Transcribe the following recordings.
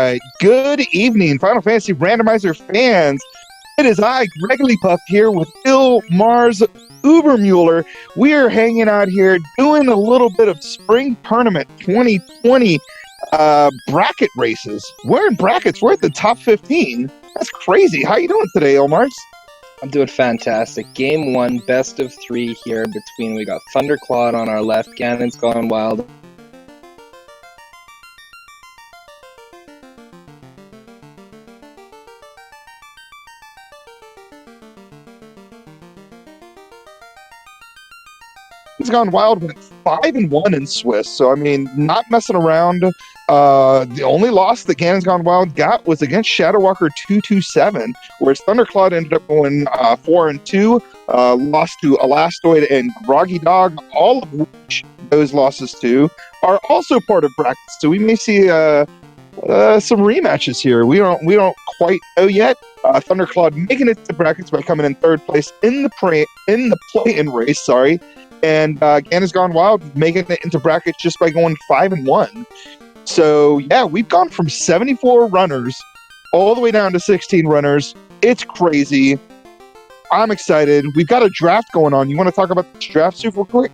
right. Good evening, Final Fantasy Randomizer fans. It is I, Gregory Puff, here with Bill Mars Ubermuller. We are hanging out here doing a little bit of Spring Tournament 2020 bracket races. We're in brackets. We're at the top 15. That's crazy. How you doing today, Elmars? I'm doing fantastic. Game 1, best of 3 here between, we got Thunderclaude on our left, Ganon's Gone Wild. He's Gone Wild went 5-1 in Swiss, so I mean, not messing around. The only loss that Ganon's Gone Wild got was against Shadowwalker 227, whereas Thunderclaude ended up going 4-2, lost to Elastoid and Groggy Dog, all of which those losses to are also part of brackets. So we may see some rematches here. We don't quite know yet. Thunderclaude making it to brackets by coming in third place in the play-in race. Sorry. And Ganon's Gone Wild making it into brackets just by going 5-1. So yeah, we've gone from 74 runners all the way down to 16 runners. It's crazy. I'm excited. We've got a draft going on. You want to talk about this draft super quick?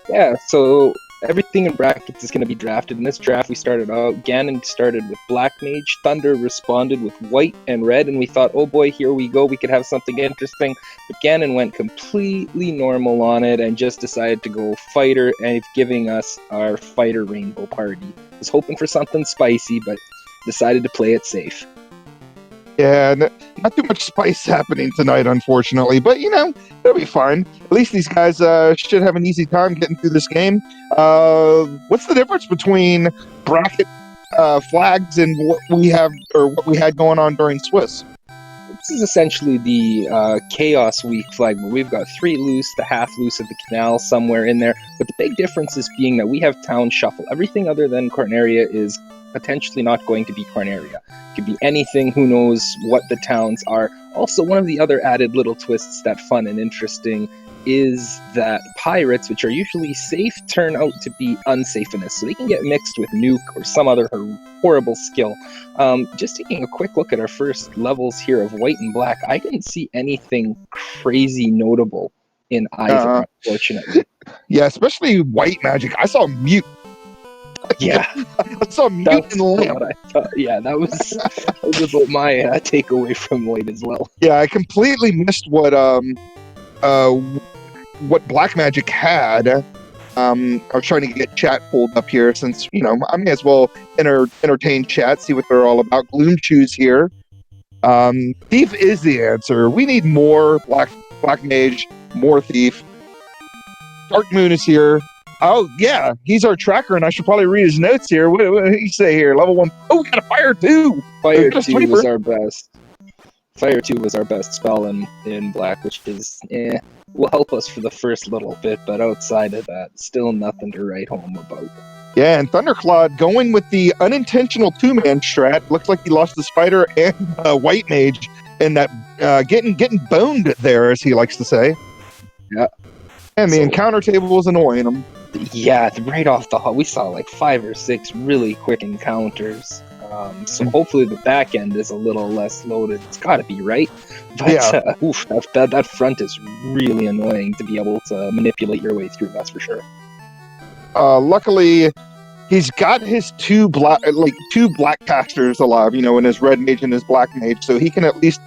Yeah, so everything in brackets is going to be drafted. In this draft, we started out, Ganon started with Black Mage, Thunder responded with White and Red, and we thought, oh boy, here we go, we could have something interesting. But Ganon went completely normal on it and just decided to go Fighter, and giving us our Fighter Rainbow Party. Was hoping for something spicy, but decided to play it safe. Yeah, not too much spice happening tonight, unfortunately. But, you know, it'll be fine. At least these guys should have an easy time getting through this game. What's the difference between bracket flags and what we have, or what we had going on during Swiss? This is essentially the Chaos Week flag, where we've got 3 loose, the half loose at the canal somewhere in there. But the big difference is being that we have Town Shuffle. Everything other than Corneria is potentially not going to be Corneria. It could be anything, who knows what the towns are. Also, one of the other added little twists that fun and interesting is that pirates, which are usually safe, turn out to be unsafe in this. So they can get mixed with Nuke or some other horrible skill. Just taking a quick look at our first levels here of White and Black, I didn't see anything crazy notable in either, unfortunately. Yeah, especially White Magic. I saw Mute. Yeah, I saw Mute in the lamp. Yeah, that was my takeaway from White as well. Yeah, I completely missed what Black Magic had. I was trying to get chat pulled up here since, you know, I may as well entertain chat, see what they're all about. Gloom Shoes here. Thief is the answer. We need more Black Mage, more Thief. Dark Moon is here. Oh, yeah, he's our tracker, and I should probably read his notes here. What do you say here? Level 1. Oh, we got a Fire 2! Fire 2 was our best. Fire 2 was our best spell in Black, which is, will help us for the first little bit, but outside of that, still nothing to write home about. Yeah, and Thunderclaude going with the unintentional 2-man strat. Looks like he lost the Spider and White Mage, and that getting boned there, as he likes to say. Yeah. And the encounter table was annoying him. Yeah, right off the hop, we saw like 5 or 6 really quick encounters. So hopefully the back end is a little less loaded. It's got to be, right? But yeah. That front is really annoying to be able to manipulate your way through. That's for sure. Luckily, he's got his two black casters alive, you know, in his Red Mage and his Black Mage, so he can at least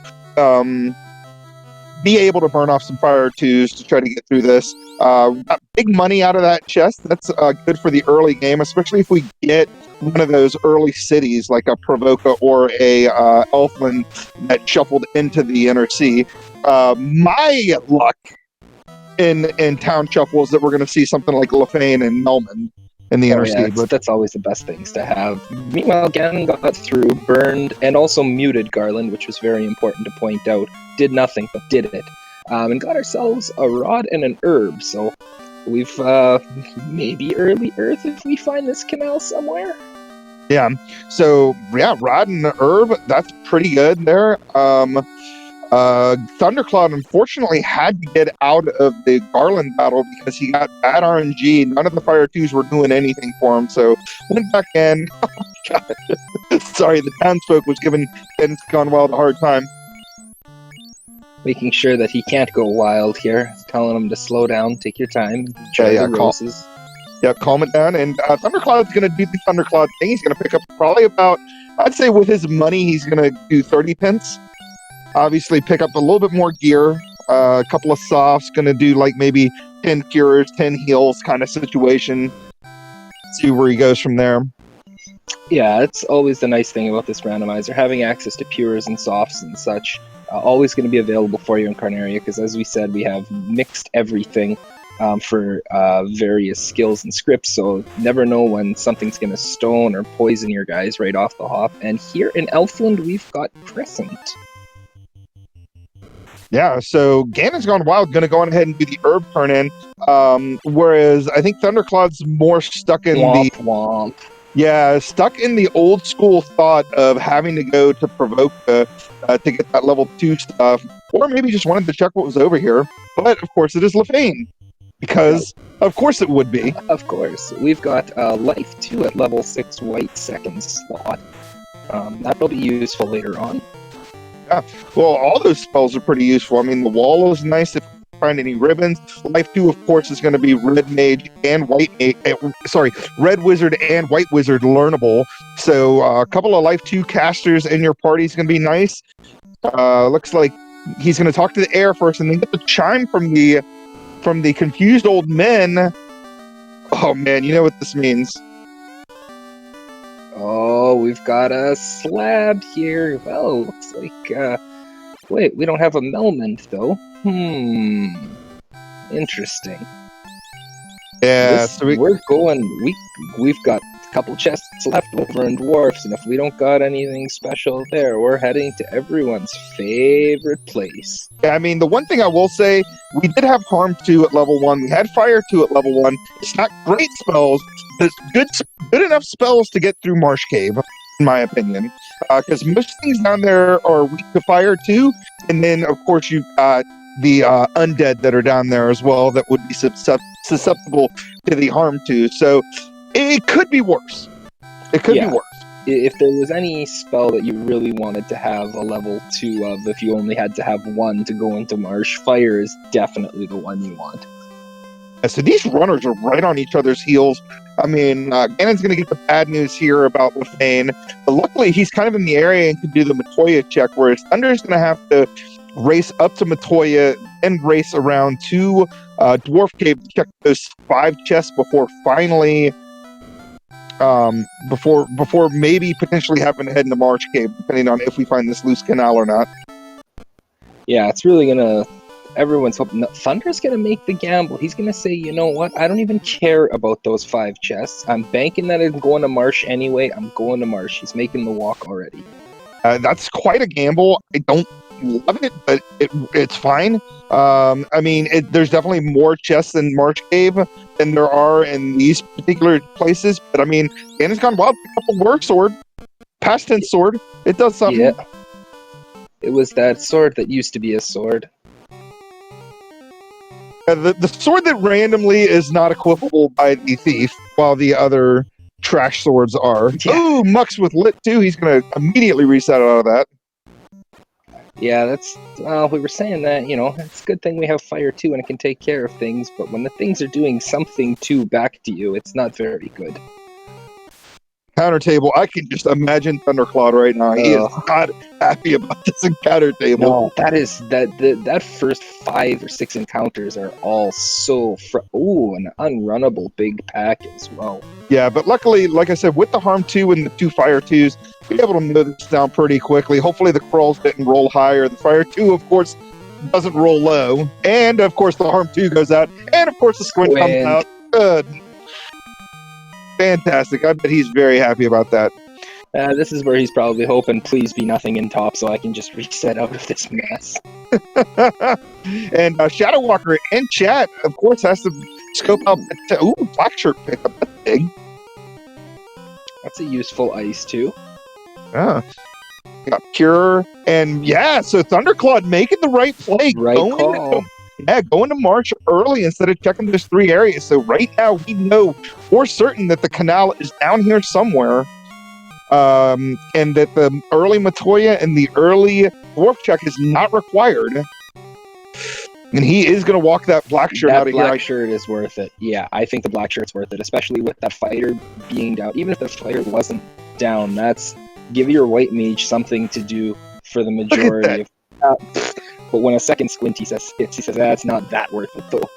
be able to burn off some Fire 2s to try to get through this. Got big money out of that chest. That's good for the early game, especially if we get one of those early cities like a Provoca or a Elfland that shuffled into the Inner Sea. My luck in Town Shuffle is that we're going to see something like Lefane and Melman in the Inner Sea. But that's always the best things to have. Meanwhile, Ganon got through, burned, and also muted Garland, which was very important to point out. Did nothing, but did it. And got ourselves a Rod and an Herb, so we've maybe early Earth if we find this canal somewhere. Yeah, so yeah, Rod and Herb, that's pretty good there. Thunderclaude unfortunately had to get out of the Garland battle because he got bad RNG. None of the Fire 2s were doing anything for him, so went back in. Oh my God. sorry, the townsfolk was giving Garen's Gone Wild a hard time. Making sure that he can't go wild here. Telling him to slow down, take your time, try the roses. Yeah, calm it down. And Thunderclaude's going to do the Thunderclaude thing. He's going to pick up probably about, I'd say with his money, he's going to do 30 pence. Obviously, pick up a little bit more gear. A couple of softs. Going to do like maybe 10 cures, 10 heals kind of situation. See where he goes from there. Yeah, it's always the nice thing about this randomizer. Having access to pures and softs and such. Always going to be available for you in Carnaria, because as we said, we have mixed everything for various skills and scripts, so never know when something's going to stone or poison your guys right off the hop. And here in Elfland, we've got Crescent. Yeah, so Ganon's Gone Wild going to go on ahead and do the herb turn in, whereas I think Thunderclaude's more stuck in Womp. Yeah, stuck in the old school thought of having to go to provoke to get that level 2 stuff, or maybe just wanted to check what was over here. But of course, it is Lefane, because of course it would be. Of course, we've got Life 2 at level 6 white second slot. That'll be useful later on. Yeah, well, all those spells are pretty useful. I mean, the wall is nice if you find any ribbons. Life 2, of course, is going to be Red Mage and Red Wizard and White Wizard learnable. So a couple of Life 2 casters in your party is going to be nice. Looks like he's going to talk to the air first and then get the chime from the confused old men. Oh, man, you know what this means. Oh, we've got a slab here. Well, looks like, wait, we don't have a Melmond, though. Interesting. Yeah, we've got a couple chests left over in Dwarfs, and if we don't got anything special there, we're heading to everyone's favorite place. Yeah, I mean, the one thing I will say, we did have Harm 2 at level 1, we had Fire 2 at level 1. It's not great spells, but it's good enough spells to get through Marsh Cave, in my opinion. Because most things down there are weak to Fire 2, and then, of course, you've got the undead that are down there as well that would be susceptible to the Harm 2. So it could be worse. It could be worse. If there was any spell that you really wanted to have a level 2 of, if you only had to have one to go into Marsh, Fire is definitely the one you want. Yeah, so these runners are right on each other's heels. I mean, Ganon's going to get the bad news here about Lefane, but luckily he's kind of in the area and can do the Matoya check, whereas Thunder's going to have to race up to Matoya and race around to Dwarf Cave to check those 5 chests before finally before maybe potentially having to head into Marsh Cave, depending on if we find this loose canal or not. Yeah, it's really gonna... Everyone's hoping... Thunder's gonna make the gamble. He's gonna say, you know what? I don't even care about those 5 chests. I'm banking that I'm going to Marsh anyway. I'm going to Marsh. He's making the walk already. That's quite a gamble. I don't love it, but it's fine. I mean, there's definitely more chests in Marsh Cave than there are in these particular places, but I mean, Ganon's Gone Wild picked up a word sword, past tense sword. It does something. Yeah. It was that sword that used to be a sword. The sword that randomly is not equipable by the thief, while the other trash swords are. Yeah. Ooh, Mux with lit too. He's going to immediately reset out of that. Yeah, that's... we were saying that, you know, it's a good thing we have Fire 2 and it can take care of things, but when the things are doing something to back to you, it's not very good. Counter table. I can just imagine Thunderclaude right now. He is not happy about this encounter table. No, that first 5 or 6 encounters are all so... an unrunnable big pack as well. Yeah, but luckily, like I said, with the Harm 2 and the 2 Fire 2s, we're able to mow this down pretty quickly. Hopefully the Crawls didn't roll higher. The Fire 2, of course, doesn't roll low. And, of course, the Harm 2 goes out. And, of course, the Squint comes out. Good. Fantastic. I bet he's very happy about that. This is where he's probably hoping, please be nothing in top so I can just reset out of this mess. And Shadow Walker in chat, of course, has to scope out. Ooh, Black Shirt pickup. That's big. That's a useful ice, too. Yeah. Got Cure. And, yeah, so Thunderclaude making the right play. Right call. Going to March early instead of checking those 3 areas. So right now we know for certain that the canal is down here somewhere. and that the early Matoya and the early dwarf check is not required. And he is going to walk that black shirt out That of here. black shirt is worth it. Yeah, I think the black shirt's worth it, especially with that fighter being down. Even if the fighter wasn't down, that's give your white mage something to do for the majority of. But when a second squint he says, "That's not that worth it, though."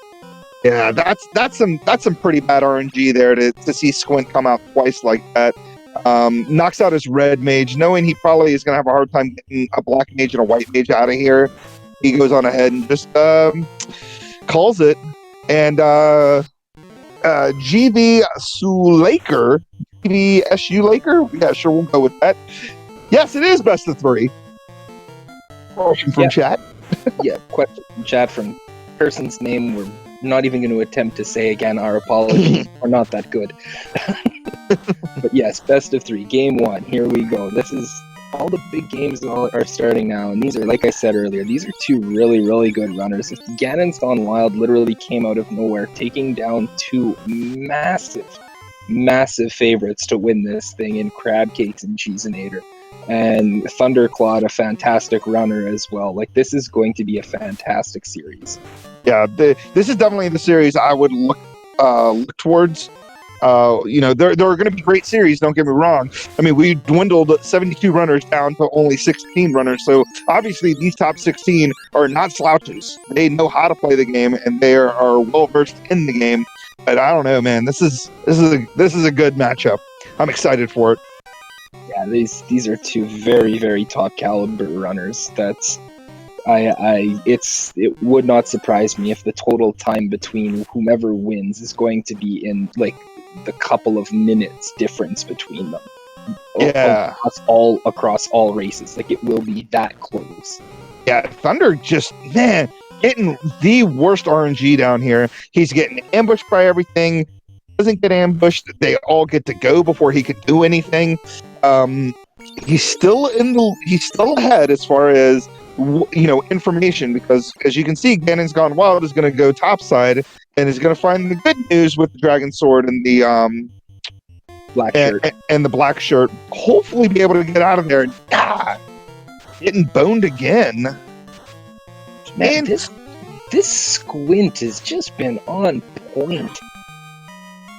Yeah, that's some pretty bad RNG there to see Squint come out twice like that. Knocks out his red mage, knowing he probably is going to have a hard time getting a black mage and a white mage out of here. He goes on ahead and just calls it. And GV Sulaker, GV SU Laker, yeah, sure, we'll go with that. Yes, it is best of 3. Question from chat. Yeah, question from chat from person's name we're not even going to attempt to say again. Our apologies. We're not that good. But yes, best of 3, game 1. Here we go. This is all the big games are starting now, and these are, like I said earlier, these are 2 really, really good runners. Ganon's Gone Wild literally came out of nowhere, taking down 2 massive, massive favorites to win this thing in Crab Cakes and Cheeseinator. And Thunderclaude, a fantastic runner as well. Like, this is going to be a fantastic series. Yeah, this is definitely the series I would look towards. There are going to be great series, don't get me wrong. I mean, we dwindled 72 runners down to only 16 runners, so obviously these top 16 are not slouches. They know how to play the game, and they are well versed in the game. But I don't know, man. This is a good matchup. I'm excited for it. Yeah, these are 2 very, very top caliber runners. It would not surprise me if the total time between whomever wins is going to be in like the couple of minutes difference between them. Yeah, across all races, like it will be that close. Yeah, Thunder just getting the worst RNG down here. He's getting ambushed by everything. Doesn't get ambushed. They all get to go before he could do anything. He's still ahead as far as information, because as you can see, Ganon's Gone Wild is going to go topside and is going to find the good news with the dragon sword and the black shirt and the black shirt. Hopefully, be able to get out of there. Getting boned again. Man, this squint has just been on point.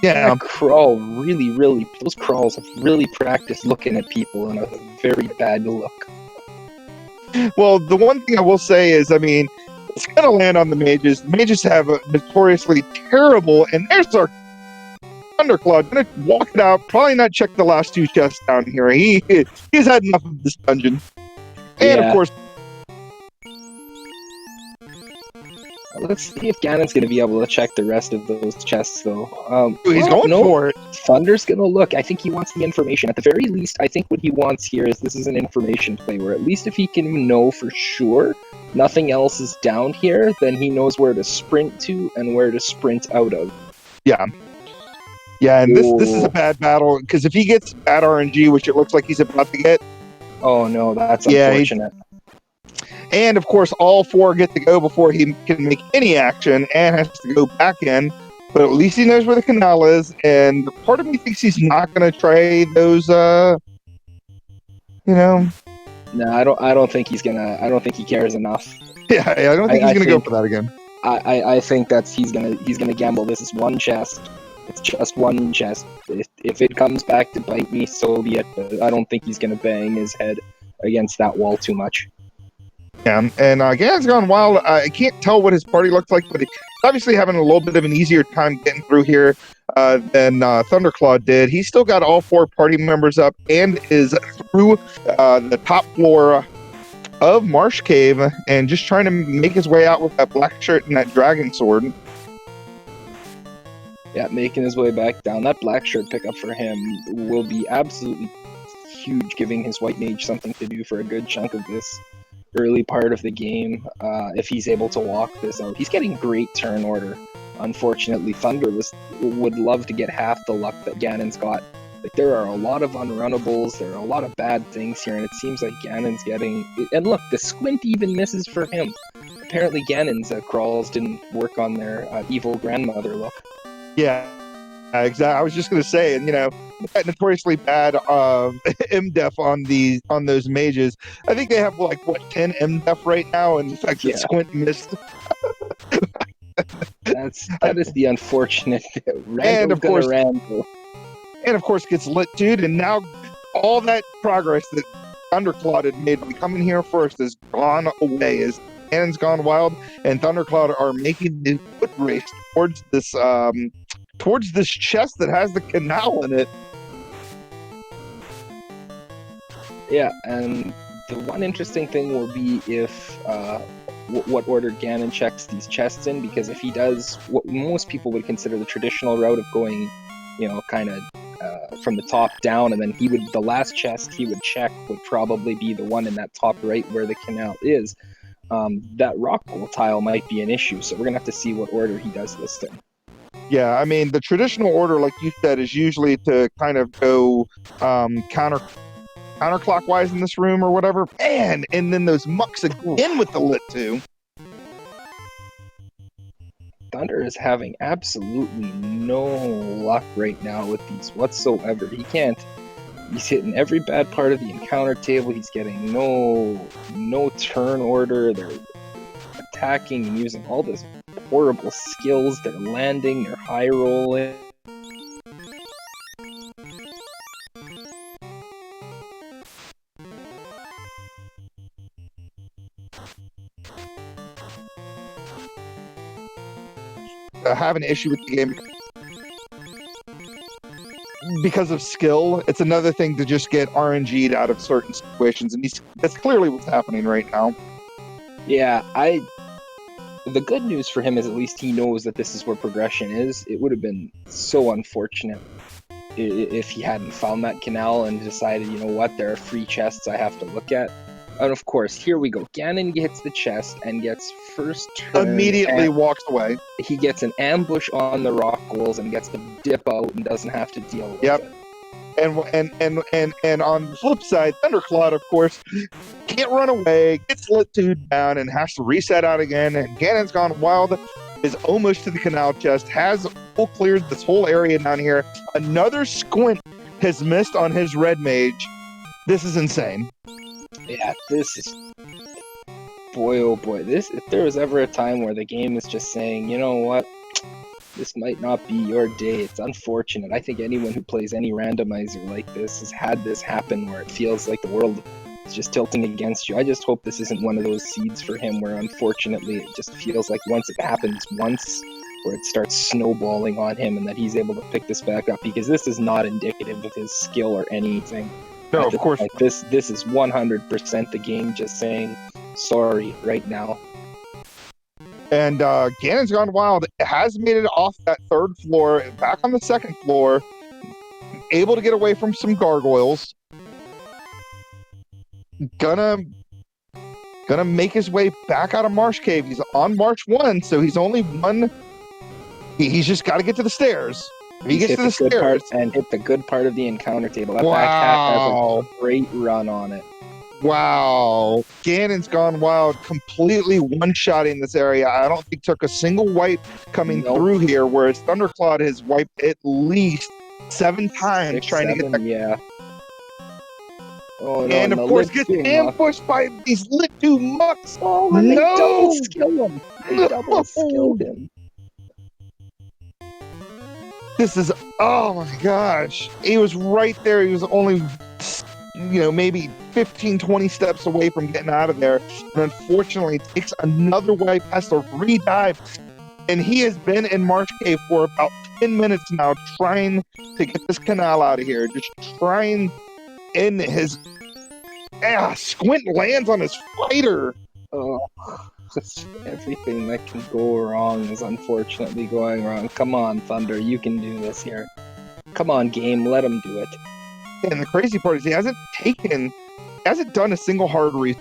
Yeah, that crawl those crawls have really practiced looking at people in a very bad look. Well, the one thing I will say is, I mean, it's going to land on the mages. The mages have a notoriously terrible, and there's our Thunderclaude going to walk it out, probably not check the last 2 chests down here. He's had enough of this dungeon. And of course, let's see if Ganon's going to be able to check the rest of those chests, though. He's going for it. Thunder's going to look. I think he wants the information. At the very least, I think what he wants here is this is an information play, where at least if he can know for sure nothing else is down here, then he knows where to sprint to and where to sprint out of. Yeah. Yeah, and this is a bad battle, because if he gets bad RNG, which it looks like he's about to get... Oh, no, that's unfortunate. And, of course, all 4 get to go before he can make any action and has to go back in. But at least he knows where the canal is, and part of me thinks he's not going to try those, No, I don't think he's gonna. I don't think he cares enough. Yeah, I don't think he's gonna go for that again. I think he's gonna gamble. This is one chest. It's just one chest. If it comes back to bite me, so be it. But I don't think he's gonna bang his head against that wall too much. Yeah, and Ganon's Gone Wild. I can't tell what his party looks like, but he's obviously having a little bit of an easier time getting through here than Thunderclaude did. He's still got all 4 party members up and is through the top floor of Marsh Cave and just trying to make his way out with that black shirt and that dragon sword. Yeah, making his way back down. That black shirt pickup for him will be absolutely huge, giving his white mage something to do for a good chunk of this early part of the game. If he's able to walk this out, he's getting great turn order. Unfortunately, Thunder would love to get half the luck that Ganon's got. Like, there are a lot of unrunnables, there are a lot of bad things here, and it seems like Ganon's getting... And look, the squint even misses for him. Apparently Ganon's crawls didn't work on their evil grandmother look. Yeah. Exactly. I was just going to say, and that notoriously bad MDef on those mages. I think they have like what 10 MDef right now, and the fact that Yeah. Squint missed. That is the unfortunate. And Rando's of gonna course, Rando. gets lit, dude. And now all that progress that Thunderclaude had made by coming here first is gone away. As Cannon's gone wild, and Thunderclaude are making the foot race towards this chest that has the canal in it. Yeah, and the one interesting thing will be if what order Ganon checks these chests in, because if he does what most people would consider the traditional route of going, kind of from the top down, and then the last chest he would check would probably be the one in that top right where the canal is. That rock wool tile might be an issue, so we're gonna have to see what order he does this in. Yeah, I mean the traditional order, like you said, is usually to kind of go counterclockwise in this room or whatever. Man, and then those mucks again with the lit too. Thunder is having absolutely no luck right now with these whatsoever. He's hitting every bad part of the encounter table. He's getting no turn order. They're attacking and using all this horrible skills. They're landing, they're high rolling. Have an issue with the game because of skill. It's another thing to just get RNG'd out of certain situations, and that's clearly what's happening right now. Yeah, the good news for him is at least he knows that this is where progression is. It would have been so unfortunate if he hadn't found that canal and decided, you know what, there are free chests I have to look at. And of course, here we go. Ganon gets the chest and gets first turn. Immediately walks away. He gets an ambush on the rock walls and gets to dip out and doesn't have to deal with it. And on the flip side, Thunderclaude, of course, can't run away, gets lit down, and has to reset out again. And Ganon's gone wild, is almost to the canal chest, has full cleared this whole area down here. Another Squint has missed on his red mage. This is insane. Yeah, this is... Boy, oh boy. If there was ever a time where the game is just saying, you know what? This might not be your day. It's unfortunate. I think anyone who plays any randomizer like this has had this happen where it feels like the world is just tilting against you. I just hope this isn't one of those seeds for him where unfortunately it just feels like once it happens once, where it starts snowballing on him and that he's able to pick this back up, because this is not indicative of his skill or anything. No, of course. Like this is 100% the game just saying sorry right now. And Ganon's gone wild. Has made it off that third floor, back on the second floor, able to get away from some gargoyles. Gonna make his way back out of Marsh Cave. He's on March 1, so he's only one. He's just got to get to the stairs. He gets to the stairs and hit the good part of the encounter table. That back hat has a great run on it. Wow. Ganon's gone wild, completely one-shotting this area. I don't think took a single wipe coming through here, whereas Thunderclaude has wiped at least 7 times trying to get that. Yeah. Oh, no, and of course gets ambushed by these Lit2 mucks. Oh, and they double skill him. They double skilled him. This is, oh my gosh. He was right there. He was only, maybe 15, 20 steps away from getting out of there. And unfortunately, takes another wipe, has to re-dive. And he has been in Marsh Cave for about 10 minutes now, trying to get this canal out of here. Just trying in his... Squint lands on his fighter. Oh, everything that can go wrong is unfortunately going wrong. Come on, Thunder, you can do this here. Come on, game, let him do it. And the crazy part is he hasn't done a single hard reset.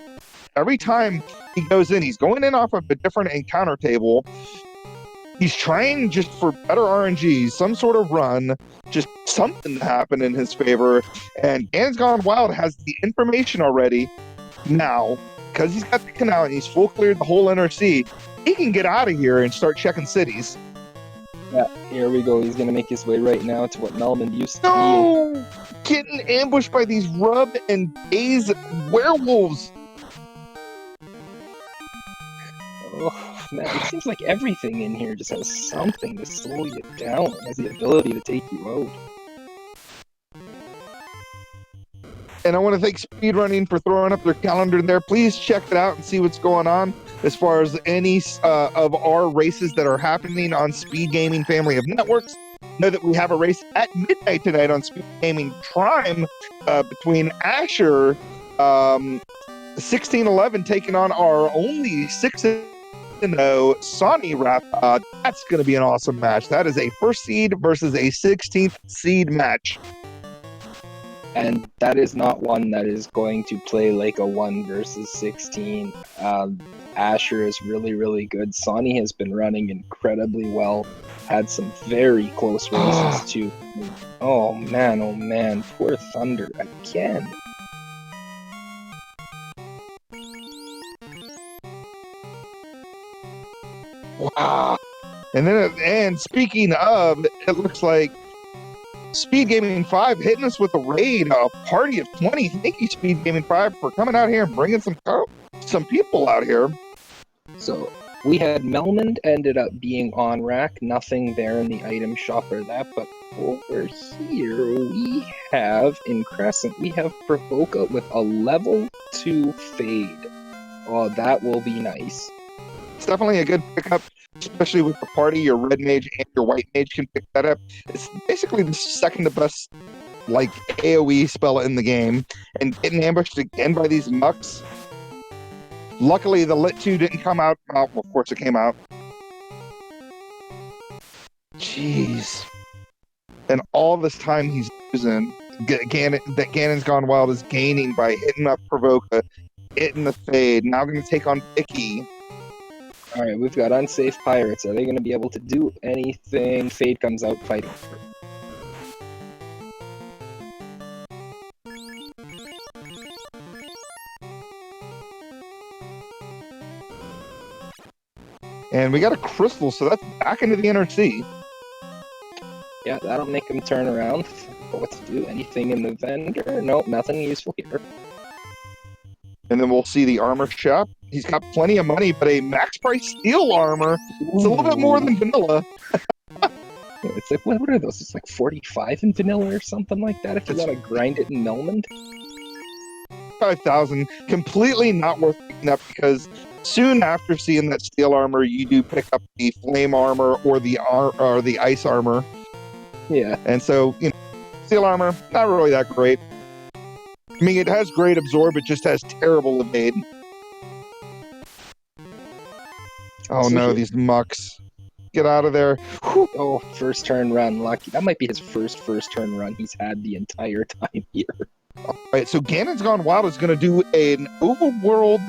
Every time he goes in, he's going in off of a different encounter table. He's trying just for better RNG, some sort of run, just something to happen in his favor. And Ganon's Gone Wild has the information already now, because he's got the canal and he's full cleared the whole NRC. He can get out of here and start checking cities. Yeah, here we go. He's gonna make his way right now to what Melman used to No! Getting ambushed by these rub and daze werewolves. be. Oh man, it seems like everything in here just has something to slow you down. It has the ability to take you out. And I want to thank Speedrunning for throwing up their calendar there. Please check it out and see what's going on as far as any of our races that are happening on Speed Gaming family of networks. Know that we have a race at midnight tonight on Speed Gaming Prime between Asher 1611 taking on our only 6-0 Sonny Rap. That's going to be an awesome match. That is a first seed versus a 16th seed match. And that is not one that is going to play like a 1 versus 16. Asher is really, really good. Sonny has been running incredibly well. Had some very close races too. Oh man, poor Thunder again. Wow. And speaking of, it looks like Speed Gaming 5 hitting us with a raid, a party of 20. Thank you, Speed Gaming 5, for coming out here and bringing some people out here. So we had Melmond ended up being on rack, nothing there in the item shop or that, but over here we have in Crescent, we have Provoca with a level 2 fade. Oh, that will be nice. It's definitely a good pickup, especially with the party. Your red mage and your white mage can pick that up. It's basically the second to best like AoE spell in the game, and getting ambushed again by these mucks. Luckily, the Lit 2 didn't come out. Well, of course, it came out. Jeez. And all this time he's using Ganon's Gone Wild is gaining by hitting up Provoca, hitting the fade. Now going to take on Picky. All right, we've got unsafe pirates. Are they going to be able to do anything? Fade comes out fighting. And we got a crystal, so that's back into the NRC. Yeah, that'll make him turn around. What to do? Anything in the vendor? Nope, nothing useful here. And then we'll see the armor shop. He's got plenty of money, but a max price steel armor. It's a little bit more than vanilla. It's like, what are those? It's like 45 in vanilla or something like that if you want to grind it in Melmond. 5,000. Completely not worth picking up because soon after seeing that steel armor, you do pick up the flame armor or the ice armor. Yeah. And so, steel armor, not really that great. I mean, it has great absorb, it just has terrible evade. Oh no, these mucks. Get out of there. Whew. Oh, first turn run. Lucky. That might be his first turn run he's had the entire time here. All right, so Ganon's Gone Wild is going to do an overworld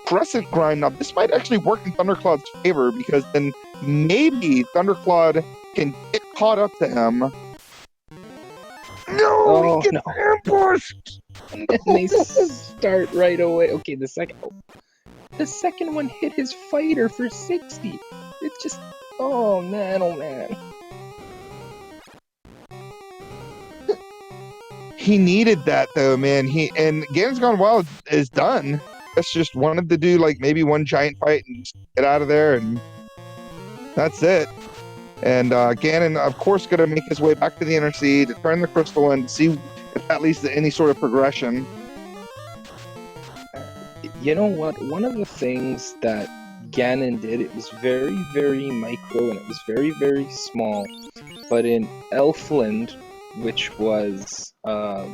Crescent grind. Now, this might actually work in Thunderclaude's favor because then maybe Thunderclaude can get caught up to him. No, he gets ambushed! And they start right away. Okay, the second one hit his fighter for 60. It just, oh man. He needed that though, man. And Ganon's Gone Wild is done. That's just wanted to do like maybe one giant fight and just get out of there, and that's it. And Ganon, of course, going to make his way back to the NRC to turn the crystal in to see if that leads to any sort of progression. You know what? One of the things that Ganon did, it was very, very micro and it was very, very small. But in Elfland, which was, oh,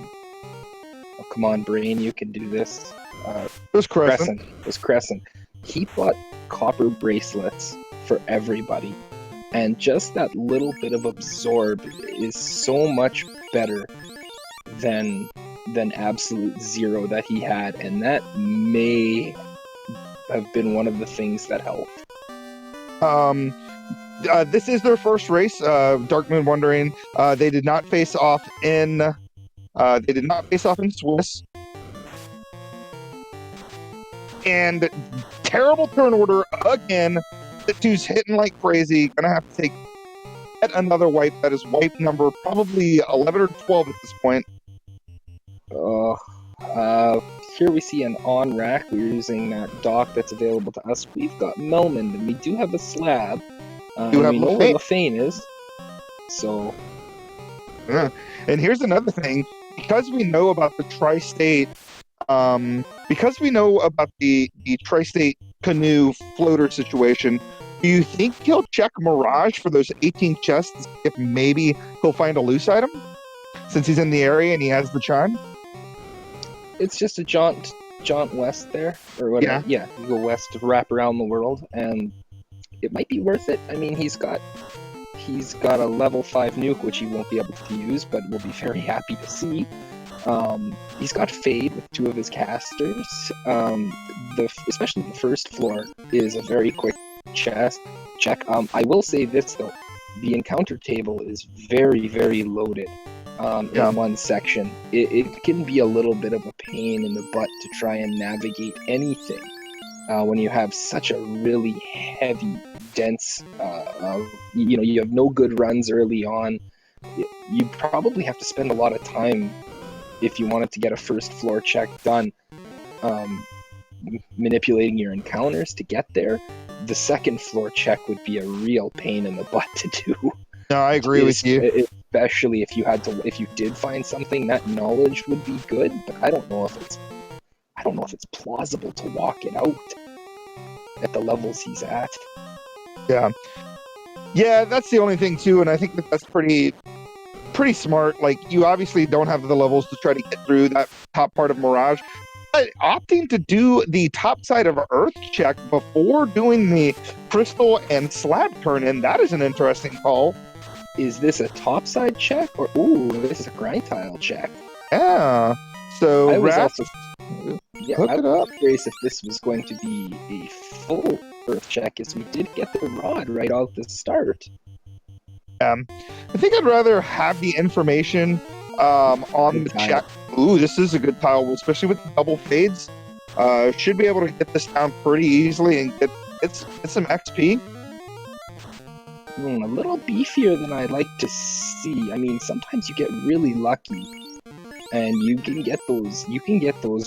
come on, brain, you can do this. It was Crescent. It was Crescent. He bought copper bracelets for everybody. And just that little bit of absorb is so much better than absolute zero that he had, and that may have been one of the things that helped. This is their first race. Dark Moon Wondering. They did not face off in. Swiss. And terrible turn order again. The two's hitting like crazy. Gonna have to take yet another wipe. That is wipe number probably 11 or 12 at this point. Here we see an on rack. We're using that dock that's available to us. We've got Melmond, and we do have a slab. We know where Lefane. Lefane is. So. Yeah. And here's another thing. Because we know about the tri-state, because we know about the tri-state canoe floater situation, do you think he'll check Mirage for those 18 chests if maybe he'll find a loose item? Since he's in the area and he has the chime? It's just a jaunt west there, or whatever. Yeah, you go west to wrap around the world, and it might be worth it. I mean, he's got a level 5 nuke, which he won't be able to use, but we'll be very happy to see. He's got Fade with 2 of his casters. Especially the first floor is a very quick check. I will say this though, the encounter table is very, very loaded. In one section. It can be a little bit of a pain in the butt to try and navigate anything when you have such a really heavy, dense, you have no good runs early on. You probably have to spend a lot of time if you wanted to get a first floor check done, manipulating your encounters to get there. The second floor check would be a real pain in the butt to do. No, I agree with you. Especially if you did find something, that knowledge would be good, but I don't know if it's plausible to walk it out at the levels he's at. Yeah, that's the only thing too, and I think that's pretty smart. Like, you obviously don't have the levels to try to get through that top part of Mirage, but opting to do the top side of Earth check before doing the crystal and slab turn in, that is an interesting call. Is this a topside check, or this is a grind tile check? Yeah. So I was hook it up. Curious if this was going to be a full Earth check, as we did get the rod right off the start. I think I'd rather have the information on the check. Ooh, this is a good tile, especially with the double fades. Should be able to get this down pretty easily and get some XP. A little beefier than I'd like to see. I mean, sometimes you get really lucky, and you can get those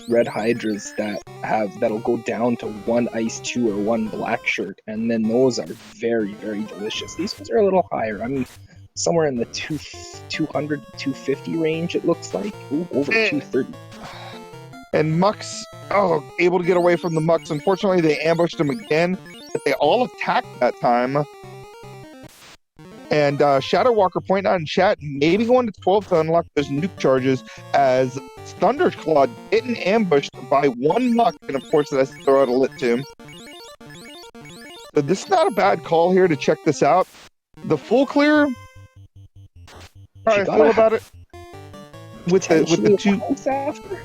red hydras that'll go down to 1 ice 2 or 1 black shirt, and then those are very, very delicious. These ones are a little higher. I mean, somewhere in the 200 to 250 range, it looks like. Ooh, over 230. And Mucks, able to get away from the Mucks. Unfortunately, they ambushed him again, but they all attacked that time. And Shadow Walker pointing out in chat, maybe going to 12 to unlock those nuke charges, as Thunderclaude getting ambushed by 1 Muck, and of course it has to throw out a lit tomb. So this is not a bad call here to check this out. The full clear, how do I feel about it? With the 2 after?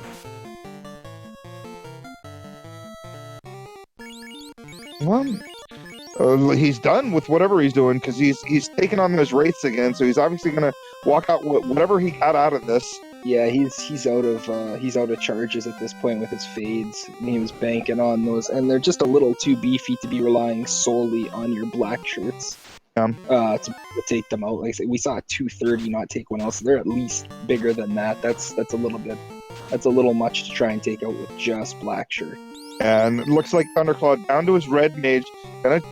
Well, he's done with whatever he's doing, because he's taking on those wraiths again. So he's obviously going to walk out with whatever he got out of this. Yeah, he's out of charges at this point with his fades. He was banking on those, and they're just a little too beefy to be relying solely on your black shirts to take them out. Like I said, we saw a 230 not take one else. So they're at least bigger than that. That's a little much to try and take out with just black shirt. And it looks like Thunderclaude down to his red mage, gonna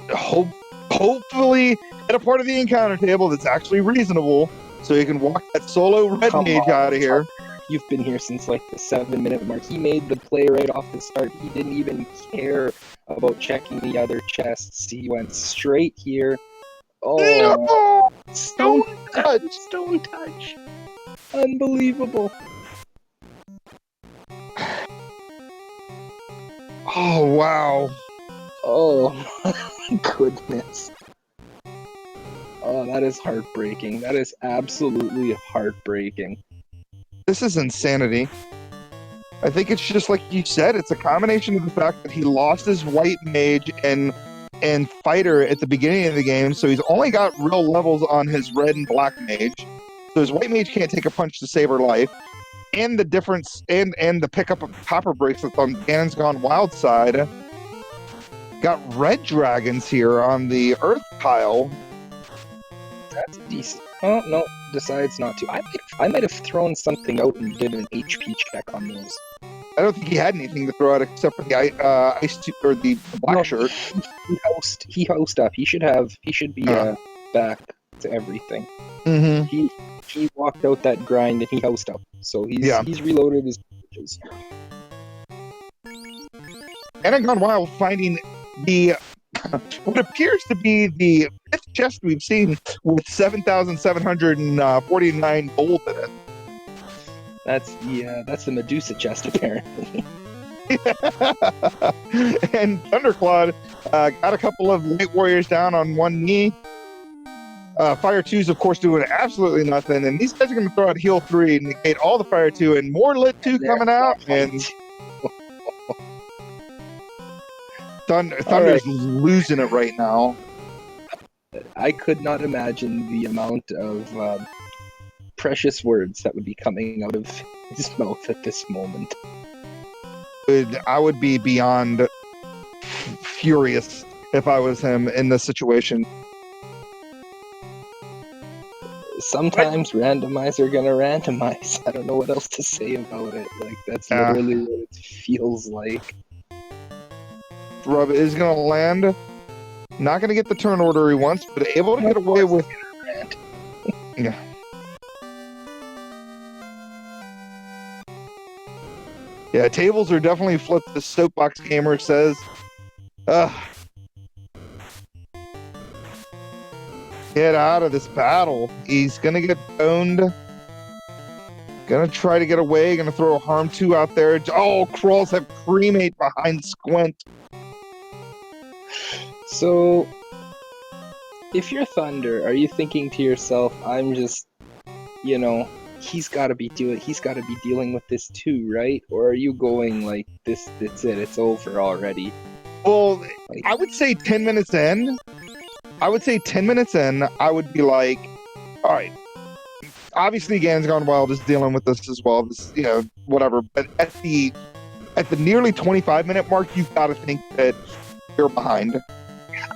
hopefully get a part of the encounter table that's actually reasonable, so he can walk that solo red mage out of here. You've been here since like the 7-minute mark. He made the play right off the start. He didn't even care about checking the other chests. He went straight here. Oh, no! Stone touch. Unbelievable. Oh, wow. Oh, my goodness. Oh, that is heartbreaking. That is absolutely heartbreaking. This is insanity. I think it's just like you said, it's a combination of the fact that he lost his white mage and fighter at the beginning of the game, so he's only got real levels on his red and black mage. So his white mage can't take a punch to save her life. And the difference, and the pickup of copper bracelets on Ganon's Gone Wild side. Got red dragons here on the Earth tile. That's decent. Oh no, decides not to. I might have thrown something out and did an HP check on those. I don't think he had anything to throw out except for the ice or the black No, shirt. He housed up. He should be back to everything. Mm-hmm. He walked out that grind and he housed up. So he's reloaded his pages. And Gone Wild finding the what appears to be the fifth chest we've seen with 7,749 gold in it. That's the Medusa chest apparently. And Thunderclaude got a couple of Light Warriors down on one knee. Fire 2's, of course, doing absolutely nothing. And these guys are going to throw out Heal 3 and negate all the Fire 2 and more Lit 2 coming out. And Thunder's losing it right now. I could not imagine the amount of precious words that would be coming out of his mouth at this moment. I would be beyond furious if I was him in this situation. Sometimes Randomizer gonna randomize. I don't know what else to say about it. Like, that's literally what it feels like. Rub is gonna land. Not gonna get the turn order he wants, but able to get away with. Yeah. Yeah, tables are definitely flipped. The Soapbox Gamer says, get out of this battle. He's gonna get owned. Gonna try to get away. Gonna throw a Harm 2 out there. Oh, Crawls have cremate behind Squint. So, if you're Thunder, are you thinking to yourself, I'm just, he's got to be dealing with this too, right? Or are you going like, that's it, it's over already? Well, I would say 10 minutes in, I would be like, all right, obviously Gan's Gone Wild is dealing with this as well, this, whatever, but at the nearly 25-minute mark, you've got to think that you're behind.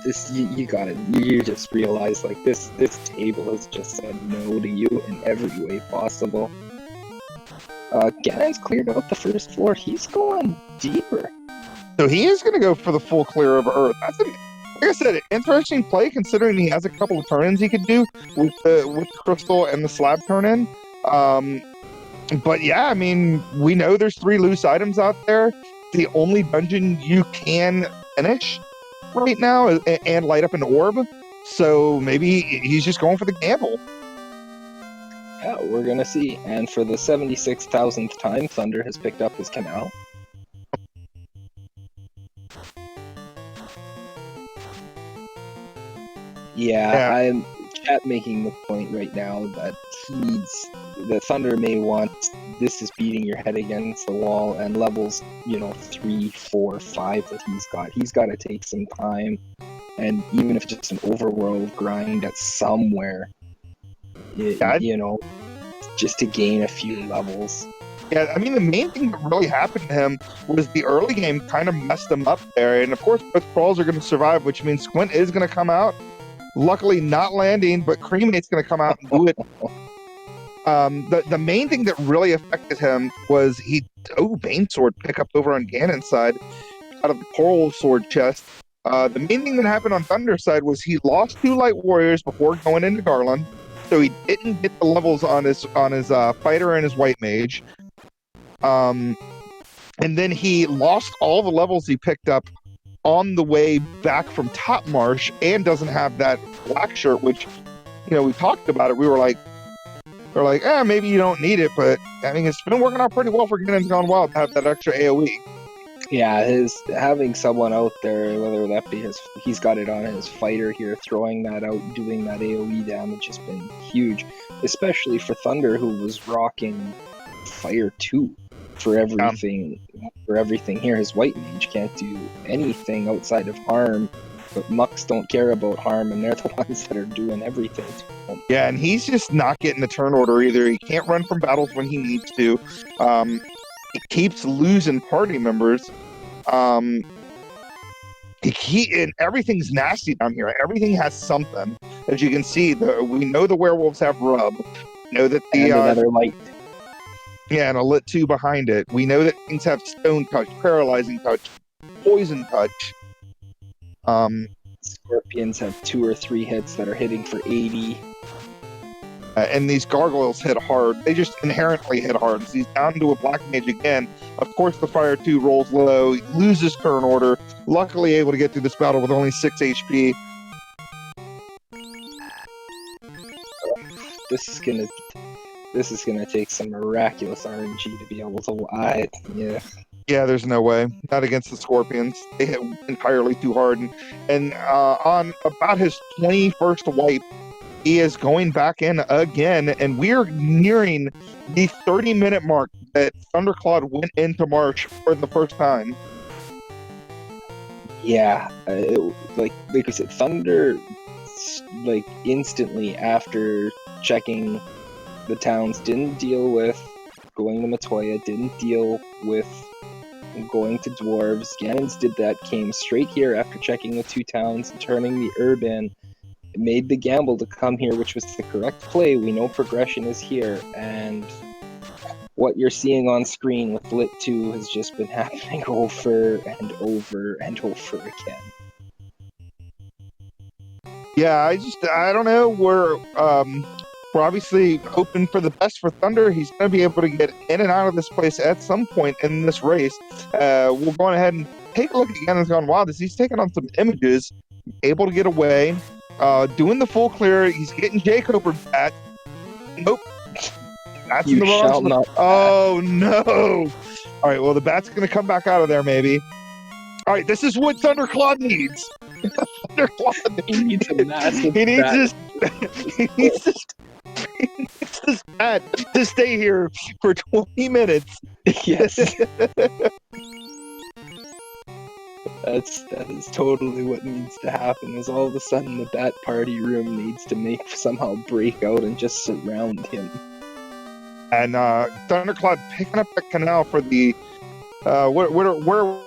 You just realize, like, this table has just said no to you in every way possible. Ganon's cleared out the first floor. He's going deeper. So he is going to go for the full clear of Earth. That's like I said, interesting play considering he has a couple of turn-ins he could do with the crystal and the slab turn-in. But yeah, I mean, we know there's 3 loose items out there. The only dungeon you can finish right now and light up an orb, so maybe he's just going for the gamble. Yeah, we're gonna see. And for the 76,000th time, Thunder has picked up his canal. Yeah. I'm chat making the point right now that the Thunder may want, this is beating your head against the wall, and levels 3, 4, 5 that he's got to take some time, and even if it's just an overworld grind at somewhere, just to gain a few levels. Yeah, I mean, the main thing that really happened to him was the early game kind of messed him up there, and of course both crawls are going to survive, which means Squint is going to come out, luckily not landing, but Cremate's going to come out and do it. The main thing that really affected him was Bane Sword pickup over on Ganon's side out of the Coral Sword chest. The main thing that happened on Thunder's side was he lost 2 Light Warriors before going into Garland, so he didn't get the levels on his fighter and his White Mage. And then he lost all the levels he picked up on the way back from Top Marsh, and doesn't have that black shirt, which we talked about it. We're like, maybe you don't need it, but I mean, it's been working out pretty well for Ganon's Gone Wild to have that extra AoE. Yeah, having someone out there, whether that be he's got it on his fighter here, throwing that out, doing that AoE damage has been huge, especially for Thunder, who was rocking Fire 2 for everything. For everything here, his White Mage can't do anything outside of harm. But Mucks don't care about harm, and they're the ones that are doing everything to him. Yeah, and he's just not getting the turn order either. He can't run from battles when he needs to. He keeps losing party members. And everything's nasty down here. Everything has something. As you can see, we know the werewolves have rub. We know that And another light. yeah, and a lit 2 behind it. We know that things have stone touch, paralyzing touch, poison touch. Scorpions have 2 or 3 hits that are hitting for 80. And these gargoyles hit hard. They just inherently hit hard. So he's down to a black mage again. Of course, the fire 2 rolls low. He loses turn order. Luckily able to get through this battle with only 6 HP. This is gonna take some miraculous RNG to be able to yeah. Yeah, there's no way. Not against the Scorpions. They hit entirely too hard. And on about his 21st wipe, he is going back in again, and we're nearing the 30-minute mark that Thunderclaude went into Marsh for the first time. Yeah, like we said, Thunder, like instantly after checking the towns, didn't deal with going to Matoya, didn't deal with going to Dwarves. Ganons did that, came straight here after checking the 2 towns and turning the urban. Made the gamble to come here, which was the correct play. We know progression is here, and what you're seeing on screen with Lit 2 has just been happening over and over and over again. Yeah, I don't know. We're obviously hoping for the best for Thunder. He's going to be able to get in and out of this place at some point in this race. We'll go ahead and take a look at Ganon's Gone Wild as he's taking on some images, able to get away. Doing the full clear, he's getting Jacob back. Nope. That's in the wrong spot. Oh no! All right, well the bat's gonna come back out of there maybe. All right, this is what Thunderclaude needs. Thunderclaude He needs a massive. He needs this bat to stay here for 20 minutes. Yes. That is totally what needs to happen. Is all of a sudden the Bat Party room needs to somehow break out and just surround him. And Thunderclaude picking up that canal for the where are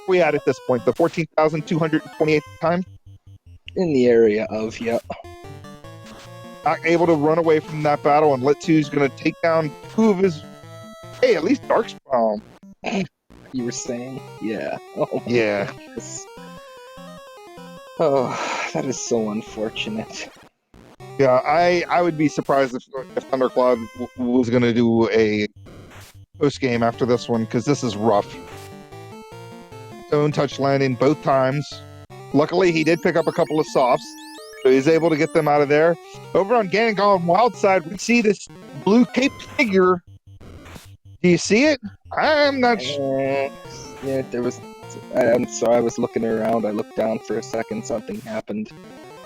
we at this point? The 14,228th time. In the area of Not able to run away from that battle, and Lit 2's going to take down 2 of his. Hey, at least Darkspawn. You were saying? Yeah. Oh yeah. Goodness. Oh, that is so unfortunate. Yeah, I would be surprised if Thunderclaude was going to do a post game after this one, because this is rough. Stone touch landing both times. Luckily, he did pick up a couple of softs, so he's able to get them out of there. Over on Ganon Gone Wild side, we see this blue caped figure. Do you see it? I'm not sure. Yeah, there was. I'm sorry, I was looking around. I looked down for a second. Something happened.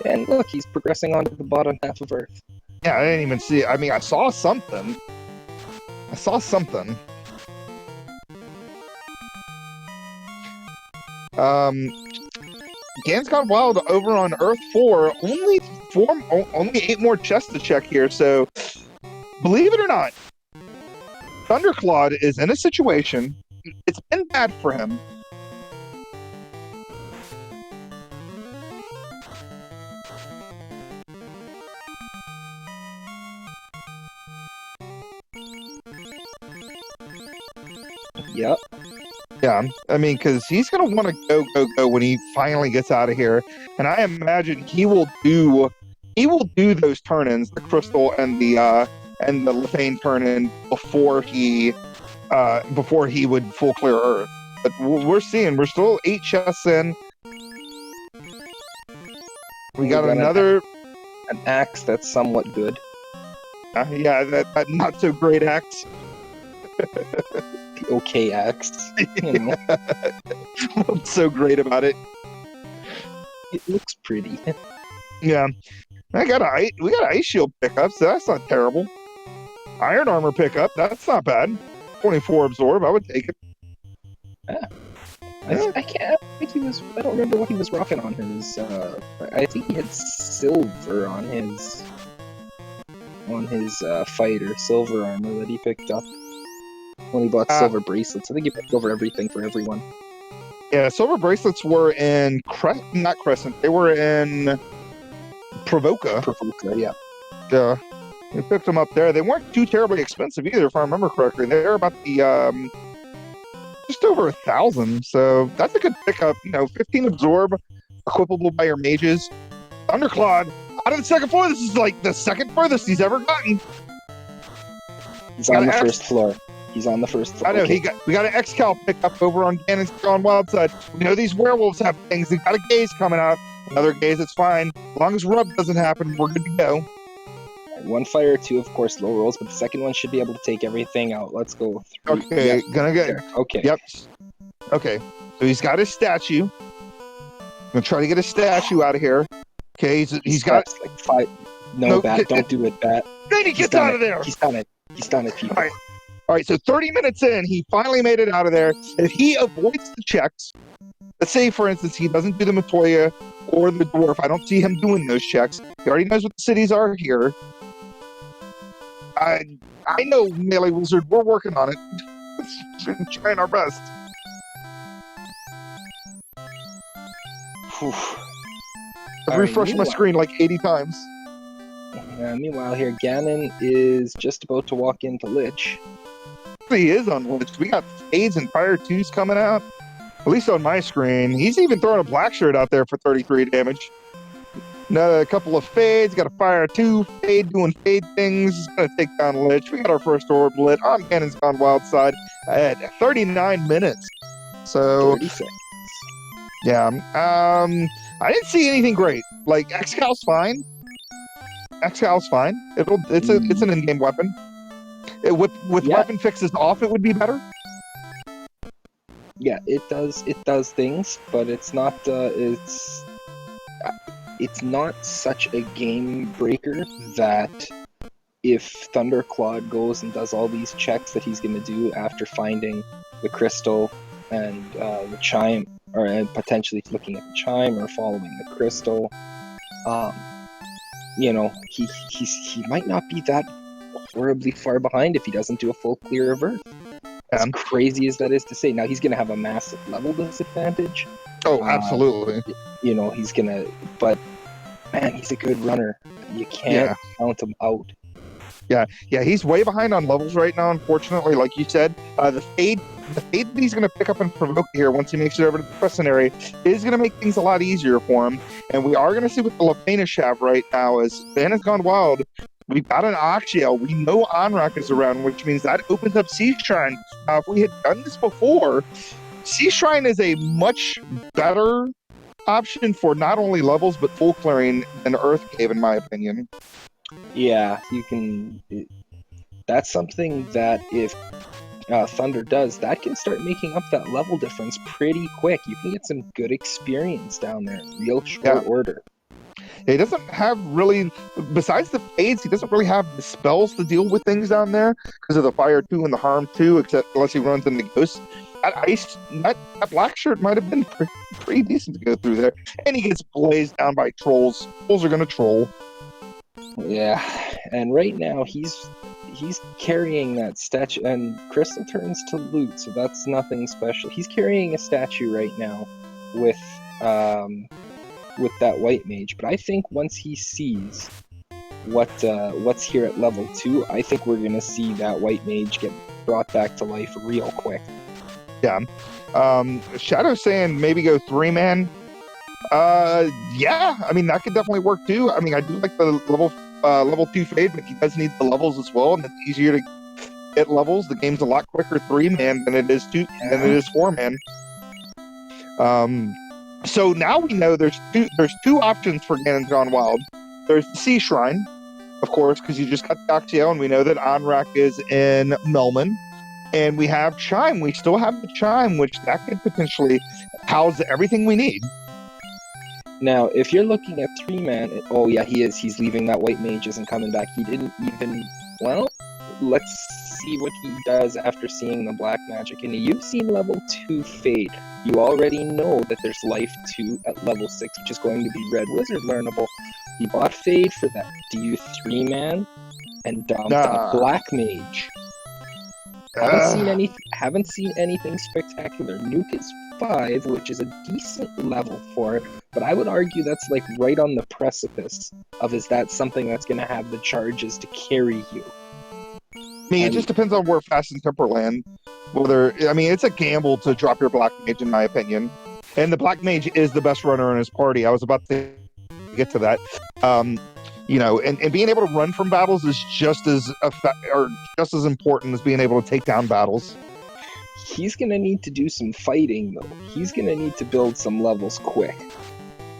And look, he's progressing onto the bottom half of Earth. Yeah, I didn't even see it. I mean, I saw something. Ganon's Gone Wild over on Earth 4. Only 8 more chests to check here. So, believe it or not, Thunderclaude is in a situation. It's been bad for him. Yep. Yeah, I mean, because he's going to want to go when he finally gets out of here. And I imagine he will do those turn-ins, the Crystal and the Lithane turn-in before he would full clear Earth. But we're still 8 chests in. We got another... An axe that's somewhat good. Yeah, that not so great axe. The okay axe. You know. What's so great about it? It looks pretty. Yeah. We got an ice shield pickup, so that's not terrible. Iron armor pickup, that's not bad. 24 absorb, I would take it. Yeah. I don't remember what he was rocking on his. I think he had silver on his fighter, silver armor that he picked up when he bought silver bracelets. I think he picked over everything for everyone. Yeah, silver bracelets were in not Crescent. They were in Provoca. Provoca, yeah. Yeah. We picked them up there. They weren't too terribly expensive either, if I remember correctly. They're about the just over 1,000. So that's a good pickup. 15 absorb, equipable by your mages. Thunderclaude out of the second floor. This is like the second furthest he's ever gotten. He's on the first floor. He's on the first floor. I know. Okay. We got an Excal pickup over on Ganonsgo on Wild Side. We know these werewolves have things. They got a gaze coming out. Another gaze, it's fine. As long as rub doesn't happen, we're good to go. One fire, two, of course, low rolls, but the second one should be able to take everything out. Let's go. Three. Okay, Yep. gonna get. There. Okay. Yep. Okay, so he's got his statue. Gonna try to get his statue out of here. Okay, he's got like 5. No, Bat, don't do it, Bat. Then he gets out of there. He's done it. He's done it, people. All right, so 30 minutes in, he finally made it out of there. If he avoids the checks, let's say, for instance, he doesn't do the Matoya or the Dwarf. I don't see him doing those checks. He already knows what the cities are here. I know, Melee Wizard. We're working on it. Trying our best. I've refreshed my screen like 80 times. Meanwhile, here, Ganon is just about to walk into Lich. He is on Lich. We got Fades and Fire 2s coming out. At least on my screen. He's even throwing a Black Shirt out there for 33 damage. A couple of Fades. Got a Fire 2. Fade doing Fade things. He's going to take down Lich. We got our first Orb lit on Ganon's Gone Wild Side at 39 minutes. So, 36. Yeah. I didn't see anything great. Like, Excal's fine. Excal's fine. It's an in-game weapon. With weapon fixes off, it would be better. Yeah, it does things, but it's not such a game breaker that if Thunderclaude goes and does all these checks that he's going to do after finding the crystal and the chime, or potentially looking at the chime or following the crystal, he might not be that horribly far behind if he doesn't do a full clear of Earth. As crazy as that is to say, now he's going to have a massive level disadvantage. Oh, absolutely. He's going to, but man, he's a good runner. You can't count him out. Yeah, he's way behind on levels right now, unfortunately. Like you said, the fade that he's going to pick up and provoke here once he makes it over to the Crescent area is going to make things a lot easier for him. And we are going to see what the Lafanish have right now as Van has gone wild. We've got an Oxiel. We know Anrak is around, which means that opens up Sea Shrine. Now, if we had done this before, Sea Shrine is a much better option for not only levels, but full clearing than Earth Cave, in my opinion. Yeah, you can... That's something that if Thunder does, that can start making up that level difference pretty quick. You can get some good experience down there, real short order. He doesn't have really, besides the fades, he doesn't really have the spells to deal with things down there because of the Fire 2 and the Harm 2, except unless he runs into Ghosts. That Black Shirt might have been pretty decent to go through there. And he gets blazed down by trolls. Trolls are going to troll. Yeah, and right now he's carrying that statue, and Crystal turns to loot, so that's nothing special. He's carrying a statue right now with that white mage, but I think once he sees what's here at level 2, I think we're gonna see that white mage get brought back to life real quick. Yeah. Shadow saying maybe go 3-man. Yeah, I mean that could definitely work too. I mean I do like the level 2 fade, but he does need the levels as well, and it's easier to get levels. The game's a lot quicker 3-man than it is 4-man. So now we know there's two options for Ganon's Gone Wild. There's the Sea Shrine, of course, because you just got the Oxiel, and we know that Anrak is in Melman. And we have Chime. We still have the Chime, which that could potentially house everything we need. Now, if you're looking at 3-man, oh yeah, he is. He's leaving. That white mage isn't coming back. He didn't even... Well, let's see what he does after seeing the black magic. And you've seen level 2 fade. You already know that there's life 2 at level 6, which is going to be Red Wizard learnable. He bought fade for that. Do you 3-man and dump a black mage? Haven't seen anything spectacular. Nuke is 5, which is a decent level for it, but I would argue that's like right on the precipice of is that something that's going to have the charges to carry you. I mean, it just depends on where Fast and Temper land. It's a gamble to drop your Black Mage, in my opinion. And the Black Mage is the best runner in his party. I was about to get to that. And being able to run from battles is just as important as being able to take down battles. He's going to need to do some fighting, though. He's going to need to build some levels quick.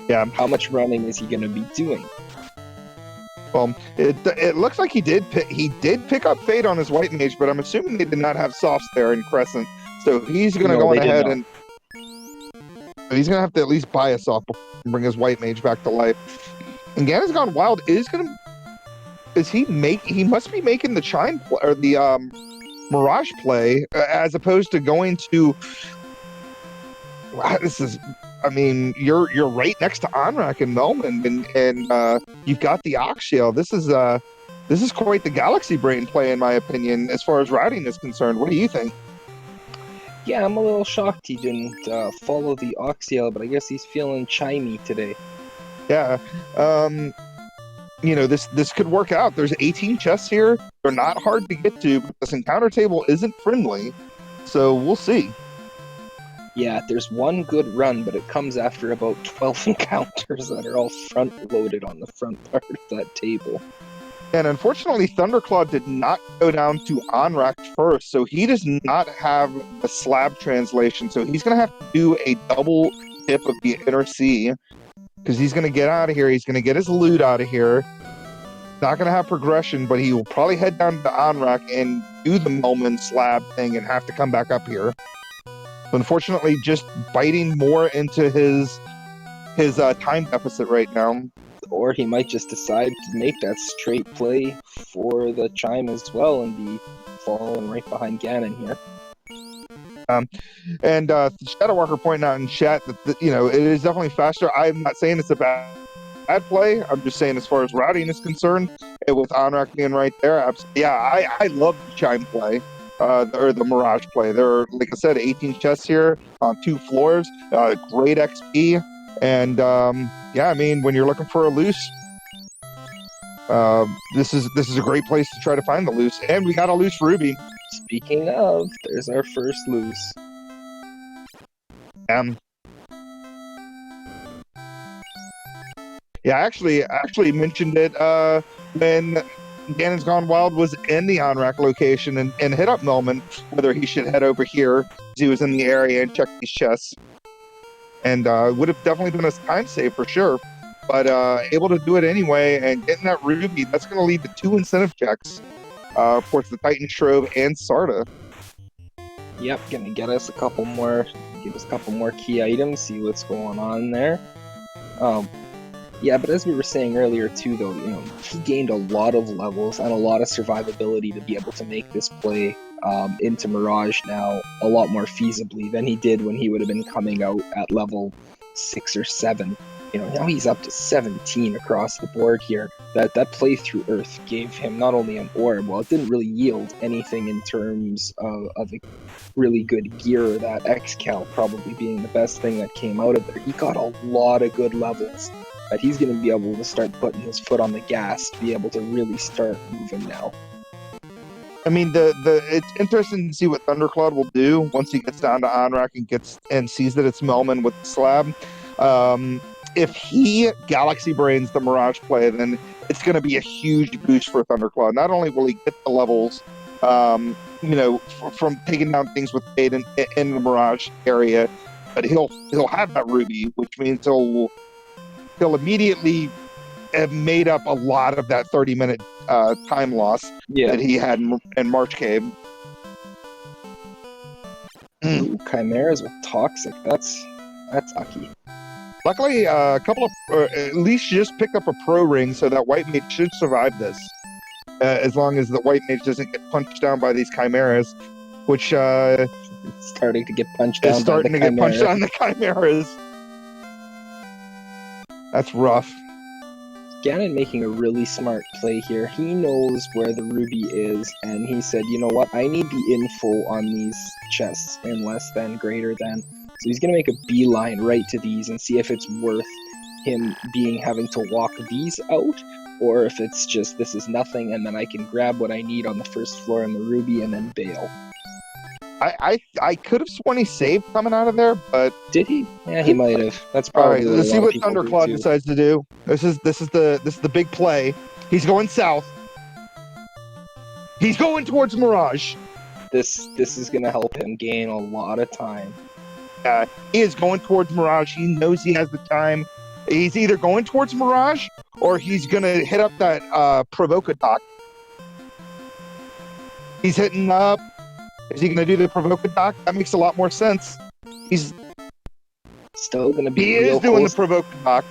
Yeah. How much running is he going to be doing? Well, it looks like he did pick up Fade on his White Mage, but I'm assuming they did not have softs there in Crescent. So he's going to go ahead and he's going to have to at least buy a soft and bring his White Mage back to life. And Ganon's Gone Wild he must be making the Chime play, or the Mirage play, as opposed to going to. Wow, you're right next to Onrak and Melman, and you've got the Oxiel. This is quite the Galaxy Brain play, in my opinion, as far as routing is concerned. What do you think? Yeah, I'm a little shocked he didn't follow the Oxiel, but I guess he's feeling chimey today. Yeah, this could work out. There's 18 chests here. They're not hard to get to, but this encounter table isn't friendly, so we'll see. Yeah, there's one good run, but it comes after about 12 encounters that are all front-loaded on the front part of that table. And unfortunately, Thunderclaude did not go down to Onrak first, so he does not have a slab translation, so he's going to have to do a double dip of the Inner Sea, because he's going to get out of here, he's going to get his loot out of here, not going to have progression, but he will probably head down to Onrak and do the Melman slab thing and have to come back up here. Unfortunately, just biting more into his time deficit right now. Or he might just decide to make that straight play for the Chime as well and be following right behind Ganon here. Shadowwalker pointing out in chat that it is definitely faster. I'm not saying it's a bad play. I'm just saying as far as routing is concerned, with Onrak being right there, I love the Chime play. Or the Mirage play. There are, like I said, 18 chests here on 2 floors. Great XP, and when you're looking for a loose, this is a great place to try to find the loose. And we got a loose Ruby. Speaking of, there's our first loose. Yeah, I actually mentioned it when Ganon's Gone Wild was in the Onrak location and hit up Melman whether he should head over here. He was in the area and checked these chests, and would have definitely been a time save for sure, but able to do it anyway and getting that Ruby, that's going to lead to 2 incentive checks towards the Titan Shrove and Sarda. Yep, gonna give us a couple more key items, see what's going on there. Yeah, but as we were saying earlier too, though, he gained a lot of levels and a lot of survivability to be able to make this play into Mirage now a lot more feasibly than he did when he would have been coming out at level 6 or 7. Now he's up to 17 across the board here. That play through Earth gave him not only an orb, well, it didn't really yield anything in terms of a really good gear, that X-Cal probably being the best thing that came out of there. He got a lot of good levels that he's going to be able to start putting his foot on the gas to be able to really start moving now. I mean, it's interesting to see what Thunderclaude will do once he gets down to Onrak and sees that it's Melman with the slab. If he Galaxy Brains the Mirage play, then it's going to be a huge boost for Thunderclaude. Not only will he get the levels, from taking down things with Fade in the Mirage area, but he'll have that Ruby, which means he'll immediately have made up a lot of that 30-minute time loss that he had in March Cave. Ooh, Chimeras with Toxic. That's lucky. Luckily, a couple of, at least just picked up a pro ring, so that White Mage should survive this. As long as the White Mage doesn't get punched down by these Chimeras, which it's starting to get punched down. Get punched on the Chimeras. That's rough. Ganon making a really smart play here. He knows where the Ruby is, and he said, you know what, I need the info on these chests in less than, greater than. So he's going to make a beeline right to these and see if it's worth him having to walk these out, or if it's just this is nothing and then I can grab what I need on the first floor in the Ruby and then bail. I could have sworn he saved coming out of there, but Did he? Yeah, he might have. That's all probably right. what Let's a see lot of what people do Thunderclaude too. decides to do. This is the big play. He's going south. He's going towards Mirage. This is gonna help him gain a lot of time. He is going towards Mirage. He knows he has the time. He's either going towards Mirage or he's gonna hit up that Provocadoc. He's hitting up. Is he gonna do the Provocadoc? That makes a lot more sense. He's Still gonna be. He is doing the Provocadoc.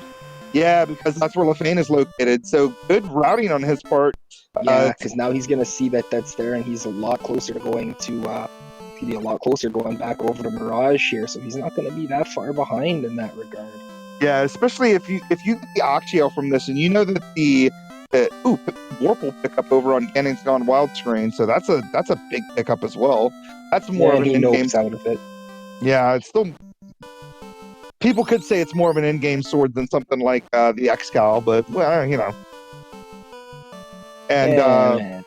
Yeah, because that's where Lefane is located. So good routing on his part. Yeah, because now he's gonna see that that's there, and he's a lot closer to going to. He'd be a lot closer going back over to Mirage here, so he's not gonna be that far behind in that regard. Yeah, especially if you get the Oxyel from this, and you know that Warp will pick up over on Ganon's Gone Wild terrain, so that's a big pickup as well. That's more of an in-game out of it. Yeah, it's still. People could say it's more of an in-game sword than something like the Excal, but well, you know. And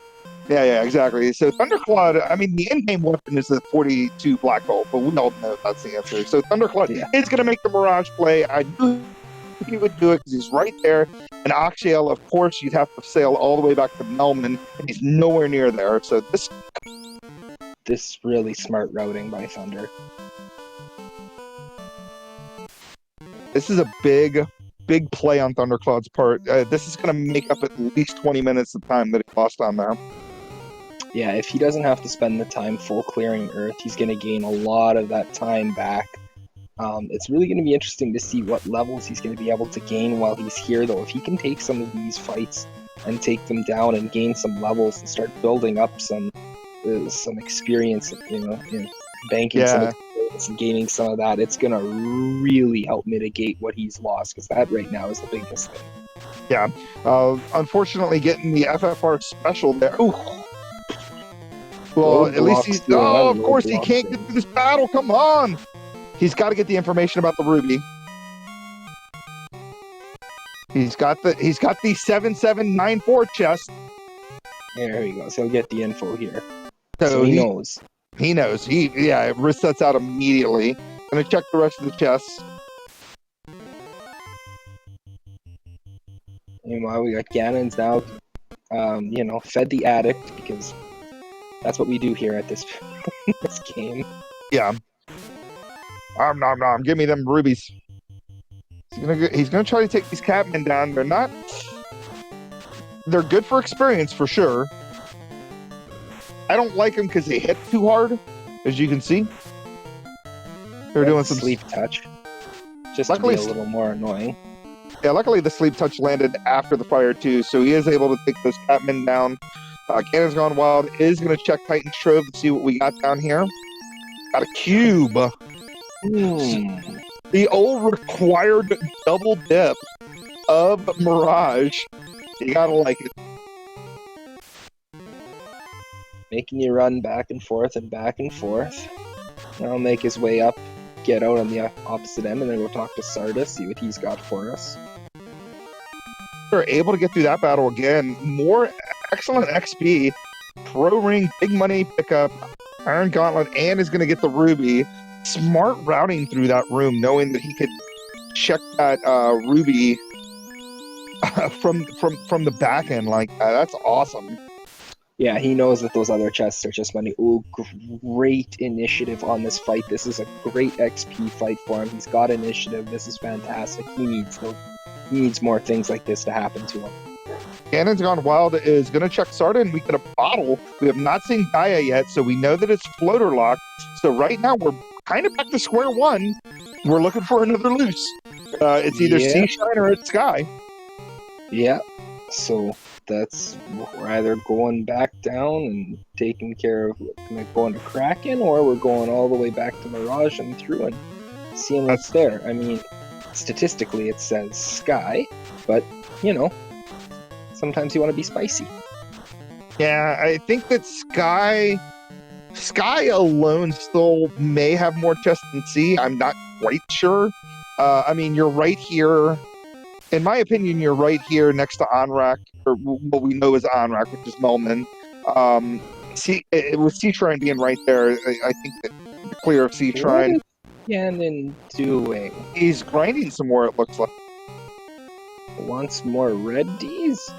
yeah, exactly. So Thunderclaude, I mean, the in-game weapon is the 42 black hole, but we all know that's the answer. So Thunderclaude is going to make the Mirage play. I knew he would do it because he's right there. And Oxyel, of course, you'd have to sail all the way back to Melman, and he's nowhere near there. So this really smart routing by Thunder. This is a big play on Thunderclaude's part. This is going to make up at least 20 minutes of time that he lost on there. Yeah, if he doesn't have to spend the time full clearing Earth, he's going to gain a lot of that time back. It's really going to be interesting to see what levels he's going to be able to gain while he's here, though. If he can take some of these fights and take them down and gain some levels and start building up some experience, banking some experience and gaining some of that, it's going to really help mitigate what he's lost, because that right now is the biggest thing. Yeah. Unfortunately, getting the FFR special there. Ooh. Well, at least he's... Oh, of course, he can't get through this battle. Come on! He's got to get the information about the Ruby. He's got the 7794 chest. There he goes. He'll get the info here. So he knows. He knows. It resets out immediately. Gonna check the rest of the chests. Meanwhile, we got Ganon's now, fed the addict, because that's what we do here at this this game. Yeah. Nom nom. Give me them rubies. He's gonna try to take these Catmen down. They're good for experience for sure. I don't like them because they hit too hard, as you can see. They're doing some sleep touch, just luckily, to be a little more annoying. Yeah, luckily the sleep touch landed after the fire too, so he is able to take those Catmen down. Ganon's Gone Wild is going to check Titan's Trove to see what we got down here. Got a cube. The old required double dip of Mirage. You gotta like it. Making you run back and forth and back and forth. And I'll make his way up, get out on the opposite end, and then we'll talk to Sardis, see what he's got for us. They're able to get through that battle again. More excellent XP. Pro Ring, big money pickup. Iron Gauntlet, and is going to get the Ruby. Smart routing through that room, knowing that he could check that Ruby from the back end like that. That's awesome. Yeah, he knows that those other chests are just money. Ooh, great initiative on this fight. This is a great XP fight for him. He's got initiative. This is fantastic. He needs more things like this to happen to him. Ganon's Gone Wild is going to check Sarda, and we get a bottle. We have not seen Gaia yet, so we know that it's floater locked. So right now, we're kind of back to square one. We're looking for another loose. It's either Sea Shine or it's Sky. Yeah, so we're either going back down and taking care of going to Kraken, or we're going all the way back to Mirage and through and seeing what's there. I mean, statistically it says Sky, but sometimes you want to be spicy. Yeah, I think that Sky alone still may have more chests than Sea. I'm not quite sure. I mean, you're right here. in my opinion, you're right here next to Onrak, or what we know as Onrak, which is Melman. With Sea Shrine being right there, I think that the clear of Sea What Shrine. is Ganon doing? He's grinding some more, it looks like. Wants more red Ds?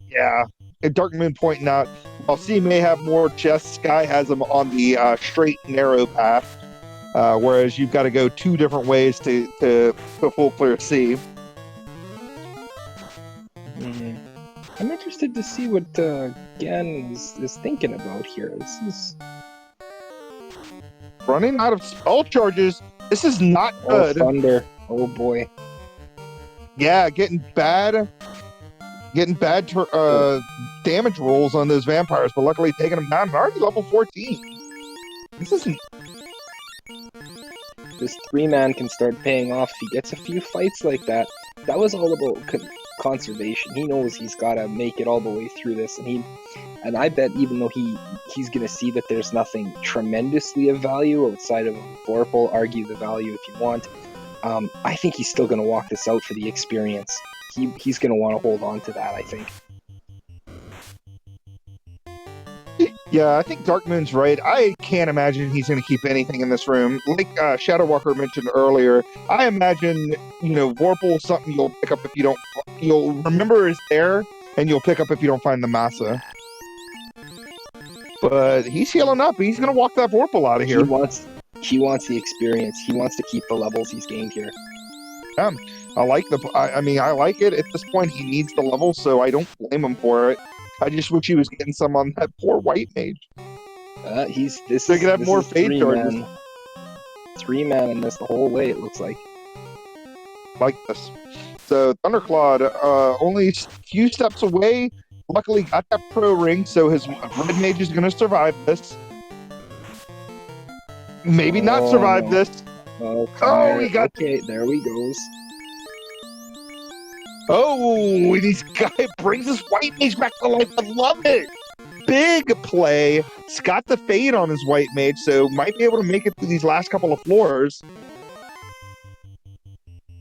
Yeah. And Dark Moon pointing out, while C may have more chests, Sky has them on the straight, narrow path, whereas you've got to go 2 different ways to full clear C. I'm interested to see what Gan is thinking about here. This is Running out of spell charges. This is not good. Thunder. Oh boy. Yeah, getting bad damage rolls on those vampires, but luckily taking them down. Already level 14. This isn't. This 3-man can start paying off if he gets a few fights like that. That was all about conservation. He knows he's got to make it all the way through this, and I bet even though he's going to see that there's nothing tremendously of value outside of Vorpal, argue the value if you want, I think he's still going to walk this out for the experience. He's going to want to hold on to that, I think. Yeah, I think Dark Moon's right. I can't imagine he's going to keep anything in this room. Like Shadow Walker mentioned earlier, I imagine, Vorpal is something you'll pick up if you don't... You'll remember is there, and you'll pick up if you don't find the Massa. But he's healing up. He's going to walk that Vorpal out of here. He wants the experience. He wants to keep the levels he's gained here. I like I like it. At this point, he needs the level, so I don't blame him for it. I just wish he was getting some on that poor white mage. They could have more fade charges. 3-man in this the whole way, it looks like. Like this. So Thunderclaude, only a few steps away. Luckily got that pro ring, so his red mage is going to survive this. Maybe not survive this. Okay. He got... Okay, there we goes. Oh, and this guy brings his white mage back to life. I love it. Big play. He's got the fade on his white mage, so might be able to make it through these last couple of floors.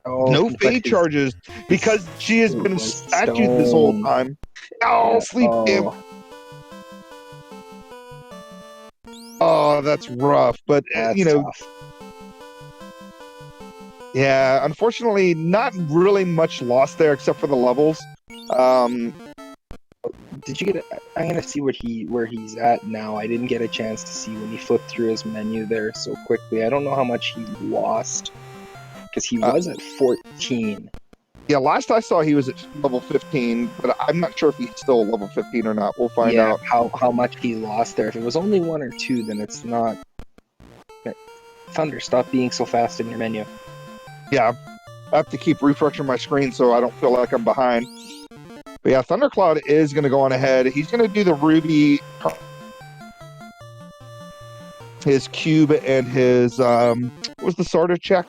No fade charges because she has been a statue this whole time. Oh, sleep him. Oh, that's rough. But, tough. Yeah, unfortunately, not really much lost there except for the levels. Did you get it? I'm gonna see where he's at now. I didn't get a chance to see when he flipped through his menu there so quickly. I don't know how much he lost because he was at 14. Yeah, last I saw he was at level 15, but I'm not sure if he's still level 15 or not. We'll find out. How much he lost there. If it was only 1 or 2, then it's not. Thunder, stop being so fast in your menu. Yeah, I have to keep refreshing my screen so I don't feel like I'm behind. But yeah, Thunderclaude is going to go on ahead. He's going to do the Ruby, his cube, and his, what was the sort of check?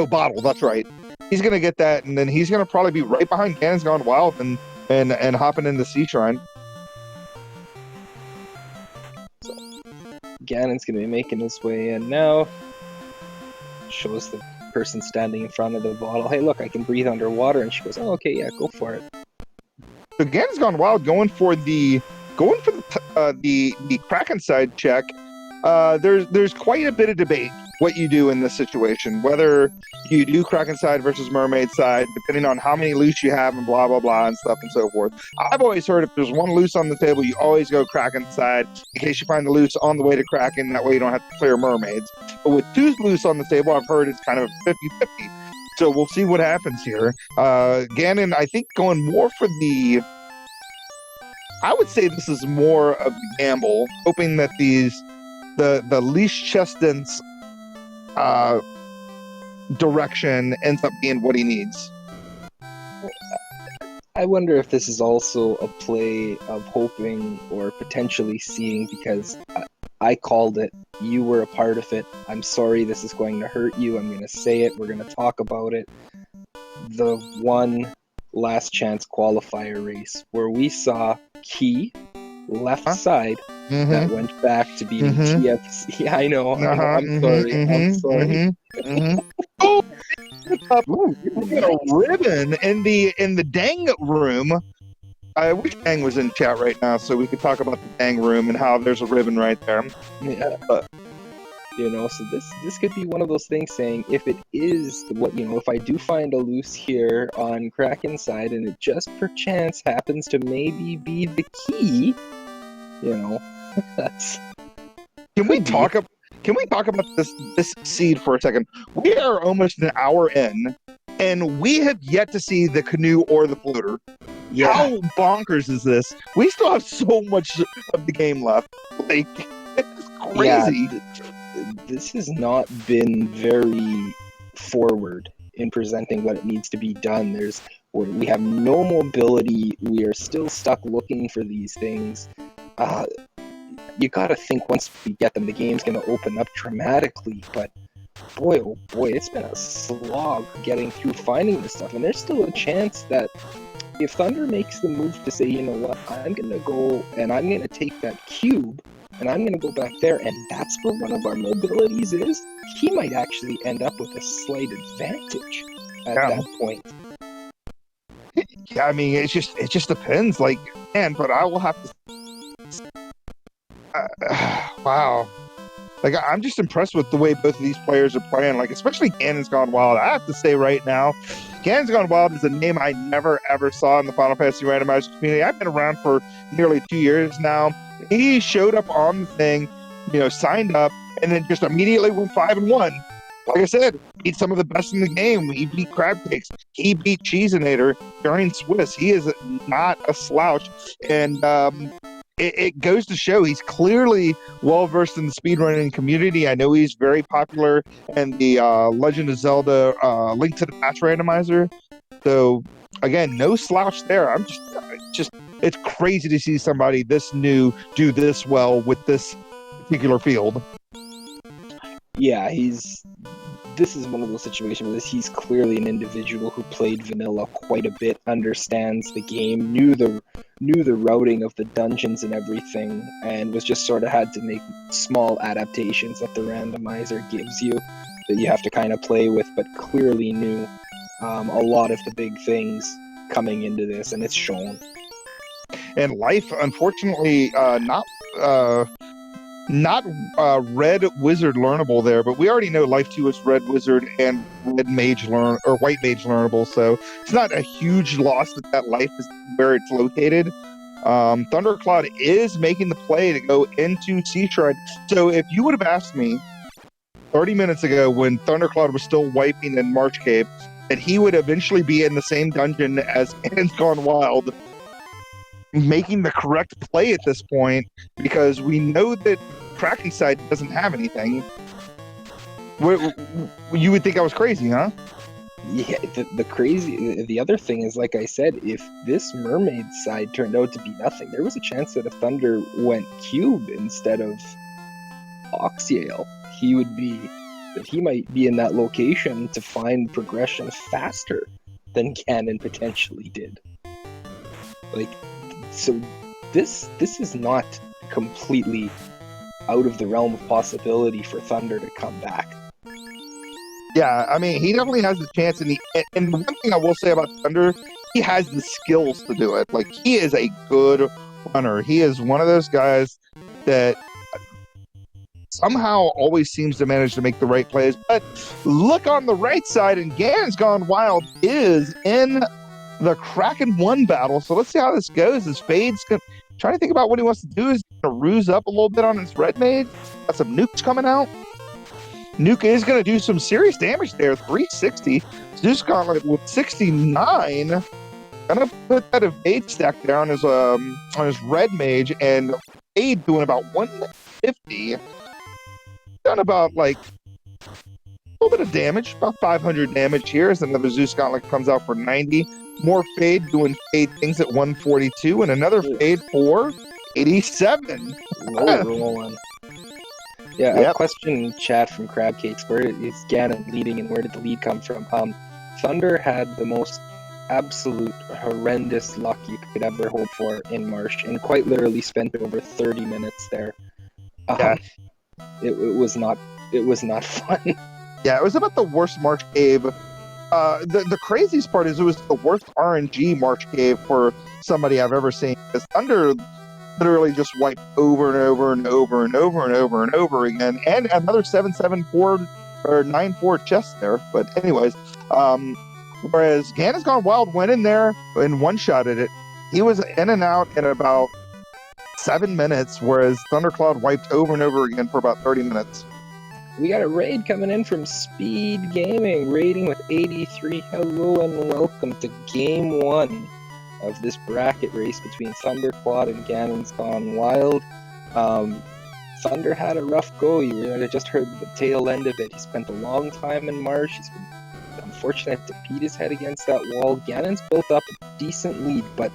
Bottle, that's right. He's going to get that, and then he's going to probably be right behind Ganon's Gone Wild and hopping into Sea Shrine. Ganon's going to be making his way in now. Shows the person standing in front of the bottle, hey, look, I can breathe underwater. And she goes, oh, okay, yeah, go for it. So Ganon's Gone Wild going for the Kraken side check. There's quite a bit of debate what you do in this situation, whether you do Kraken side versus Mermaid side, depending on how many loose you have and blah, blah, blah, and stuff and so forth. I've always heard if there's 1 loose on the table, you always go Kraken side in case you find the loose on the way to Kraken. That way you don't have to clear Mermaids. But with 2 loose on the table, I've heard it's kind of 50-50. So we'll see what happens here. Ganon, I think, going more for the... I would say this is more of the gamble, hoping that the least chestance direction ends up being what he needs. I wonder if this is also a play of hoping or potentially seeing, because I called it. You were a part of it. I'm sorry this is going to hurt you. I'm going to say it. We're going to talk about it. The one last chance qualifier race where we saw Key left Huh? side that went back to beating TFC. Yeah, I know. I'm sorry. I'm sorry. Oh, Ooh, we really got a nice. ribbon in the dang room. I wish Dang was in chat right now so we could talk about the Dang room and how there's a ribbon right there. Yeah. But So this could be one of those things saying if it is if I do find a loose here on Kraken side and it just perchance happens to maybe be the key, that's can we could be. talk? Can we talk about this seed for a second? We are almost an hour in, and we have yet to see the canoe or the floater. Yeah. How bonkers is this? We still have so much of the game left. Like, it's crazy. This has not been very forward in presenting what it needs to be done. We have no mobility. We are still stuck looking for these things. You got to think once we get them, the game's going to open up dramatically. But boy, oh boy, it's been a slog getting through finding this stuff. And there's still a chance that if Thunder makes the move to say, you know what, I'm going to go and I'm going to take that cube and I'm going to go back there, and that's where one of our mobilities is, he might actually end up with a slight advantage at that point. Yeah, I mean, it just depends. Like, man, but I will have to. Wow. Like, I'm just impressed with the way both of these players are playing. Like, especially Ganon's Gone Wild. I have to say right now, Ganon's Gone Wild is a name I never ever saw in the Final Fantasy Randomizer community. I've been around for nearly 2 years now. He showed up on the thing, signed up, and then just immediately went 5-1. Like I said, beat some of the best in the game. He beat Crab Cakes. He beat Cheeseinator during Swiss. He is not a slouch. And it goes to show he's clearly well-versed in the speedrunning community. I know he's very popular in the Legend of Zelda Link to the Past randomizer. So, again, no slouch there. I'm just it's crazy to see somebody this new do this well with this particular field. Yeah, this is one of those situations where he's clearly an individual who played vanilla quite a bit, understands the game, knew the routing of the dungeons and everything, and was just sort of had to make small adaptations that the randomizer gives you that you have to kind of play with, but clearly knew a lot of the big things coming into this, and it's shown. And life, unfortunately, not Red Wizard learnable there, but we already know Life 2 is Red Wizard and Red Mage White Mage learnable, so it's not a huge loss that Life is where it's located. Thunderclaude is making the play to go into Sea Shrine. So if you would have asked me 30 minutes ago when Thunderclaude was still wiping in Marsh Cave that he would eventually be in the same dungeon as Ganon's Gone Wild, making the correct play at this point, because we know that Kraken side doesn't have anything. You would think I was crazy, huh? Yeah, the other thing is, like I said, if this mermaid side turned out to be nothing, there was a chance that if Thunder went cube instead of Oxyale, he might be in that location to find progression faster than Ganon potentially did. So this is not completely out of the realm of possibility for Thunder to come back. Yeah, I mean, he definitely has the chance, and the one thing I will say about Thunder, he has the skills to do it. Like, he is a good runner. He is one of those guys that somehow always seems to manage to make the right plays. But look on the right side, and Ganon's Gone Wild is in the Kraken 1 battle. So let's see how this goes. As Fade's trying to think about what he wants to do. Is going to ruse up a little bit on his Red Mage. Got some nukes coming out. Nuke is going to do some serious damage there. 360. Zeus Gauntlet with 69. Gonna put that evade stack down on his Red Mage, and Fade doing about 150. Done about like a little bit of damage, about 500 damage here as another Zeus Gauntlet comes out for 90. More Fade doing Fade things at 142, and another Fade for 87. Rolling. Yeah, yep. A question in chat from Crab Cakes. Where is Ganon leading, and where did the lead come from? Thunder had the most absolute horrendous luck you could ever hope for in Marsh, and quite literally spent over 30 minutes there. Yeah. It was not fun. Yeah, it was about the worst March cave. The craziest part is it was the worst RNG March cave for somebody I've ever seen. Because Thunder literally just wiped over and over and over and over and over and over again, and another 774 or 94 chest there. But anyways, whereas Ganon's Gone Wild went in there and one-shotted it. He was in and out in about 7 minutes, whereas Thunderclaude wiped over and over again for about 30 minutes. We got a raid coming in from Speed Gaming, raiding with 83. Hello and welcome to Game 1 of this bracket race between Thunderclaude and Ganon's Gone Wild. Thunder had a rough go. You I just heard the tail end of it. He spent a long time in Marsh. He's been unfortunate to beat his head against that wall. Ganon's built up a decent lead, but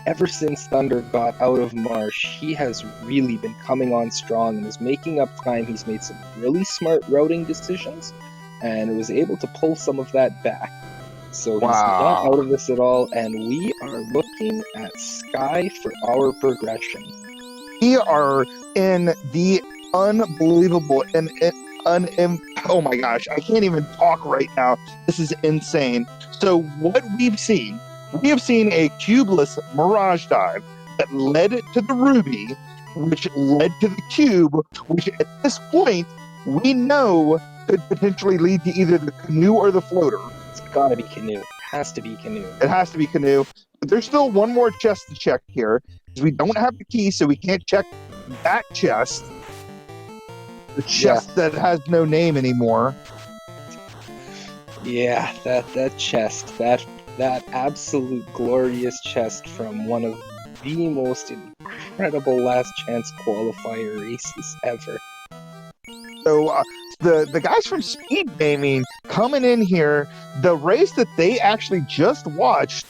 ever since Thunder got out of Marsh, he has really been coming on strong and is making up time. He's made some really smart routing decisions and was able to pull some of that back. So he's not out of this at all, and we are looking at Sky for our progression. We are in the unbelievable oh my gosh, I can't even talk right now. This is insane. So what we have seen a cubeless Mirage dive that led to the Ruby, which led to the Cube, which at this point we know could potentially lead to either the Canoe or the Floater. It's gotta be Canoe. It has to be Canoe. It has to be Canoe. But there's still one more chest to check here, because we don't have the key, so we can't check that chest. The chest that has no name anymore. Yeah, that chest, that absolute glorious chest from one of the most incredible last chance qualifier races ever. So the guys from Speed Gaming coming in here, the race that they actually just watched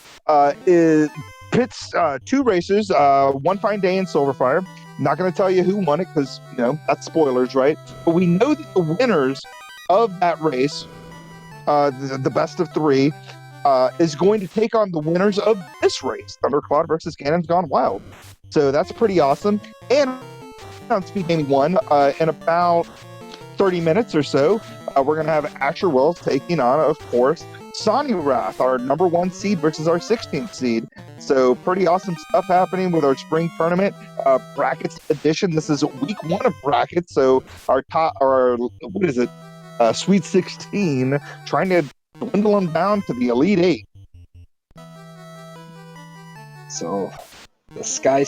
is pits two races, One Fine Day and Silverfire. Not going to tell you who won it because, you know, that's spoilers, right? But we know that the winners of that race, the best of three, is going to take on the winners of this race, Thunderclaude versus Ganon's Gone Wild. So that's pretty awesome. And on Speed Gaming 1, in about 30 minutes or so, we're going to have Asher Wells taking on, of course, Sonny Wrath, our number 1 seed versus our 16th seed. So pretty awesome stuff happening with our spring tournament brackets edition. This is week 1 of brackets. So our Sweet 16, trying to dwindle them down to the Elite 8. So the Sky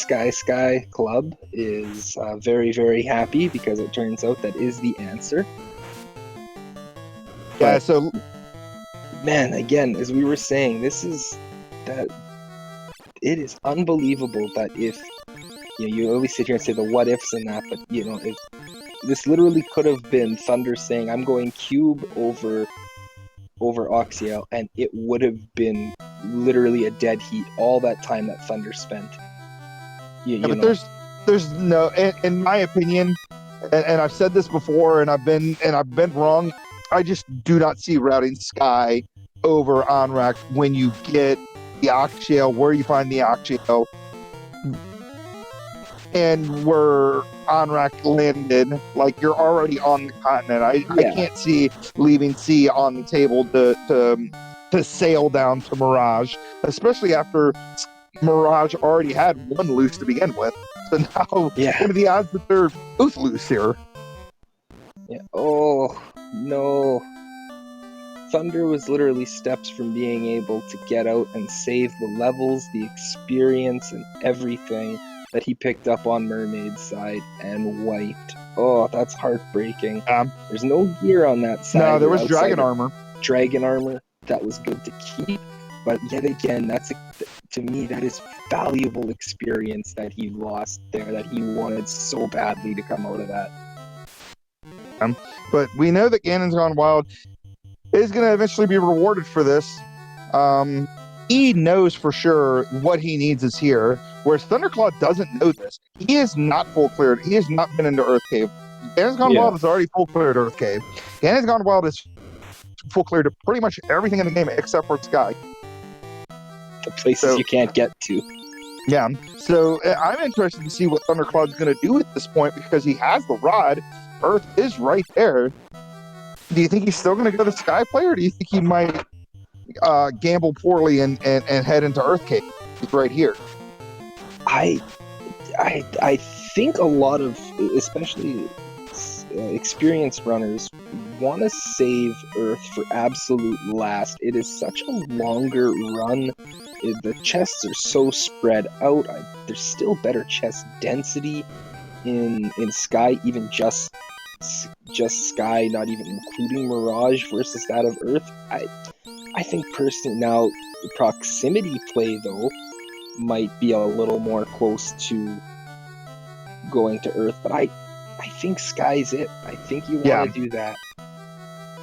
Club is very, very happy because it turns out that is the answer. Yeah, but, so... Man, again, as we were saying, it is unbelievable that if, you always sit here and say the what ifs and that, but, if this literally could have been Thunder saying, I'm going Cube over Oxiel, and it would have been literally a dead heat all that time that Thunder spent. But there's no, in my opinion, and I've said this before, and I've been wrong. I just do not see routing Sky over Onrak when you get the Oxiel, where you find the Oxiel, and where Onrak landed. Like, you're already on the continent. I can't see leaving C on the table to sail down to Mirage, especially after Mirage already had one loose to begin with. So now, what are the odds that they're both loose here? Yeah. Oh, no. Thunder was literally steps from being able to get out and save the levels, the experience, and everything that he picked up on Mermaid's side and wiped. Oh, that's heartbreaking. There's no gear on that side. No, there was dragon armor. Dragon armor, that was good to keep. But yet again, to me, that is valuable experience that he lost there, that he wanted so badly to come out of that. But we know that Ganon's Gone Wild is going to eventually be rewarded for this. He knows for sure what he needs is here, whereas Thunderclaude doesn't know this. He is not full cleared. He has not been into Earth Cave. Ganon's Gone Wild is already full cleared Earth Cave. Ganon's Gone Wild is full cleared to pretty much everything in the game except for Sky. The places So- you can't get to. Yeah, so I'm interested to see what Thunderclaude's going to do at this point because he has the rod. Earth is right there. Do you think he's still going to go to Sky Play, or do you think he might gamble poorly and head into Earth Cave? It's right here. I think a lot of, especially experienced runners, want to save Earth for absolute last. It is such a longer run. The chests are so spread out. There's still better chest density in Sky, even just Sky, not even including Mirage versus that of Earth. I think personally, now the proximity play though might be a little more close to going to Earth, but I think Sky's it. I think you want to do that.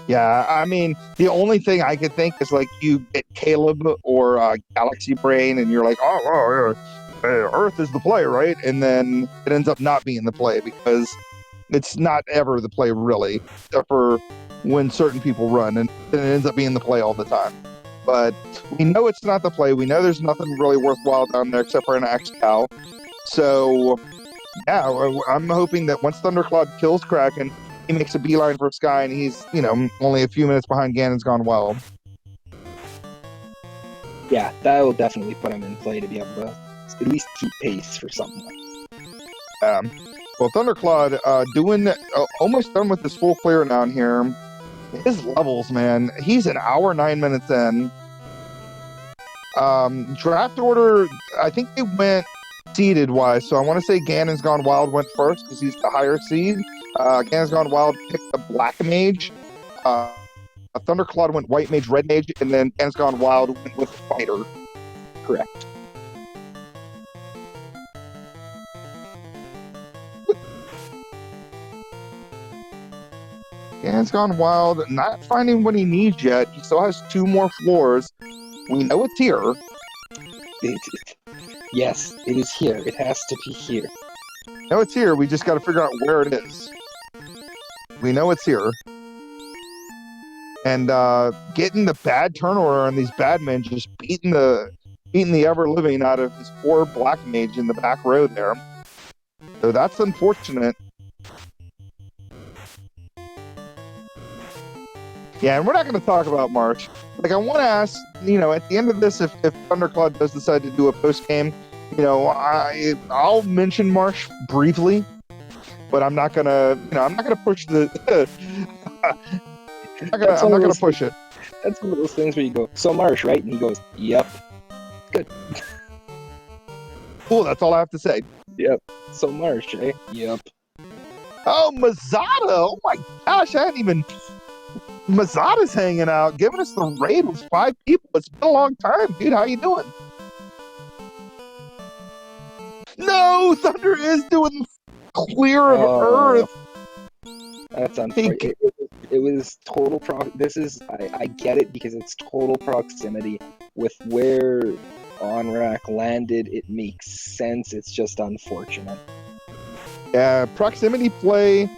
Yeah, I mean, the only thing I could think is like you get Caleb or Galaxy Brain, and you're like, oh, Earth is the play, right? And then it ends up not being the play because it's not ever the play, really, except for when certain people run, and then it ends up being the play all the time. But we know it's not the play. We know there's nothing really worthwhile down there except for an X-Cow. So, yeah, I'm hoping that once Thunderclaude kills Kraken, he makes a beeline for Sky, and he's, only a few minutes behind Ganon's Gone Wild. Yeah, that will definitely put him in play to be able to at least keep pace for something. Well, Thunderclaude, almost done with his full clear down here. His levels, man, he's an hour, 9 minutes in. Draft order, I think they went seeded wise, so I want to say Ganon's Gone Wild went first because he's the higher seed. Ganon's Gone Wild picked the Black Mage. Thunderclaude went White Mage, Red Mage, and then Ganon's Gone Wild went with Fighter. Correct. Ganon's Gone Wild, not finding what he needs yet. He still has 2 more floors. We know it's here. Yes, it is here. It has to be here. We know it's here. We just got to figure out where it is. We know it's here. And getting the bad turn order on these bad men, just beating the ever living out of his poor Black Mage in the back row there. So that's unfortunate. Yeah, and we're not going to talk about Marsh. Like, I want to ask, at the end of this, if Thunderclaude does decide to do a post game, I'll mention Marsh briefly, but I'm not gonna push the. I'm not gonna push it. That's one of those things where you go, so Marsh, right? And he goes, yep. Good. Cool. That's all I have to say. Yep. So Marsh, eh? Yep. Oh, Mazada! Oh my gosh, I hadn't even. Mazada's hanging out, giving us the raid with 5 people. It's been a long time, dude. How you doing? No, Thunder is doing clear of Earth. That's unfortunate. It was total I get it because it's total proximity with where Onrak landed. It makes sense. It's just unfortunate. Yeah, proximity play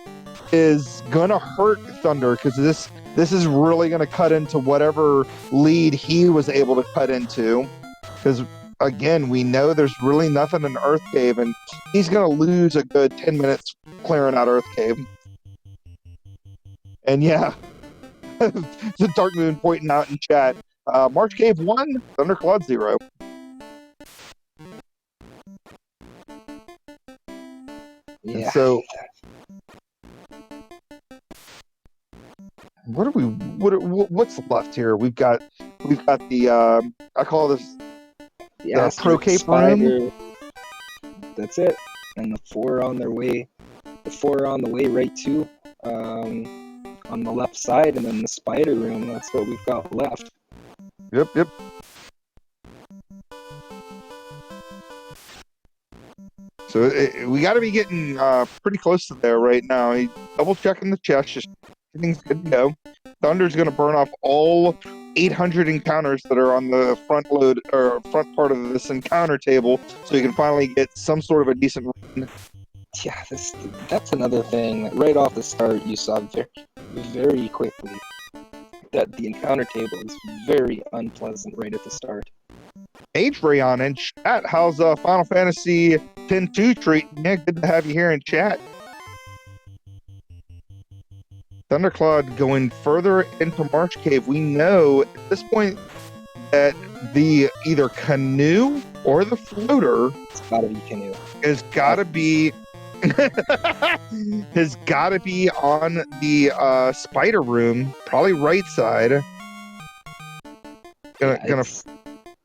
is gonna hurt Thunder because this is really gonna cut into whatever lead he was able to cut into. Because again, we know there's really nothing in Earth Cave, and he's gonna lose a good 10 minutes clearing out Earth Cave. And yeah, the Dark Moon pointing out in chat. March Cave 1, Thunderclaude 0. Yeah. And so, what's left here? We've got the I call this the Pro Cape room. That's it. And the 4 on their way. The 4 are on the way right too. On the left side, and then the spider room. That's what we've got left. Yep. So we got to be getting pretty close to there right now. He's double checking the chest, just everything's good to go. Thunder's going to burn off all 800 encounters that are on the front load or front part of this encounter table, so you can finally get some sort of a decent run. Yeah, that's another thing that right off the start you saw very quickly that the encounter table is very unpleasant right at the start. Mage Rayon in chat. How's Final Fantasy 10-2 treating you? Good to have you here in chat. Thunderclaude going further into Marsh Cave. We know at this point that the either canoe or the floater It's gotta be canoe. has got to be has got to be on the spider room, probably right side. Gonna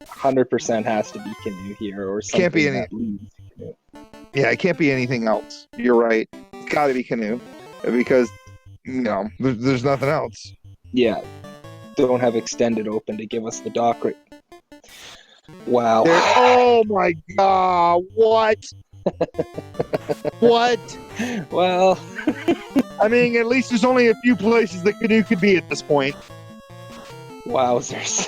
100% has to be canoe here, or something Can't be any- that leads to canoe. Yeah, it can't be anything else. You're right. It's got to be canoe because there's nothing else. Yeah, don't have extended open to give us the dock right. Wow. Oh my god! What? What? Well, I mean, at least there's only a few places that canoe could be at this point. wowzers.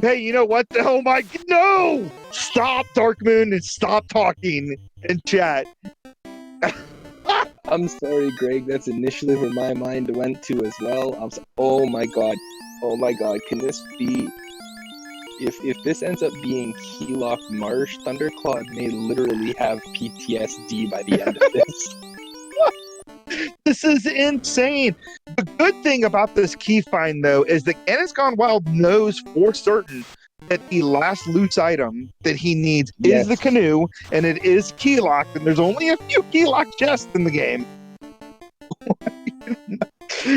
Hey, you know what? Oh my! No! Stop, Dark Moon, and stop talking in chat. I'm sorry, Greg. That's initially where my mind went to as well. I was like, oh my god, can this be? If this ends up being Keylock Marsh, Thunderclaude may literally have PTSD by the end of this. This is insane. The good thing about this key find, though, is that Ganon's Gone Wild knows for certain that the last loose item that he needs is the canoe, and it is key locked, and there's only a few key locked chests in the game.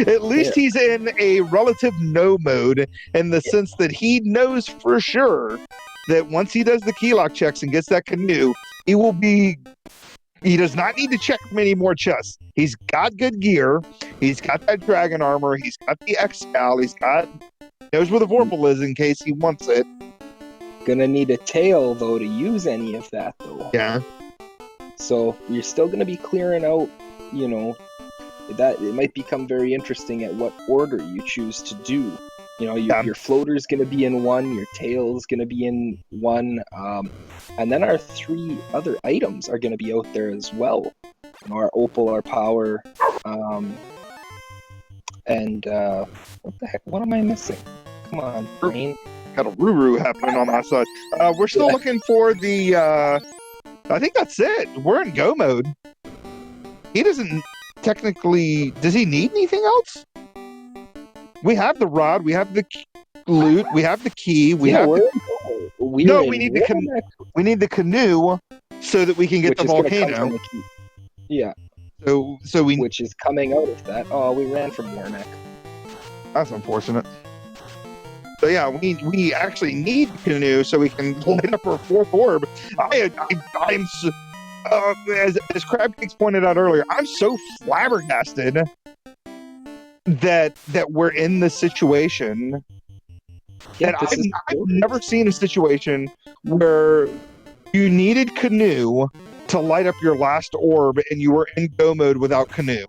At least he's in a relative no mode in the sense that he knows for sure that once he does the key lock checks and gets that canoe, he does not need to check many more chests. He's got good gear. He's got that dragon armor. He's got the X-Cal. Knows where the Vorpal is in case he wants it. Gonna need a tail, though, to use any of that, though. Yeah. So you're still gonna be clearing out, that it might become very interesting at what order you choose to do. Your floater's going to be in one, your tail's going to be in one, and then our 3 other items are going to be out there as well. Our opal, our power, and what the heck? What am I missing? Come on, brain. Got a Ruru happening on my side. We're still looking for the. I think that's it. We're in go mode. He doesn't technically. Does he need anything else? We have the rod. We have the loot. We have the key. We need the canoe so that we can get the volcano. Yeah. So we. Which is coming out of that. Oh, we ran from Warneck. That's unfortunate. So yeah, we actually need the canoe so we can light up our 4th orb. I'm as Crabcakes pointed out earlier, I'm so flabbergasted that we're in this situation. And I've never seen a situation where you needed canoe to light up your last orb and you were in go mode without canoe.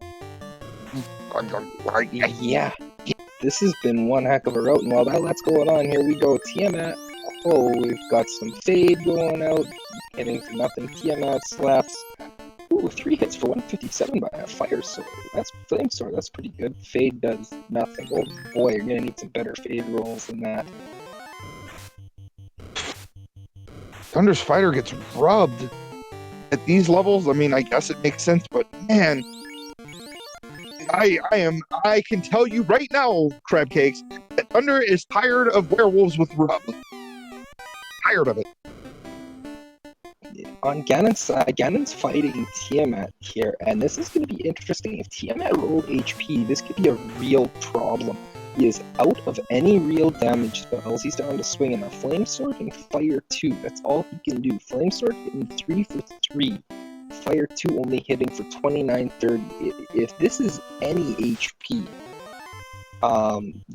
Yeah. This has been one heck of a route, and while that's going on, here we go. Tiamat. Oh, we've got some fade going out. Hitting for nothing. Tiamat slaps. Ooh, 3 hits for 157 by a fire sword. That's flame sword. That's pretty good. Fade does nothing. Oh boy, you're gonna need some better fade rolls than that. Thunder's fighter gets rubbed at these levels. I mean, I guess it makes sense, but man, I can tell you right now, Crabcakes, that Thunder is tired of werewolves with rub. Tired of it. On Ganon's side, Ganon's fighting Tiamat here, and this is going to be interesting. If Tiamat rolled HP, this could be a real problem. He is out of any real damage spells. He's down to swinging a Flame Sword and Fire 2. That's all he can do. Flame Sword hitting 3 for 3. Fire 2 only hitting for 29-30. If this is any HP,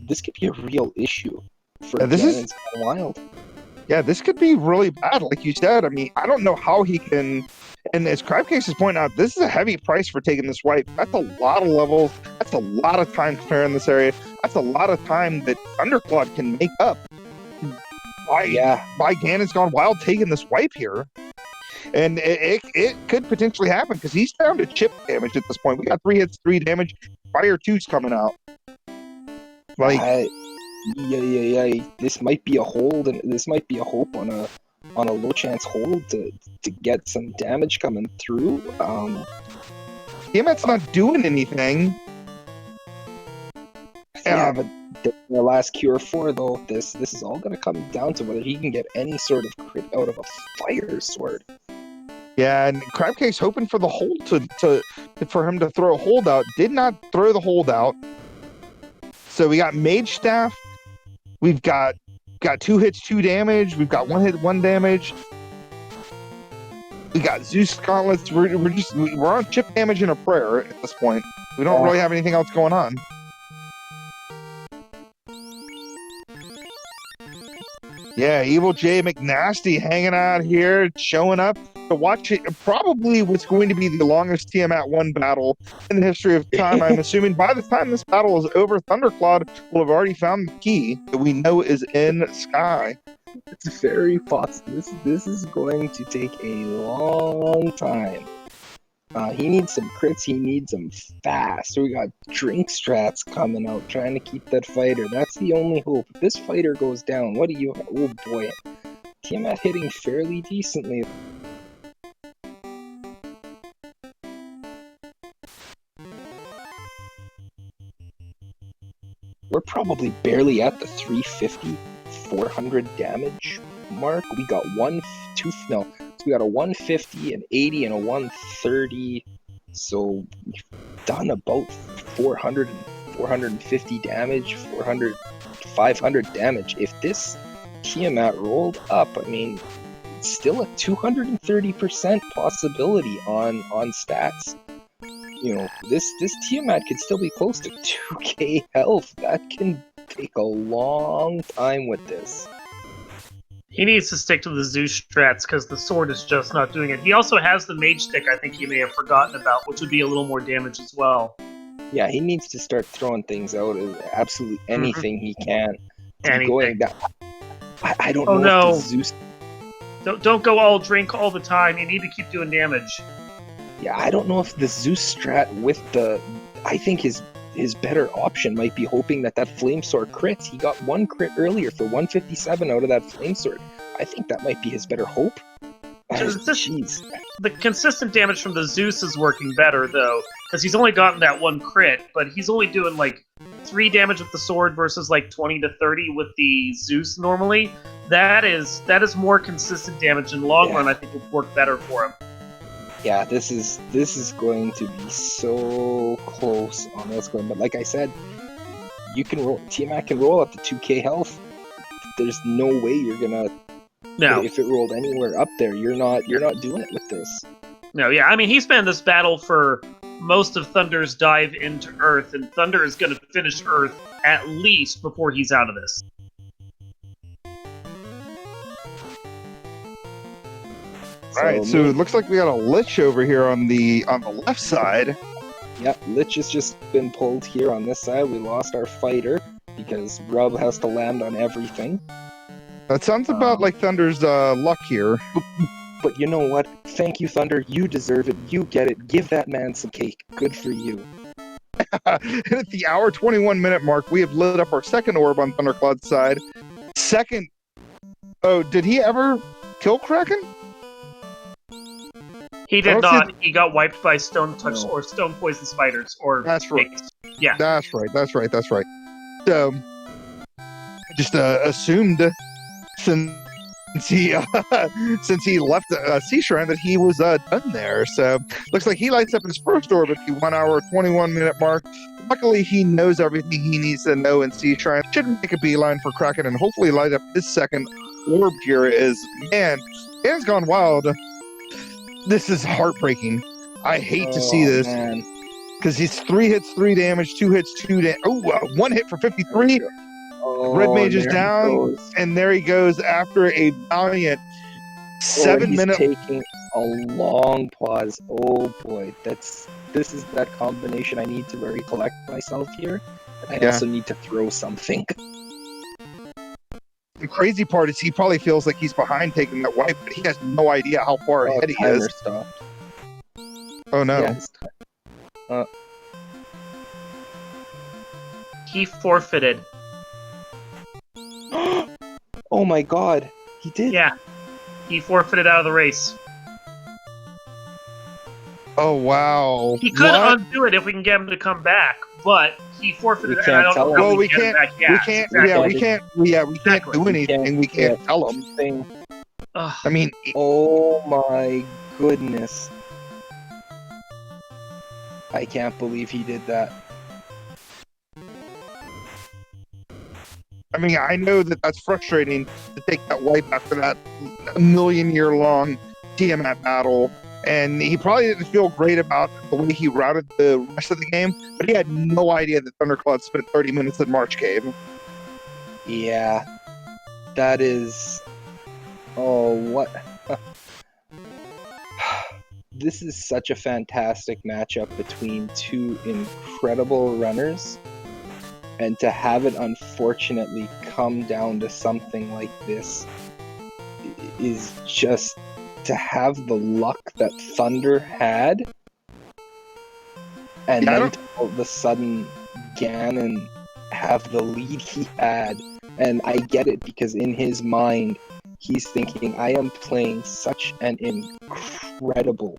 this could be a real issue for Ganon's Gone Wild. Yeah, this could be really bad, like you said. I mean, I don't know how he can. And as Crabcakes is pointing out, this is a heavy price for taking this wipe. That's a lot of levels. That's a lot of time clearing this area. That's a lot of time that Thunderclaude can make up by Ganon's Gone Wild taking this wipe here. And it could potentially happen because he's down to chip damage at this point. We got 3 hits, 3 damage. Fire 2's coming out. Yeah. This might be a hold, and this might be a hope on a low chance hold to get some damage coming through. Tiamat's not doing anything. Yeah, but the last cure 4 though, this is all gonna come down to whether he can get any sort of crit out of a fire sword. Yeah, and Crabcake's hoping for the hold for him to throw a holdout. Did not throw the holdout. So we got Mage Staff. We've got 2 hits, 2 damage. We've got 1 hit, 1 damage. We got Zeus Gauntlets. We're on chip damage and a prayer at this point. We don't really have anything else going on. Yeah, Evil J McNasty hanging out here, showing up to watch it. Probably what's going to be the longest Tiamat 1 battle in the history of time. I'm assuming by the time this battle is over, Thunderclaude will have already found the key that we know is in Sky. It's very possible. This is going to take a long time. He needs some crits. He needs them fast. So we got drink strats coming out, trying to keep that fighter. That's the only hope. If this fighter goes down, what do you... Oh boy. Tiamat hitting fairly decently. We're probably barely at the 350, 400 damage mark. We got so we got a 150, an 80, and a 130. So we've done about 400 and 450 damage, 500 damage. If this Tiamat rolled up, I mean, it's still a 230% possibility on stats. You know, this Tiamat could still be close to 2k health. That can take a long time with this. He needs to stick to the Zeus strats because the sword is just not doing it. He also has the mage stick I think he may have forgotten about, which would be a little more damage as well. Yeah, he needs to start throwing things out of absolutely anything he can. Anything. I don't know if the Zeus... Don't go all drink all the time. You need to keep doing damage. Yeah, I don't know if the Zeus strat with the... I think his better option might be hoping that flame sword crits. He got 1 crit earlier for 157 out of that flame sword. I think that might be his better hope. Jeez. The consistent damage from the Zeus is working better though, because he's only gotten that 1 crit, but he's only doing like 3 damage with the sword versus like 20 to 30 with the Zeus normally. That is more consistent damage in the long run. I think would work better for him. Yeah, this is going to be so close on what's going. But like I said, you can roll. Tiamat can roll up to 2k health. There's no way you're gonna. No. If it rolled anywhere up there, you're not doing it with this. No, yeah. I mean, he's been in this battle for most of Thunder's dive into Earth, and Thunder is going to finish Earth at least before he's out of this. Alright, so it looks like we got a Lich over here on the left side. Yep, Lich has just been pulled here on this side. We lost our fighter because Rub has to land on everything. That sounds about like Thunder's luck here. But you know what? Thank you, Thunder. You deserve it. You get it. Give that man some cake. Good for you. And at the hour 21-minute mark, we have lit up our second orb on Thunderclaude's side. Second... Oh, did he ever kill Kraken? He did not. He got wiped by stone touch or stone poison spiders or That's right. snakes. Yeah. That's right. So, just assumed since he left Sea Shrine that he was done there. So, looks like he lights up his first orb at the 1 hour 21-minute mark. Luckily, he knows everything he needs to know in Sea Shrine. Should make a beeline for Kraken and hopefully light up his second orb here. Ganon's Gone Wild. This is heartbreaking. I hate to see this because he's 3 hits, 3 damage, 2 hits, 2 damage. Oh, 1 hit for 53. Red Mage is down, and there he goes after a valiant 7-minute. Taking a long pause. Oh boy, this is that combination I need to recollect myself here. I also need to throw something. The crazy part is he probably feels like he's behind taking that wipe, but he has no idea how far ahead he is. Stopped. Oh no. He forfeited. Oh my god, he did. Yeah, he forfeited out of the race. Oh wow! He could What? undo it if we can get him to come back, but he forfeited, We and I can't don't tell know him. how Well, we get him back. we can't. Exactly. Yeah, we can't. Yeah, we can't Exactly. do anything. We can't tell them. Thing. Ugh. I mean, Oh my goodness. I can't believe he did that. I know that that's frustrating to take that wipe after that million-year-long Tiamat battle, and he probably didn't feel great about the way he routed the rest of the game, but he had no idea that Thunderclaude spent 30 minutes in Marsh Cave. Yeah. That is... Oh, what... This is such a fantastic matchup between two incredible runners, and to have it unfortunately come down to something like this is just to have the luck that Thunder had, and Yeah, then to all of a sudden Ganon have the lead he had. And I get it, because in his mind he's thinking, I am playing such an incredible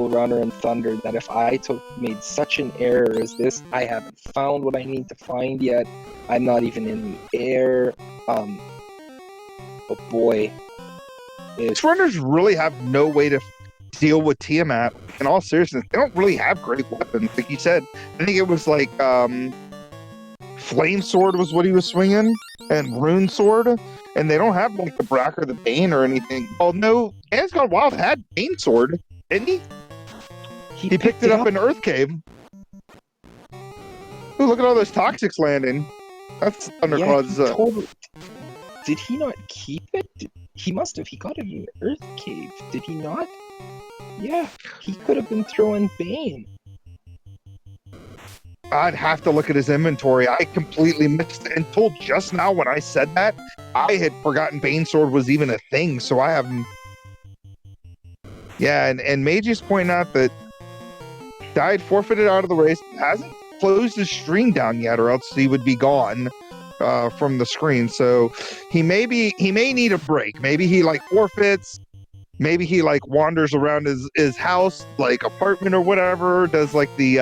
runner in Thunder that if I made such an error as this, I haven't found what I need to find yet. I'm not even in the air. But boy, These runners really have no way to deal with Tiamat. In all seriousness, they don't really have great weapons. Like you said, I think it was like Flame Sword was what he was swinging, and Rune Sword, and they don't have like the Brack or the Bane or anything. Oh no, Ganon's Gone Wild had Bane Sword, didn't he? He picked it up in Earth Cave. Ooh, look at all those toxics landing. That's Thunderclaude's. Yeah, totally. Did he not keep it? He must have. He got it in Earth Cave. Did he not? Yeah, he could have been throwing Bane. I'd have to look at his inventory. I completely missed it until just now when I said that. I had forgotten Bane Sword was even a thing, so I haven't. Yeah, and Meiji's pointing out that died forfeited out of the race, hasn't closed his stream down yet, or else he would be gone from the screen. So he may need a break. Maybe he like forfeits. Maybe he like wanders around his house, like apartment or whatever. Does like the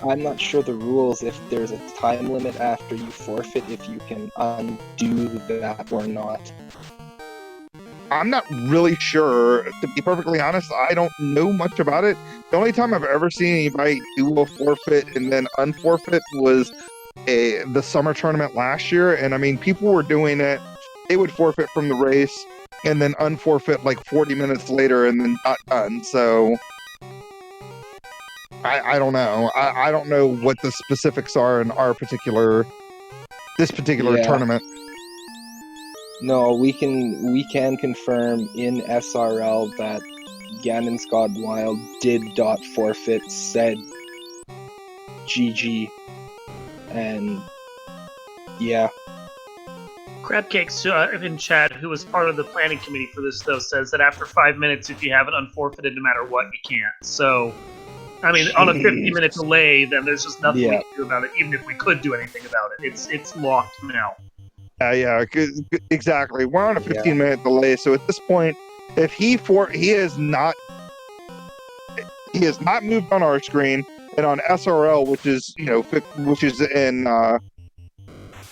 I'm not sure the rules, if there's a time limit after you forfeit, if you can undo that or not. I'm not really sure. To be perfectly honest, I don't know much about it. The only time I've ever seen anybody do a forfeit and then unforfeit was the summer tournament last year. And people were doing it. They would forfeit from the race and then unforfeit like 40 minutes later and then not done. So I don't know. I don't know what the specifics are in this particular tournament. No, we can confirm in SRL that Ganon's Gone Wild did forfeit, said GG, and yeah. Crabcakes in chat, who was part of the planning committee for this, though, says that after 5 minutes, if you have it unforfeited, no matter what, you can't. So, on a 50-minute delay, then there's just nothing we can do about it, even if we could do anything about it. It's locked now. Yeah, exactly. We're on a 15-minute delay, so at this point, if he has not moved on our screen, and on SRL, which is in I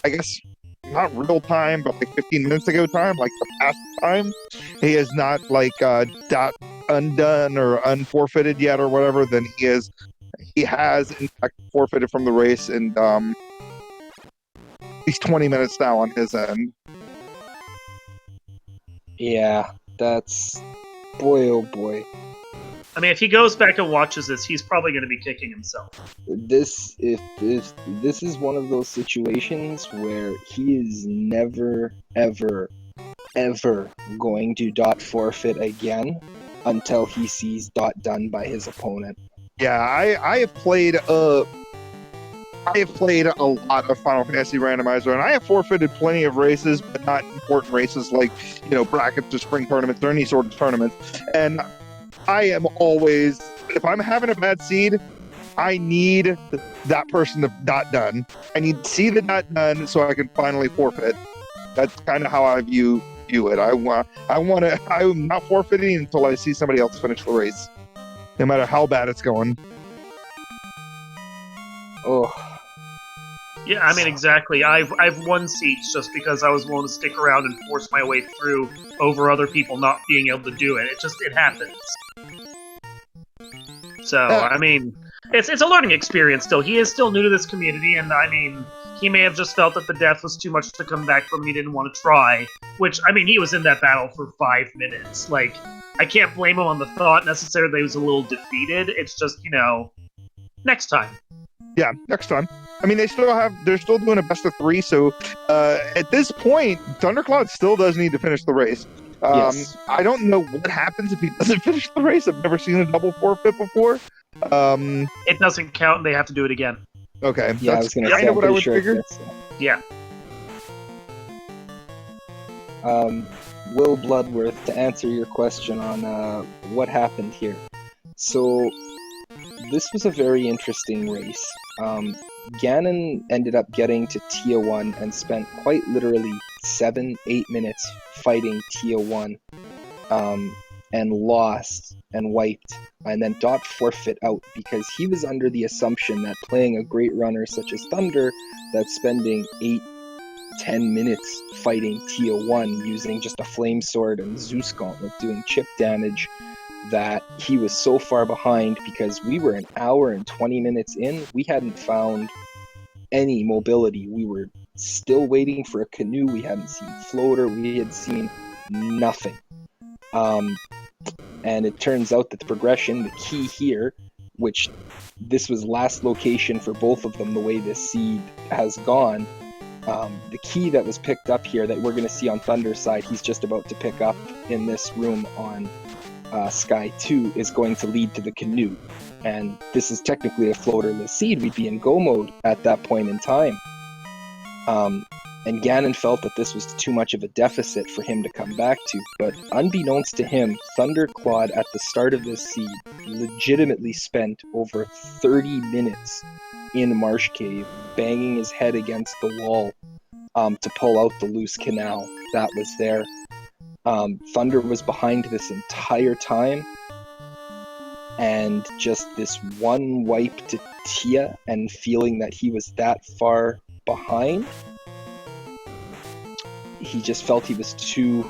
guess not real time, but like 15 minutes ago time, like the past time, he is not like undone or unforfeited yet or whatever. Then he has in fact forfeited from the race, and he's 20 minutes now on his end. Yeah, that's... boy, oh boy. If he goes back and watches this, he's probably going to be kicking himself. This is one of those situations where he is never, ever, ever going to forfeit again until he sees done by his opponent. Yeah, I have played a lot of Final Fantasy Randomizer, and I have forfeited plenty of races, but not important races like, brackets or spring tournaments or any sort of tournament. And I am always, if I'm having a bad seed, I need that person to not done. I need to see the not done so I can finally forfeit. That's kind of how I view it. I'm not forfeiting until I see somebody else finish the race, no matter how bad it's going. Oh. Yeah, I mean, exactly. I've won seats just because I was willing to stick around and force my way through over other people not being able to do it. It happens. So, I mean, it's a learning experience still. He is still new to this community, and I mean, he may have just felt that the death was too much to come back from. He didn't want to try. Which, I mean, he was in that battle for 5 minutes. Like, I can't blame him on the thought necessarily that he was a little defeated. It's just, next time. Yeah, next time. I mean, they're still doing a best of 3, so at this point, Thunderclaude still does need to finish the race. Yes. I don't know what happens if he doesn't finish the race. I've never seen a double forfeit before. It doesn't count, and they have to do it again. Okay, Yeah, that's I was gonna kind say, of I'm what I pretty would sure figure. Yeah. Will Bloodworth, to answer your question on what happened here. So, this was a very interesting race. Ganon ended up getting to Tier 1 and spent quite literally 7-8 minutes fighting Tier 1, and lost and wiped, and then dot forfeit out because he was under the assumption that playing a great runner such as Thunder, that's spending 8-10 minutes fighting Tier 1 using just a Flame Sword and Zeus Gauntlet doing chip damage, that he was so far behind because we were an hour and 20 minutes in. We hadn't found any mobility. We were still waiting for a canoe. We hadn't seen floater. We had seen nothing. And it turns out that the progression, the key here, which this was last location for both of them, the way this seed has gone, the key that was picked up here that we're going to see on Thunder's side, he's just about to pick up in this room on Sky 2, is going to lead to the canoe. And this is technically a floaterless seed. We'd be in go mode at that point in time. And Ganon felt that this was too much of a deficit for him to come back to. But unbeknownst to him, Thunderclaude at the start of this seed legitimately spent over 30 minutes in Marsh Cave, banging his head against the wall to pull out the loose canal that was there. Thunder was behind this entire time, and just this one wipe to Tia, and feeling that he was that far behind, he just felt he was too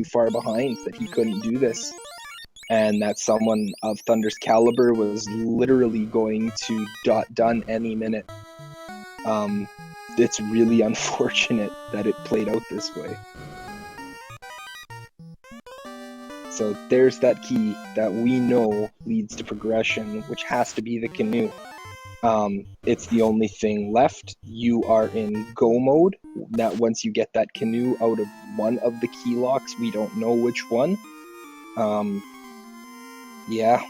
far behind, that he couldn't do this, and that someone of Thunder's caliber was literally going to done any minute. It's really unfortunate that it played out this way. So there's that key that we know leads to progression, which has to be the canoe. It's the only thing left. You are in go mode. That once you get that canoe out of one of the key locks, we don't know which one. Yeah.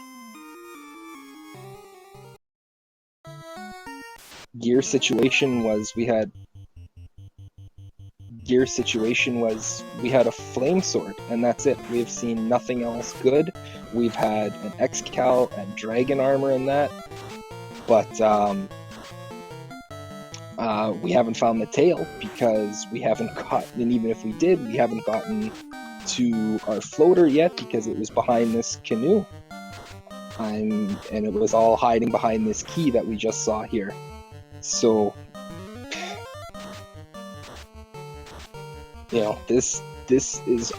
Gear situation was we had a flame sword, and that's it. We've seen nothing else good. We've had an X-Cal and dragon armor in that, but we haven't found the tail because we haven't gotten, and even if we did, we haven't gotten to our floater yet because it was behind this canoe. And it was all hiding behind this key that we just saw here. So, this is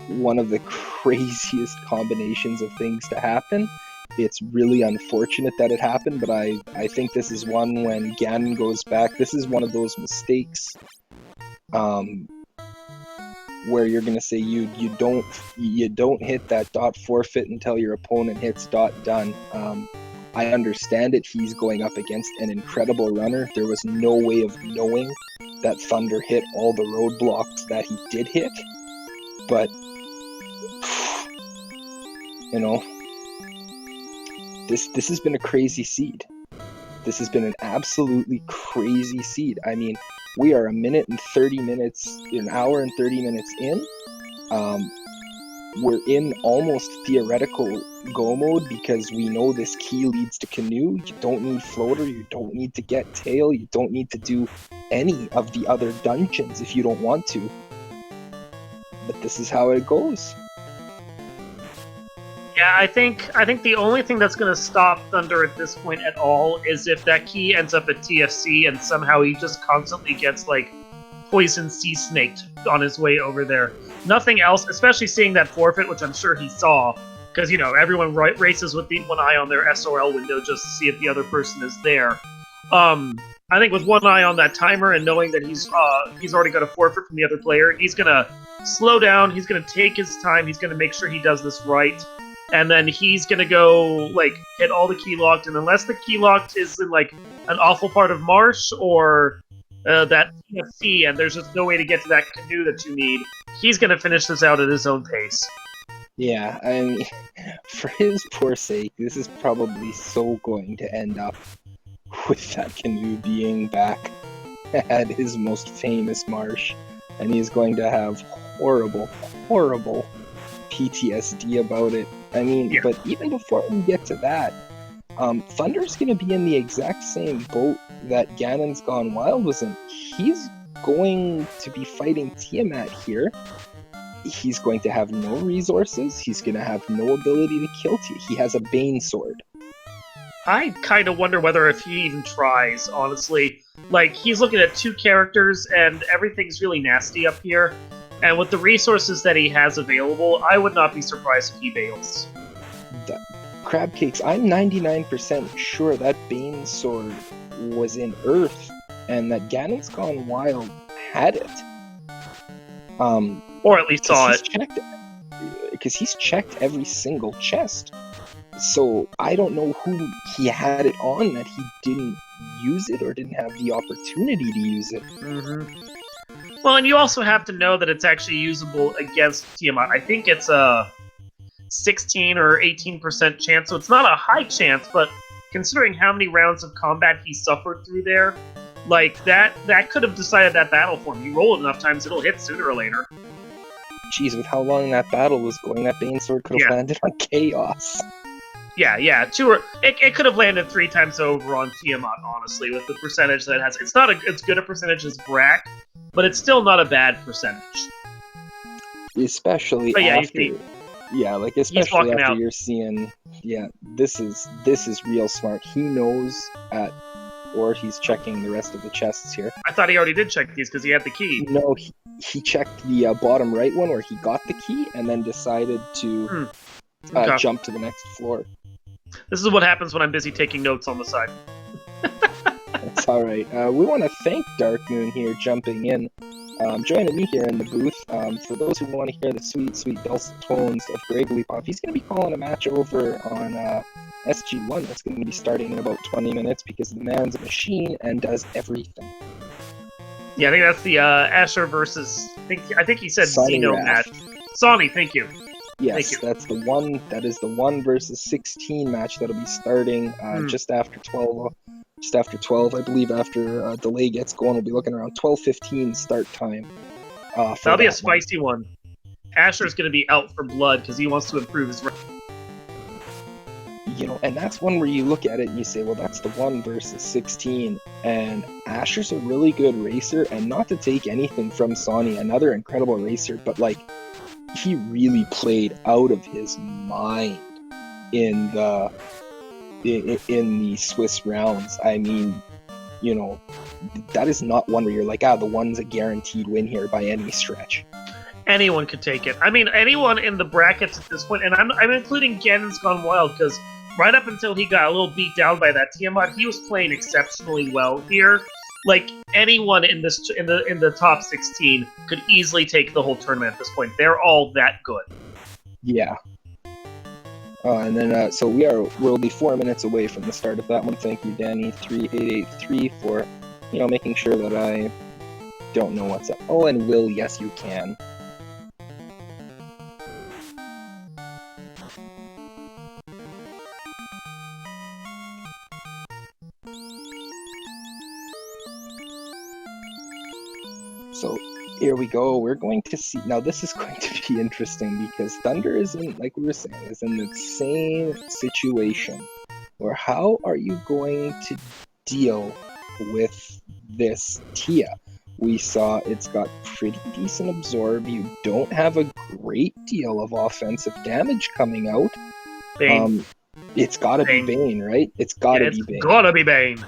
one of the craziest combinations of things to happen. It's really unfortunate that it happened, but I think this is one when Ganon goes back. This is one of those mistakes where you're gonna say you don't hit that dot forfeit until your opponent hits dot done. I understand it. He's going up against an incredible runner. There was no way of knowing that Thunder hit all the roadblocks that he did hit, but this has been a crazy seed. This has been an absolutely crazy seed. I mean, we are an hour and 30 minutes in. we're in almost theoretical go mode because we know this key leads to canoe. You don't need floater, you don't need to get tail, you don't need to do any of the other dungeons if you don't want to. But this is how it goes. Yeah, I think the only thing that's going to stop Thunder at this point at all is if that key ends up at TFC and somehow he just constantly gets like poison sea snaked on his way over there. Nothing else, especially seeing that forfeit, which I'm sure he saw, because you know everyone races with the one eye on their SRL window just to see if the other person is there. I think with one eye on that timer and knowing that he's already got a forfeit from the other player, he's gonna slow down. He's gonna take his time. He's gonna make sure he does this right. And then he's gonna go like hit all the key locked, and unless the key locked is in like an awful part of Marsh or that TFC, and there's just no way to get to that canoe that you need, he's gonna finish this out at his own pace. Yeah, I mean, for his poor sake, this is probably so going to end up with that canoe being back at his most famous Marsh, and he's going to have horrible, horrible PTSD about it. I mean, yeah. But even before we get to that, Thunder's going to be in the exact same boat that Ganon's Gone Wild was in. He's going to be fighting Tiamat here. He's going to have no resources. He's going to have no ability to kill Tiamat. He has a Bane sword. I kind of wonder whether if he even tries, honestly. Like, he's looking at two characters, and everything's really nasty up here. And with the resources that he has available, I would not be surprised if he bails. Crab Cakes, I'm 99% sure that Bane sword was in Earth, and that Ganon's Gone Wild had it. Or at least saw it. Because he's checked every single chest. So I don't know who he had it on that he didn't use it or didn't have the opportunity to use it. Mm-hmm. Well, and you also have to know that it's actually usable against Tiamat. I think it's a 16 or 18% chance, so it's not a high chance, but considering how many rounds of combat he suffered through there, like, that could have decided that battle for him. You roll it enough times, it'll hit sooner or later. Jeez, with how long that battle was going, that Bane sword could have landed on Chaos. Yeah. It could have landed 3 times over on Tiamat, honestly, with the percentage that it has. It's not as good a percentage as Brack, but it's still not a bad percentage. Especially after, especially after you're seeing, this is real smart. He knows or he's checking the rest of the chests here. I thought he already did check these because he had the key. No, he checked the bottom right one where he got the key and then decided to jump to the next floor. This is what happens when I'm busy taking notes on the side. That's alright. We want to thank Dark Moon here jumping in. Joining me here in the booth. For those who want to hear the sweet, sweet dulcet tones of Gregory Pop, he's going to be calling a match over on SG1 that's going to be starting in about 20 minutes because the man's a machine and does everything. Yeah, I think that's the Asher versus... I think he said Xeno match. Sonny, thank you. Yes, that's the one. That is the 1 versus 16 match that'll be starting just after 12. Just after 12, I believe. After delay gets going, we'll be looking around 12:15 start time. That'll be a spicy one. Asher's going to be out for blood because he wants to improve his. You know, and that's one where you look at it and you say, well, that's the 1 versus 16, and Asher's a really good racer, and not to take anything from Sonny, another incredible racer, but like. He really played out of his mind in the Swiss rounds. I mean, you know, that is not one where you're like, the one's a guaranteed win here by any stretch. Anyone could take it. I mean, anyone in the brackets at this point, and I'm including Ganon's Gone Wild because right up until he got a little beat down by that Tiamat, he was playing exceptionally well here. Like, anyone in the top 16 could easily take the whole tournament at this point. They're all that good. Yeah. And then, so we'll be 4 minutes away from the start of that one. Thank you, Danny3883, for, making sure that I don't know what's up. Oh, and Will, yes, you can. So here we go. We're going to see now. This is going to be interesting because Thunder is in, like we were saying, is in the same situation. Where how are you going to deal with this Tia? We saw it's got pretty decent absorb. You don't have a great deal of offensive damage coming out. Bane. It's gotta be Bane, right? It's gotta be Bane. Gotta be Bane.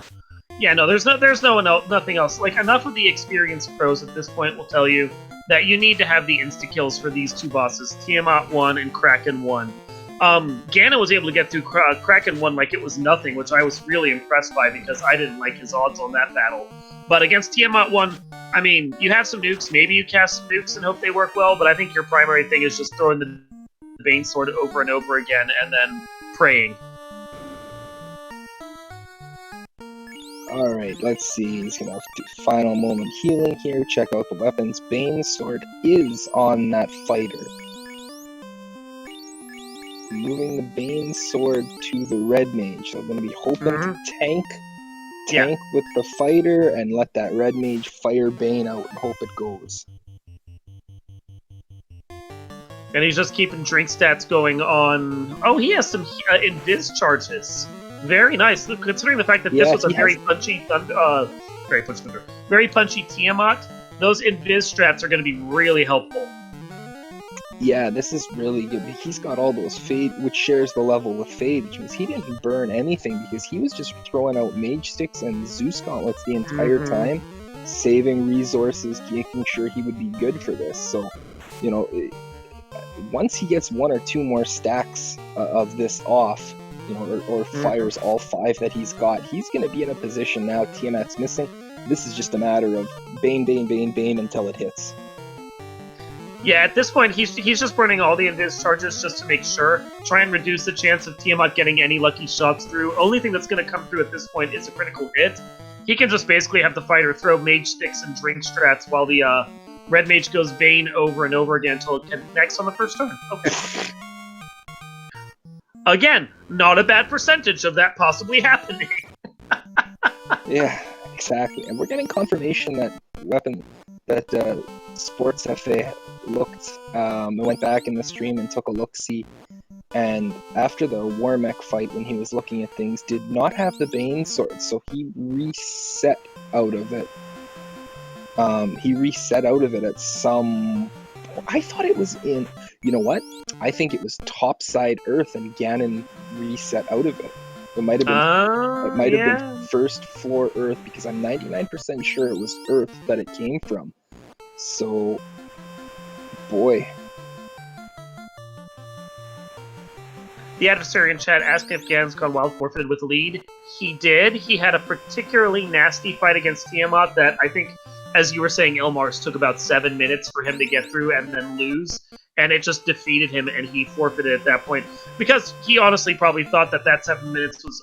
Yeah, no, there's nothing else. Like, enough of the experienced pros at this point will tell you that you need to have the insta-kills for these two bosses, Tiamat 1 and Kraken 1. Ganon was able to get through Kraken 1 like it was nothing, which I was really impressed by because I didn't like his odds on that battle. But against Tiamat 1, I mean, you have some nukes, maybe you cast some nukes and hope they work well, but I think your primary thing is just throwing the Bane Sword over and over again and then praying. Alright, let's see. He's gonna have to do final moment healing here. Check out the weapons. Bane Sword is on that fighter. Moving the Bane Sword to the Red Mage. So I'm gonna be hoping to tank with the fighter and let that Red Mage fire Bane out and hope it goes. And he's just keeping drink stats going on. Oh, he has some invis charges. Very nice. Considering the fact that this was a very punchy Tiamat, those invis strats are going to be really helpful. Yeah, this is really good. He's got all those Fade, which shares the level with Fade, which means he didn't burn anything because he was just throwing out Mage Sticks and Zeus Gauntlets the entire time, saving resources, making sure he would be good for this. So, you know, once he gets one or two more stacks of this off, you know, or fires all 5 that he's got, he's going to be in a position now. Tiamat's missing. This is just a matter of Bane, Bane, Bane, Bane until it hits. Yeah, at this point, he's just burning all the invis charges just to make sure. Try and reduce the chance of Tiamat getting any lucky shots through. Only thing that's going to come through at this point is a critical hit. He can just basically have the fighter throw Mage Sticks and drink strats while the Red Mage goes Bane over and over again until it connects on the first turn. Okay. Again, not a bad percentage of that possibly happening. Yeah, exactly. And we're getting confirmation that Sports FA looked, went back in the stream and took a look-see. And after the Warmech fight, when he was looking at things, did not have the Bane Sword, so he reset out of it. At some... I thought it was in... You know what? I think it was topside Earth and Ganon reset out of it. It might have been first floor Earth because I'm 99% sure it was Earth that it came from. So, boy. The adversary in chat asked if Ganon's Gone Wild forfeited with the lead. He did. He had a particularly nasty fight against Tiamat that I think, as you were saying, Ilmar's took about 7 minutes for him to get through and then lose. And it just defeated him, and he forfeited at that point. Because he honestly probably thought that 7 minutes was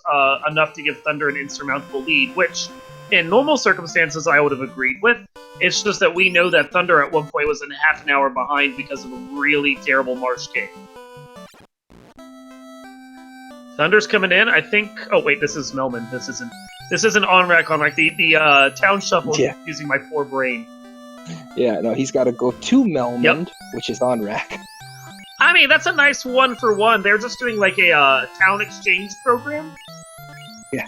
enough to give Thunder an insurmountable lead, which, in normal circumstances, I would have agreed with. It's just that we know that Thunder at one point was in half an hour behind because of a really terrible Marsh game. Thunder's coming in, I think... Oh, wait, this is Melman. This isn't on-rack. The Town Shuffle is using my poor brain. Yeah, no, he's got to go to Melmond, which is on rack. I mean, that's a nice 1-for-1. They're just doing like a town exchange program. Yeah.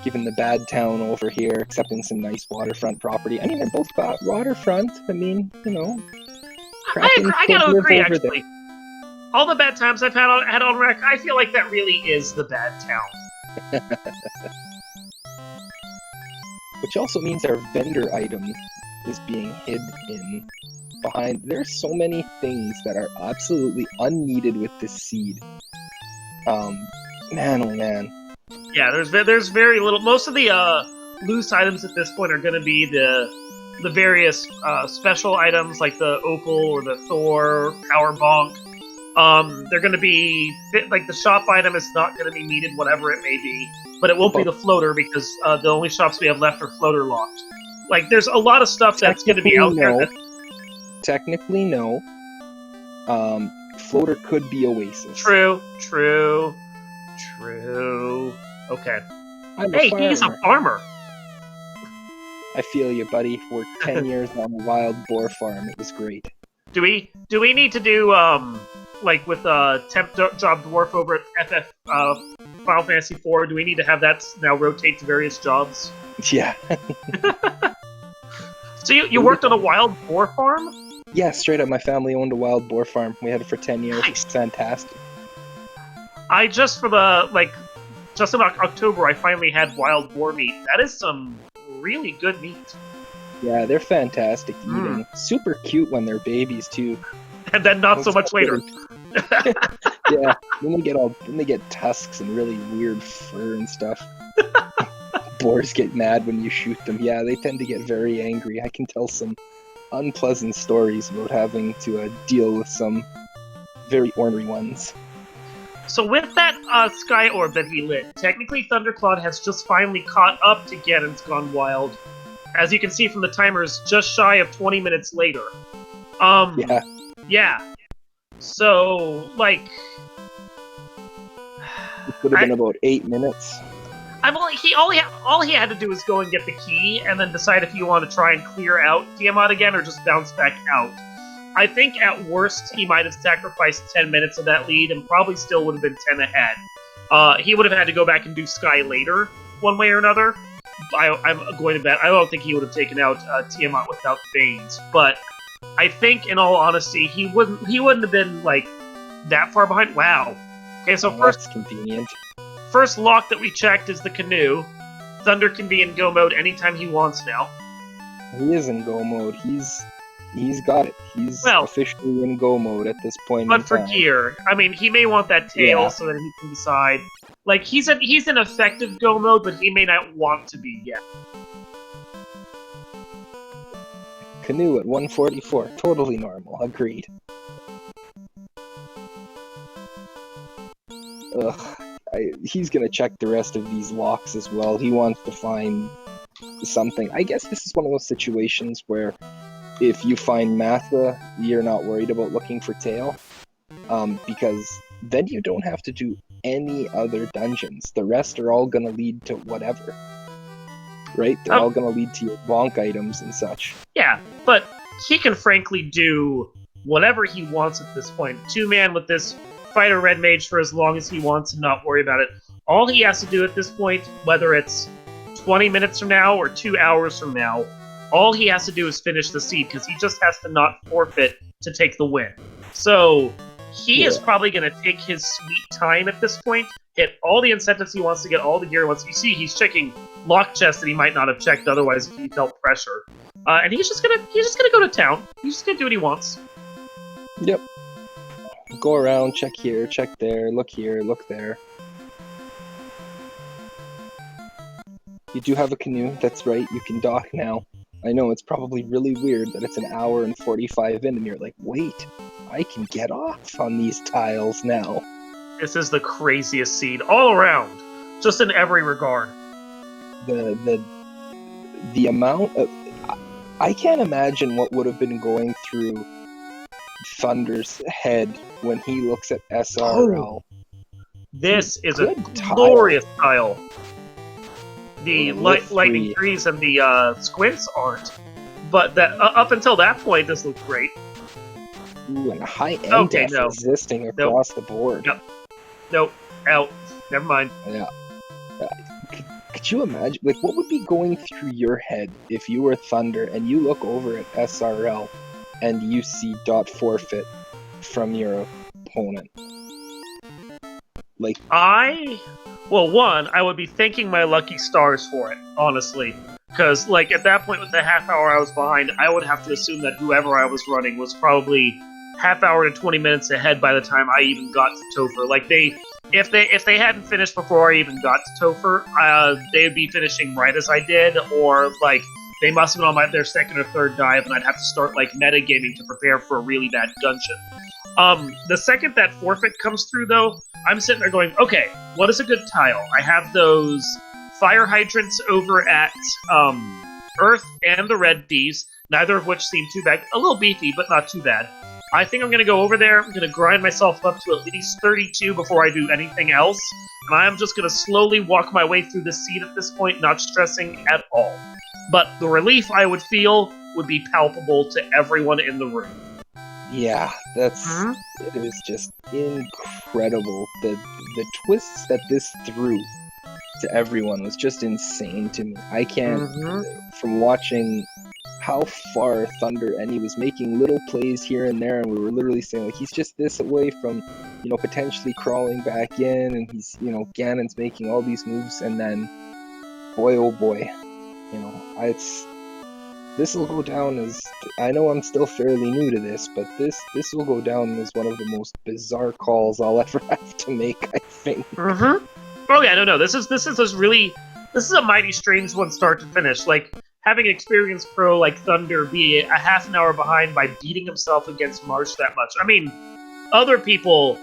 Giving the bad town over here, accepting some nice waterfront property. I mean, they're both got waterfront. I mean, you know. I gotta agree, actually. All the bad times I've had on rack, I feel like that really is the bad town. Which also means our vendor item is being hid in behind. There's so many things that are absolutely unneeded with this seed. Man, oh man. Yeah, there's very little. Most of the loose items at this point are going to be the various special items like the Opal or the Thor Power Bonk. They're going to be like the shop item is not going to be needed, whatever it may be. But it won't be the floater because the only shops we have left are floater locked. Like, there's a lot of stuff that's going to be out there. Technically, no. Floater could be Oasis. True. Okay. Hey, he's a farmer. I feel you, buddy. Worked 10 years on a wild boar farm. It was great. Do we need to do like with temp job dwarf over at FF Final Fantasy IV? Do we need to have that now rotate to various jobs? Yeah. So you worked on a wild boar farm? Yeah, straight up. My family owned a wild boar farm. We had it for 10 years. Nice. It's fantastic. I just in October I finally had wild boar meat. That is some really good meat. Yeah, they're fantastic eating. Super cute when they're babies too. And then not so much later. Yeah, then they get tusks and really weird fur and stuff. Boars get mad when you shoot them. Yeah, they tend to get very angry. I can tell some unpleasant stories about having to deal with some very ornery ones. So with that sky orb that he lit, technically Thunderclaude has just finally caught up to Ganon's Gone Wild. As you can see from the timers, just shy of 20 minutes later. Yeah. Yeah. So, like... It could have been about 8 minutes. All he had to do was go and get the key, and then decide if you want to try and clear out Tiamat again, or just bounce back out. I think at worst he might have sacrificed 10 minutes of that lead, and probably still would have been 10 ahead. He would have had to go back and do Sky later, one way or another. I'm going to bet I don't think he would have taken out Tiamat without Veins, but I think, in all honesty, he wouldn't have been like that far behind. Wow. Okay, so That's convenient. First lock that we checked is the canoe. Thunder can be in go mode anytime he wants now. He is in go mode. He's got it. He's officially in go mode at this point. But for gear, I mean, he may want that tail so that he can decide. Like he's in effective go mode, but he may not want to be yet. Canoe at 144, totally normal. Agreed. Ugh. He's gonna check the rest of these locks as well. He wants to find something. I guess this is one of those situations where if you find Matha, you're not worried about looking for tail, because then you don't have to do any other dungeons. The rest are all gonna lead to whatever, right? They're all gonna lead to your bonk items and such. Yeah, but he can frankly do whatever he wants at this point. 2-man with this fighter red mage for as long as he wants and not worry about it. All he has to do at this point, whether it's 20 minutes from now or 2 hours from now, all he has to do is finish the seed, because he just has to not forfeit to take the win. So he is probably going to take his sweet time at this point, hit all the incentives he wants to get, all the gear he wants. You see, he's checking lock chests that he might not have checked otherwise if he felt pressure. And he's just gonna go to town. He's just gonna do what he wants. Yep. Go around, check here, check there, look here, look there. You do have a canoe, that's right, you can dock now. I know it's probably really weird that it's an hour and 45 in and you're like, wait, I can get off on these tiles now. This is the craziest seed all around, just in every regard. The amount of... I can't imagine what would have been going through Thunder's head when he looks at SRL. This is a glorious tile. The lightning trees and the squints aren't, but that up until that point, this looks great. Ooh, and high end existing across the board. Yep. Nope. Out. Never mind. Yeah. Could you imagine? Like, what would be going through your head if you were Thunder and you look over at SRL and you see dot forfeit from your opponent? Like, one, I would be thanking my lucky stars for it, honestly. Because, like, at that point with the half hour I was behind, I would have to assume that whoever I was running was probably half hour to 20 minutes ahead by the time I even got to Topher. Like, if they hadn't finished before I even got to Topher, they would be finishing right as I did, or, like, they must have been on their second or third dive, and I'd have to start, like, metagaming to prepare for a really bad dungeon. The second that forfeit comes through, though, I'm sitting there going, okay, what is a good tile? I have those fire hydrants over at Earth and the Red Thieves, neither of which seem too bad. A little beefy, but not too bad. I think I'm going to go over there, I'm going to grind myself up to at least 32 before I do anything else, and I'm just going to slowly walk my way through the seed at this point, not stressing at all. but the relief I would feel would be palpable to everyone in the room. Yeah, it is just incredible. The twists that this threw to everyone was just insane to me. I can't, from watching how far Thunder, and he was making little plays here and there, and we were literally saying, like, he's just this away from, potentially crawling back in, and he's, Ganon's making all these moves, and then, boy, oh boy, this will go down as, I know I'm still fairly new to this, but this will go down as one of the most bizarre calls I'll ever have to make, I think. Oh yeah, no, this is a mighty strange one start to finish. Like, having an experienced pro like Thunder be a half an hour behind by beating himself against Marsh that much. I mean, other people,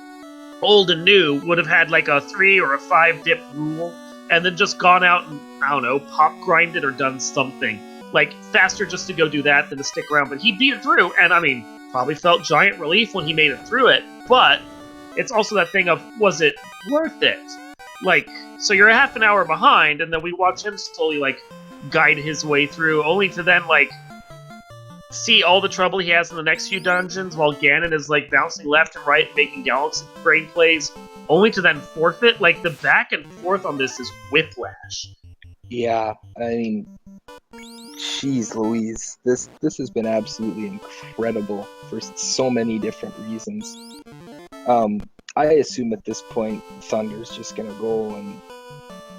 old and new, would have had like a 3 or a 5 dip rule, and then just gone out and, I don't know, pop grinded or done something. Like, faster just to go do that than to stick around. But he beat it through, and I mean, probably felt giant relief when he made it through it, but it's also that thing of, was it worth it? Like, so you're a half an hour behind, and then we watch him slowly, like, guide his way through, only to then, like, see all the trouble he has in the next few dungeons, while Ganon is, like, bouncing left and right, making galaxy brain plays, only to then forfeit. Like, the back and forth on this is whiplash. Yeah, I mean, jeez Louise, this has been absolutely incredible for so many different reasons. I assume at this point, Thunder's just gonna go and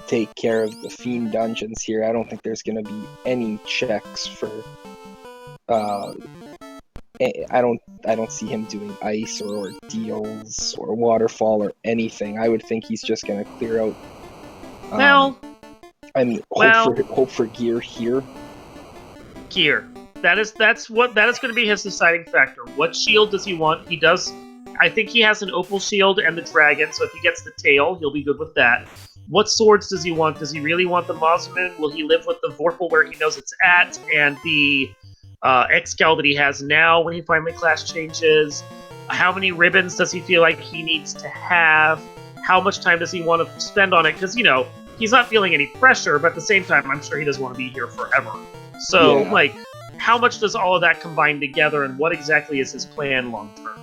take care of the Fiend dungeons here. I don't think there's gonna be any checks for. I don't see him doing ice or ordeals or waterfall or anything. I would think he's just gonna clear out. Hope for gear here. Gear. That's going to be his deciding factor. What shield does he want? He does. I think he has an opal shield and the dragon, so if he gets the tail, he'll be good with that. What swords does he want? Does he really want the Mozumun? Will he live with the Vorpal where he knows it's at, and the X-Cal that he has now when he finally class changes? How many ribbons does he feel like he needs to have? How much time does he want to spend on it? Because, he's not feeling any pressure, but at the same time, I'm sure he doesn't want to be here forever. So, like, how much does all of that combine together, and what exactly is his plan long-term?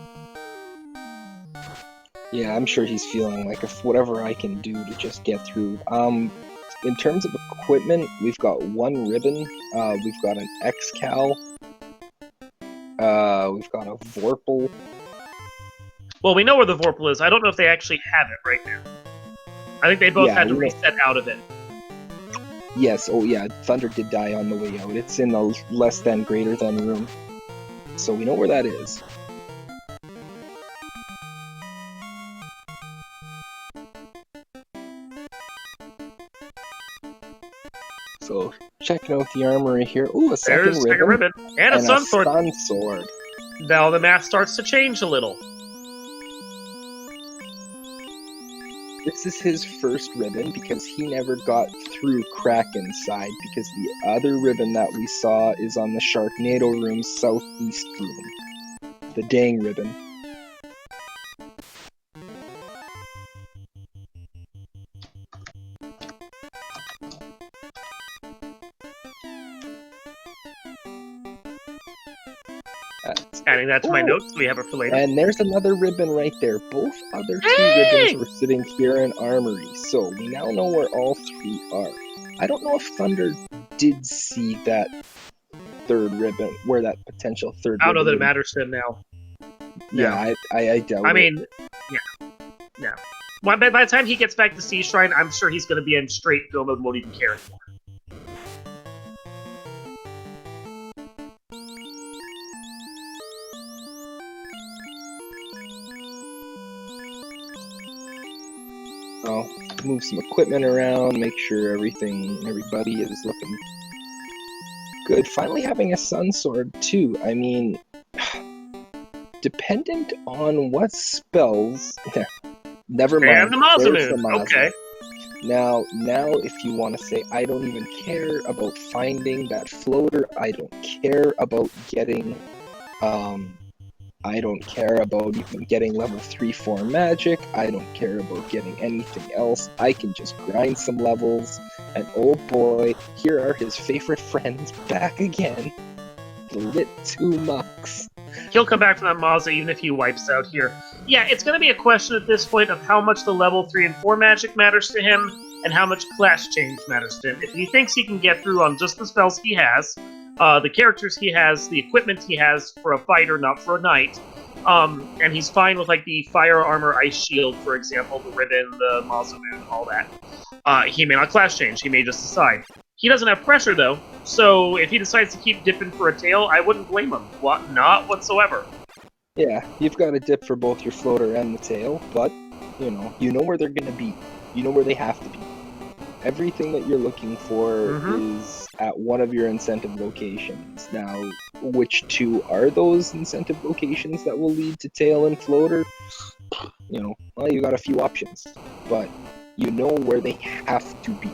Yeah, I'm sure he's feeling like, if whatever I can do to just get through. In terms of equipment, we've got 1 ribbon, we've got an X-Cal, we've got a Vorpal. Well, we know where the Vorpal is. I don't know if they actually have it right now. I think they both had to reset out of it. Yes, oh yeah, Thunder did die on the way out. It's in the less than greater than room. So we know where that is. So, checking out the armory here. Ooh, a second ribbon. And a sun sword. Sun sword. Now the math starts to change a little. This is his first ribbon because he never got through Kraken's side, because the other ribbon that we saw is on the Sharknado room's southeast room. The dang ribbon. Adding that to my notes, we have it for later. And there's another ribbon right there. Both other 2 ribbons were sitting here in Armory, so we now know where all 3 are. I don't know if Thunder did see that 3rd ribbon, where that potential 3rd ribbon. I don't know that it matters to him now. Yeah, I doubt it. I mean, yeah. Well, by the time he gets back to Sea Shrine, I'm sure he's going to be in straight go mode, won't even care anymore. I'll move some equipment around, make sure everybody is looking good. Finally having a sun sword too. I mean, dependent on what spells. Never mind. And the Mozumun. Okay. Now, if you want to say, I don't even care about finding that floater. I don't care about getting I don't care about even getting level 3-4 magic. I don't care about getting anything else. I can just grind some levels. And oh boy, here are his favorite friends back again. The Lit 2 Mux. He'll come back from that Mazda even if he wipes out here. Yeah, it's going to be a question at this point of how much the level 3 and 4 magic matters to him, and how much class change matters to him. If he thinks he can get through on just the spells he has, the characters he has, the equipment he has for a fighter, not for a knight, and he's fine with like the fire armor, ice shield, for example, the ribbon, the Mazamoon, all that, he may not class change, he may just decide. He doesn't have pressure, though, so if he decides to keep dipping for a tail, I wouldn't blame him. Not whatsoever. Yeah, you've got to dip for both your floater and the tail, but, you know where they're going to be. You know where they have to be. Everything that you're looking for is at one of your incentive locations. Now, which two are those incentive locations that will lead to tail and floater? Well, you got a few options, but you know where they have to be.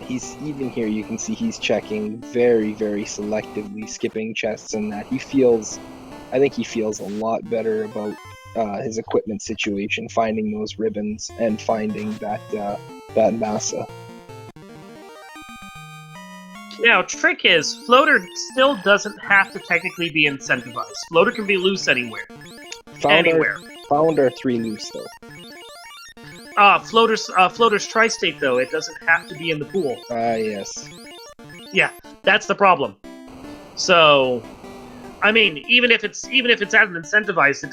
He's even here. You can see he's checking very, very selectively, skipping chests and that. I think he feels a lot better about his equipment situation, finding those ribbons and finding that massa. Now, trick is, floater still doesn't have to technically be incentivized. Floater can be loose anywhere. Found our 3 loose though. Floater's tri-state though, it doesn't have to be in the pool. Yes. Yeah, that's the problem. So, I mean, even if it's at an incentivized, it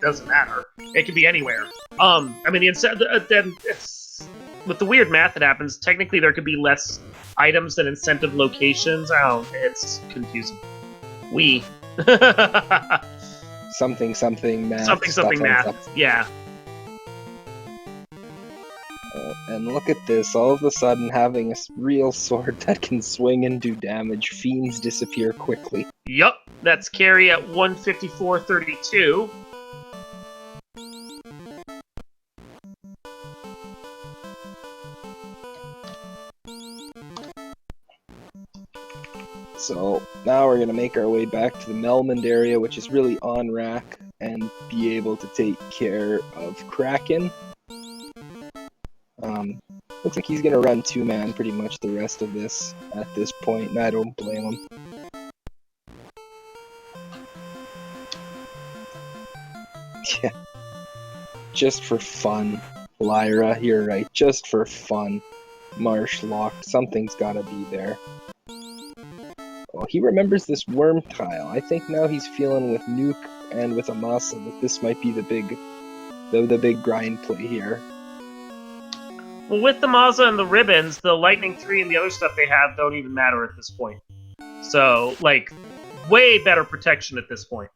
doesn't matter. It can be anywhere. I mean, then it's with the weird math that happens. Technically, there could be less items than incentive locations. Oh, it's confusing. Something math. Something math. Yeah. And look at this, all of a sudden having a real sword that can swing and do damage, fiends disappear quickly. Yup, that's carry at 154.32. So now we're going to make our way back to the Melmond area, which is really on rack, and be able to take care of Kraken. Looks like he's gonna run 2-man pretty much the rest of this at this point, and I don't blame him. Yeah. Just for fun. Lyra, you're right. Just for fun. Marsh locked. Something's gotta be there. Well, he remembers this worm tile. I think now he's feeling with Nuke and with Amasa that this might be the big grind play here. Well, with the Mazda and the ribbons, the Lightning 3 and the other stuff they have don't even matter at this point. So, like, way better protection at this point.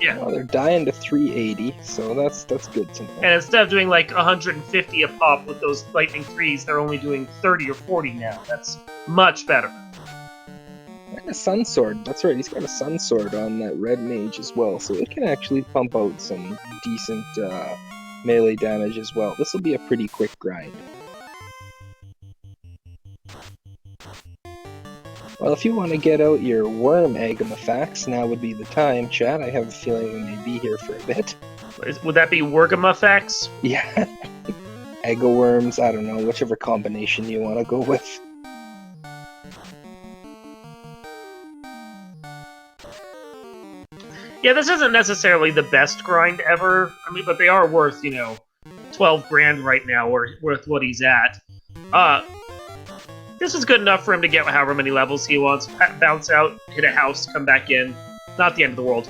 Yeah. Well, they're dying to 380, so that's good to know. And instead of doing like 150 a pop with those Lightning 3s, they're only doing 30 or 40 now. That's much better. And a Sun Sword. That's right, he's got a Sun Sword on that Red Mage as well, so it can actually pump out some decent melee damage as well. This will be a pretty quick grind. Well, if you want to get out your worm Agamafax, now would be the time, chat. I have a feeling we may be here for a bit. Would that be Worgamafax? Yeah. Eggo worms, I don't know, whichever combination you want to go with. Yeah, this isn't necessarily the best grind ever. I mean, but they are worth, 12 grand right now, or worth what he's at. This is good enough for him to get however many levels he wants, bounce out, hit a house, come back in. Not the end of the world.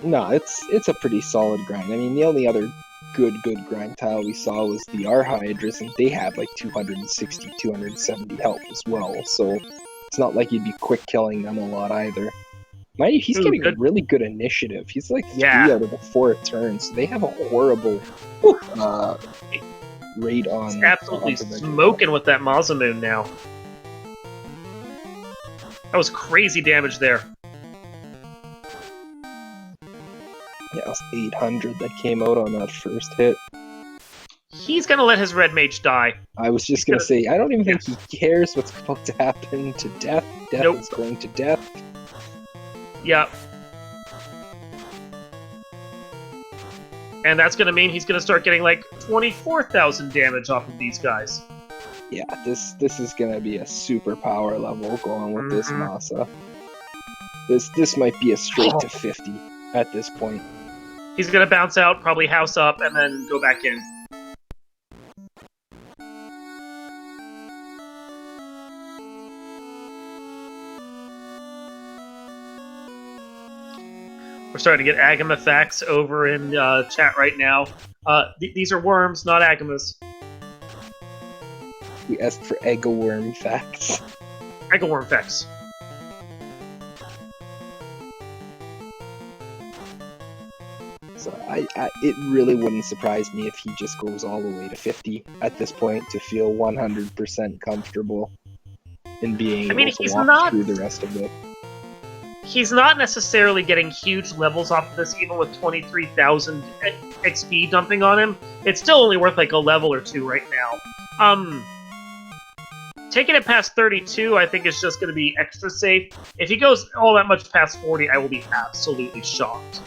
No, it's a pretty solid grind. I mean, the only other good grind tile we saw was the Arhydras, and they had like 260, 270 health as well, so it's not like you'd be quick killing them a lot either. Mind you, he's getting a really good initiative. He's like 3 out of the 4 turns. So they have a horrible rate on. He's absolutely smoking with that Mazamoon now. That was crazy damage there. Yeah, it was 800 that came out on that first hit. He's gonna let his red mage die. I was just gonna say, I don't even think he cares what's about to happen to Death. Death is going to Death. Yep. And that's gonna mean he's gonna start getting like 24,000 damage off of these guys. Yeah, this is gonna be a super power level going with this Masa. This might be a straight to 50 at this point. He's gonna bounce out, probably house up, and then go back in. We're starting to get Agama facts over in chat right now. These are worms, not Agamas. We asked for Eggaworm facts. Eggaworm facts. So it really wouldn't surprise me if he just goes all the way to 50 at this point to feel 100% comfortable in being able to walk through the rest of it. He's not necessarily getting huge levels off of this, even with 23,000 XP dumping on him. It's still only worth like a level or two right now. Taking it past 32, I think is just going to be extra safe. If he goes all that much past 40, I will be absolutely shocked.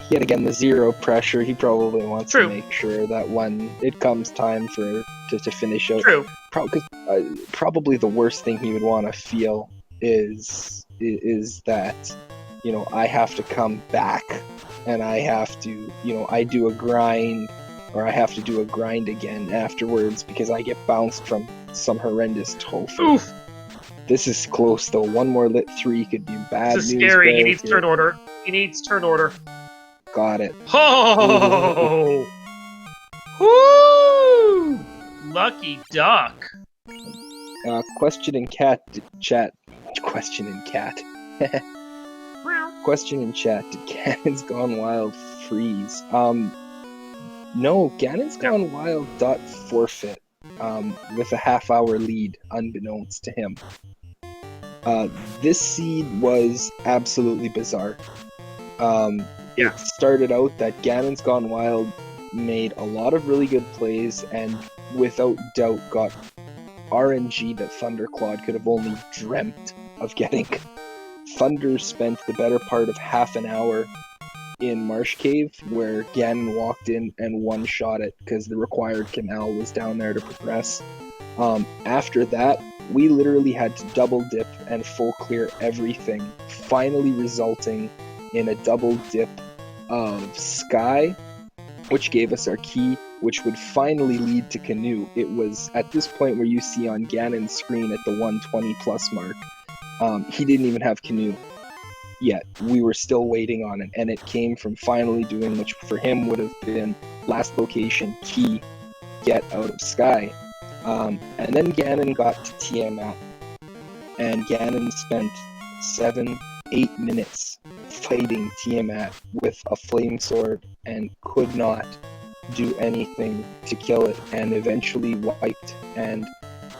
Yet again, the zero pressure, he probably wants to make sure that when it comes time to finish out. True. Probably the worst thing he would want to feel is that, you know, I have to come back and I have to, you know, I do a grind, or I have to do a grind again afterwards because I get bounced from some horrendous tofu. Oof. This is close though. One more lit 3 could be bad news. This is scary. He needs turn order. He needs turn order. Got it. Oh! Woo! Lucky duck. Question in chat. Question in cat. Question in chat. Did Ganon's Gone Wild freeze? No, Ganon's Gone Wild .forfeit with a half-hour lead, unbeknownst to him. This seed was absolutely bizarre. It started out that Ganon's Gone Wild made a lot of really good plays and without doubt got RNG that Thunderclaude could have only dreamt of getting. Thunder spent the better part of half an hour in Marsh Cave where Ganon walked in and one-shot it because the required canal was down there to progress. After that, we literally had to double dip and full clear everything, finally resulting in a double dip of Sky, which gave us our key, which would finally lead to Canoe. It was at this point where you see on Ganon's screen at the 120 plus mark, he didn't even have Canoe yet. We were still waiting on it, and it came from finally doing, which for him would have been last location, key, get out of Sky. And then Ganon got to Tiamat, and Ganon spent 7-8 minutes fighting Tiamat with a flame sword and could not do anything to kill it, and eventually wiped. And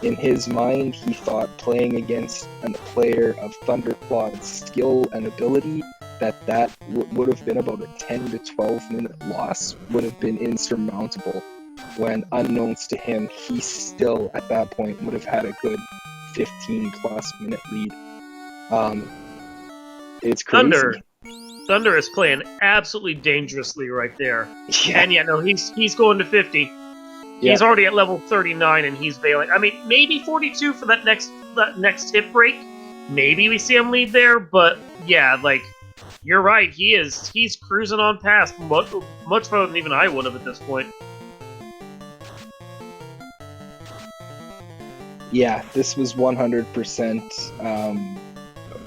in his mind, he thought playing against a player of Thunderclaude's skill and ability, that would have been about a 10 to 12 minute loss, would have been insurmountable, when unknowns to him, he still at that point would have had a good 15 plus minute lead. It's crazy. Thunder is playing absolutely dangerously right there. Yeah. And no, he's going to 50. Yeah. He's already at level 39 and he's bailing. I mean, maybe 42 for that next hit break. Maybe we see him lead there, but yeah, like, you're right. He's cruising on past much further than even I would have at this point. Yeah, this was 100%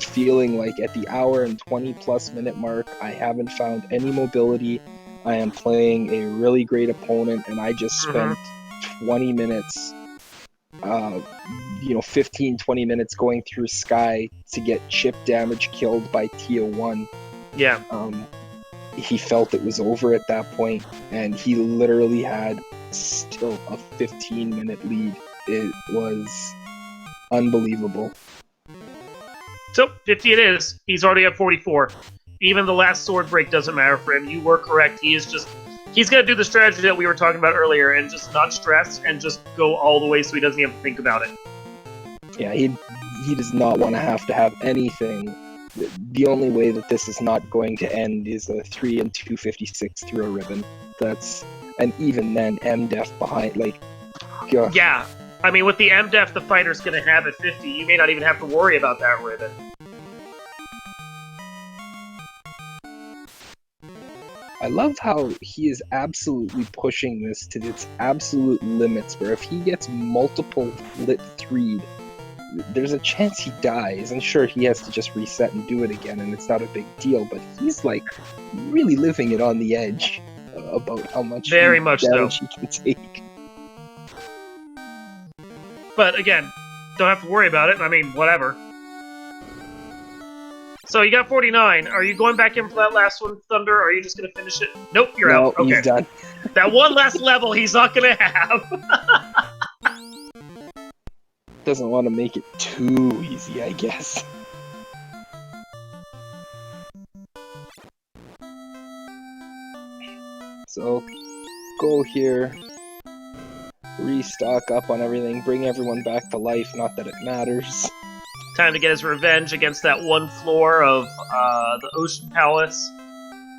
feeling like at the hour and 20 plus minute mark, I haven't found any mobility. I am playing a really great opponent, and I just spent 20 minutes, 15, 20 minutes going through Sky to get chip damage killed by Tia 1. Yeah. He felt it was over at that point, and he literally had still a 15-minute lead. It was unbelievable. So, 50 it is. He's already at 44. Even the last sword break doesn't matter for him. You were correct. He is just He's gonna do the strategy that we were talking about earlier and just not stress and just go all the way so he doesn't even think about it. Yeah, he does not want to have anything. The only way that this is not going to end is a 3 and 256 through a ribbon. And even then, MDef behind, like, God. Yeah, I mean, with the MDef the fighter's gonna have at 50, you may not even have to worry about that ribbon. I love how he is absolutely pushing this to its absolute limits, where if he gets multiple lit 3'd, there's a chance he dies, and sure, he has to just reset and do it again, and it's not a big deal, but he's, like, really living it on the edge about how much Very much damage so. he can take. But again, don't have to worry about it. I mean, whatever. So you got 49. Are you going back in for that last one, Thunder, or are you just going to finish it? Nope, you're out. Okay. He's done. That one last level he's not going to have. Doesn't want to make it too easy, I guess. So, go here, restock up on everything, bring everyone back to life, not that it matters. Time to get his revenge against that one floor of the Ocean Palace.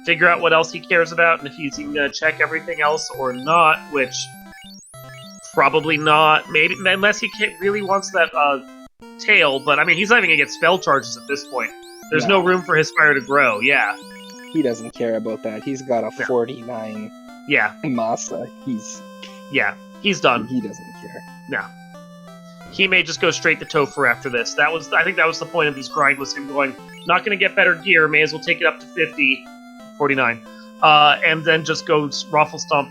Figure out what else he cares about, and if he's even going to check everything else or not, which... probably not. Maybe, unless he really wants that tail, but I mean, he's not even going to get spell charges at this point. There's no room for his fire to grow, yeah. He doesn't care about that. He's got a 49 Masa. He's done. He doesn't care. No. He may just go straight to Topher after this. I think that was the point of his grind, was him going, not going to get better gear, may as well take it up to 50, 49, and then just go Raffle Stomp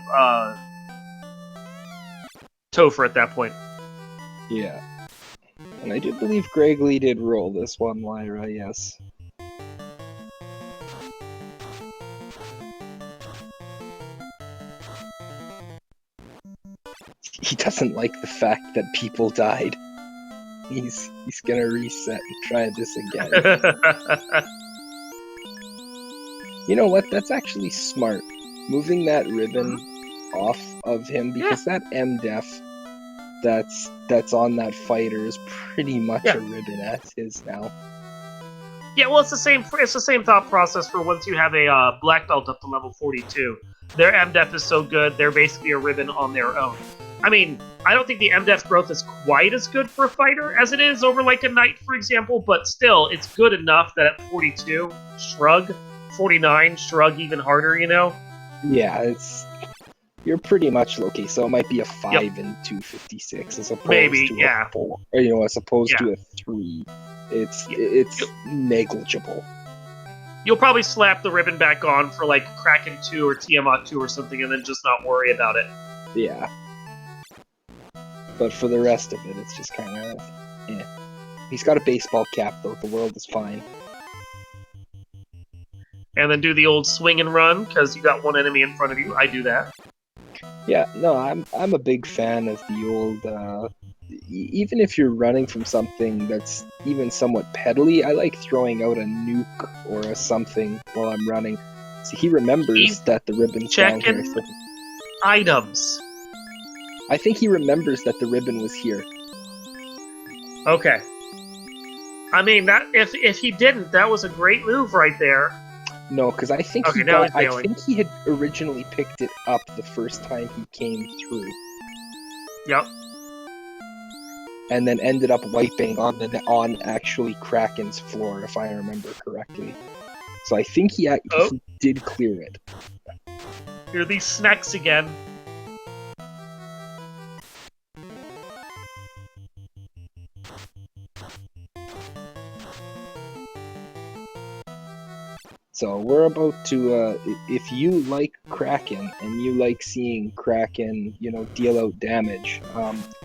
Topher at that point. Yeah. And I do believe Greg Lee did roll this one, Lyra, yes. He doesn't like the fact that people died. He's gonna reset and try this again. You know what? That's actually smart. Moving that ribbon off of him, because that MDef that's on that fighter is pretty much a ribbon as is now. Yeah, well, it's the same thought process for once you have a black belt up to level 42. Their MDef is so good, they're basically a ribbon on their own. I mean, I don't think the MDef growth is quite as good for a fighter as it is over, like, a knight, for example, but still, it's good enough that at 42, shrug, 49, shrug even harder, you know? Yeah, you're pretty much okay, so it might be a 5 and 256 as opposed to a 4, or, as opposed to a 3. It's negligible. You'll probably slap the ribbon back on for, like, Kraken 2 or Tiamat 2 or something, and then just not worry about it. Yeah. But for the rest of it, it's just kind of, He's got a baseball cap, though. The world is fine. And then do the old swing and run, because you got one enemy in front of you. I do that. Yeah, no, I'm a big fan of the old, even if you're running from something that's even somewhat peddly, I like throwing out a nuke or a something while I'm running. See, he remembers that the ribbon's down here. Items. I think he remembers that the ribbon was here. Okay. I mean, that if he didn't, that was a great move right there. No, because I think I think he had originally picked it up the first time he came through. Yep. And then ended up wiping on actually Kraken's floor, if I remember correctly. So I think he did clear it. Here are these snacks again. So we're about to, if you like Kraken, and you like seeing Kraken, deal out damage,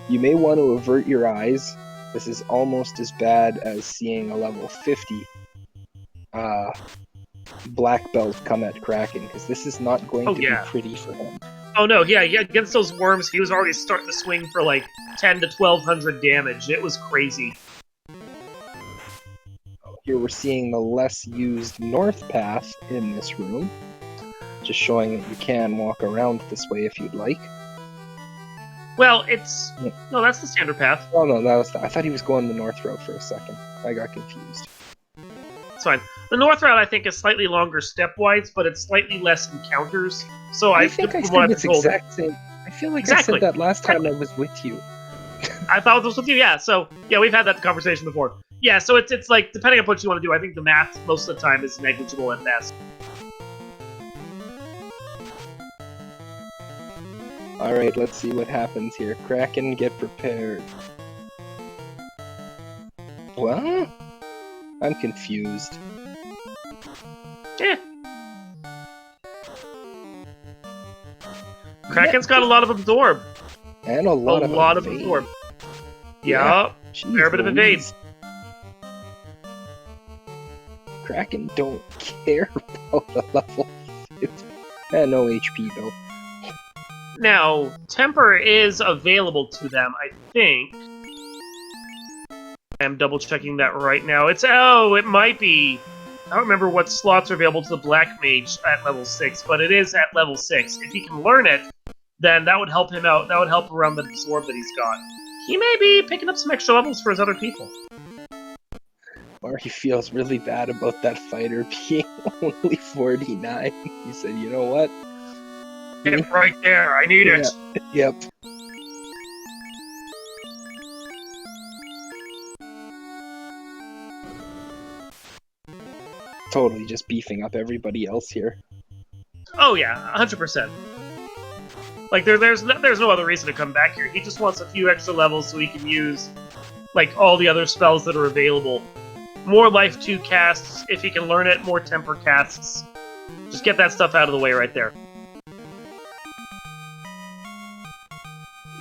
you may want to avert your eyes. This is almost as bad as seeing a level 50 black belt come at Kraken, because this is not going to be pretty for him. Oh no, yeah, against those worms, he was already starting to swing for like 10 to 1200 damage. It was crazy. Here we're seeing the less used north path in this room. Just showing that you can walk around this way if you'd like. Well, it's... No, that's the standard path. Oh no, that was I thought he was going the north road for a second. I got confused. It's fine. The north route, I think, is slightly longer step-wise, but it's slightly less encounters. So I think I said this exact same. I feel like I said that last time I was with you. I thought it was with you, yeah. So, yeah, we've had that conversation before. Yeah, so it's like, depending on what you want to do, I think the math most of the time is negligible at best. Alright, let's see what happens here. Kraken, get prepared. What? I'm confused. Yeah. Kraken's got a lot of absorb. And a lot of absorb. Yeah, fair bit of evade. Kraken don't care about the level 50. No HP though. Now, Temper is available to them, I think. I'm double checking that right now. It might be. I don't remember what slots are available to the Black Mage at level 6, but it is at level 6. If he can learn it, then that would help him out. That would help around the absorb that he's got. He may be picking up some extra levels for his other people. Or he feels really bad about that fighter being only 49. He said, you know what? Get right there, I need it. Yep. Totally just beefing up everybody else here. Oh yeah, 100%. Like there's no other reason to come back here. He just wants a few extra levels so he can use like all the other spells that are available. More Life 2 casts, if he can learn it, more Temper casts. Just get that stuff out of the way right there.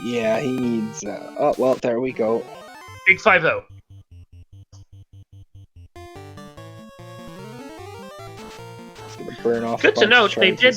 Yeah, he needs... oh, well, there we go. Big 5-0. It's gonna burn off. Good to note, they did